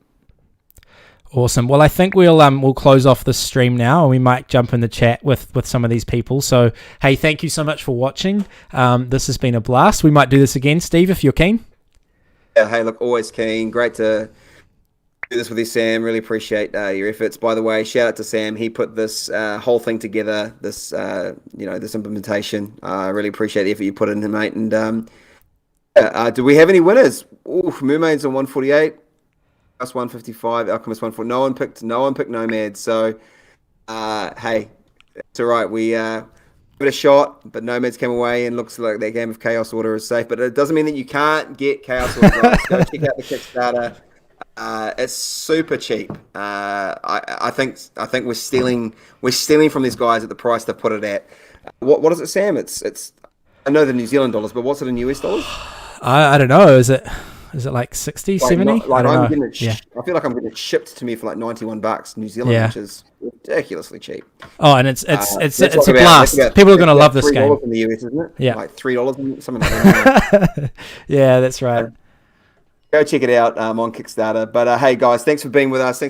Awesome. Well, I think we'll close off this stream now, and we might jump in the chat with some of these people. So, hey, thank you so much for watching. This has been a blast. We might do this again, Steve, if you're keen. Yeah, hey, look, always keen. Great to do this with you, Sam. Really appreciate your efforts. By the way, shout out to Sam. He put this whole thing together. This this implementation. I really appreciate the effort you put in, mate. And do we have any winners? Ooh, Mermaids on 148. 155, Alchemist 140. No one picked Nomad. So, hey, it's all right. We give it a shot, but Nomads came away and looks like that game of Chaos Order is safe. But it doesn't mean that you can't get Chaos Order. Guys. Go check out the Kickstarter. It's super cheap. I think we're stealing from these guys at the price they put it at. What is it, Sam? It's I know the New Zealand dollars, but what's it in US dollars? I don't know. Is it like 60, 70? I don't know. Getting it I feel like I'm getting it shipped to me for like $91 New Zealand, which is ridiculously cheap. Oh, and it's a blast. People are going to love this game. $3 in the US, isn't it? Yeah, like $3, something like that. Yeah, that's right. Go check it out on Kickstarter. But hey, guys, thanks for being with us. Thanks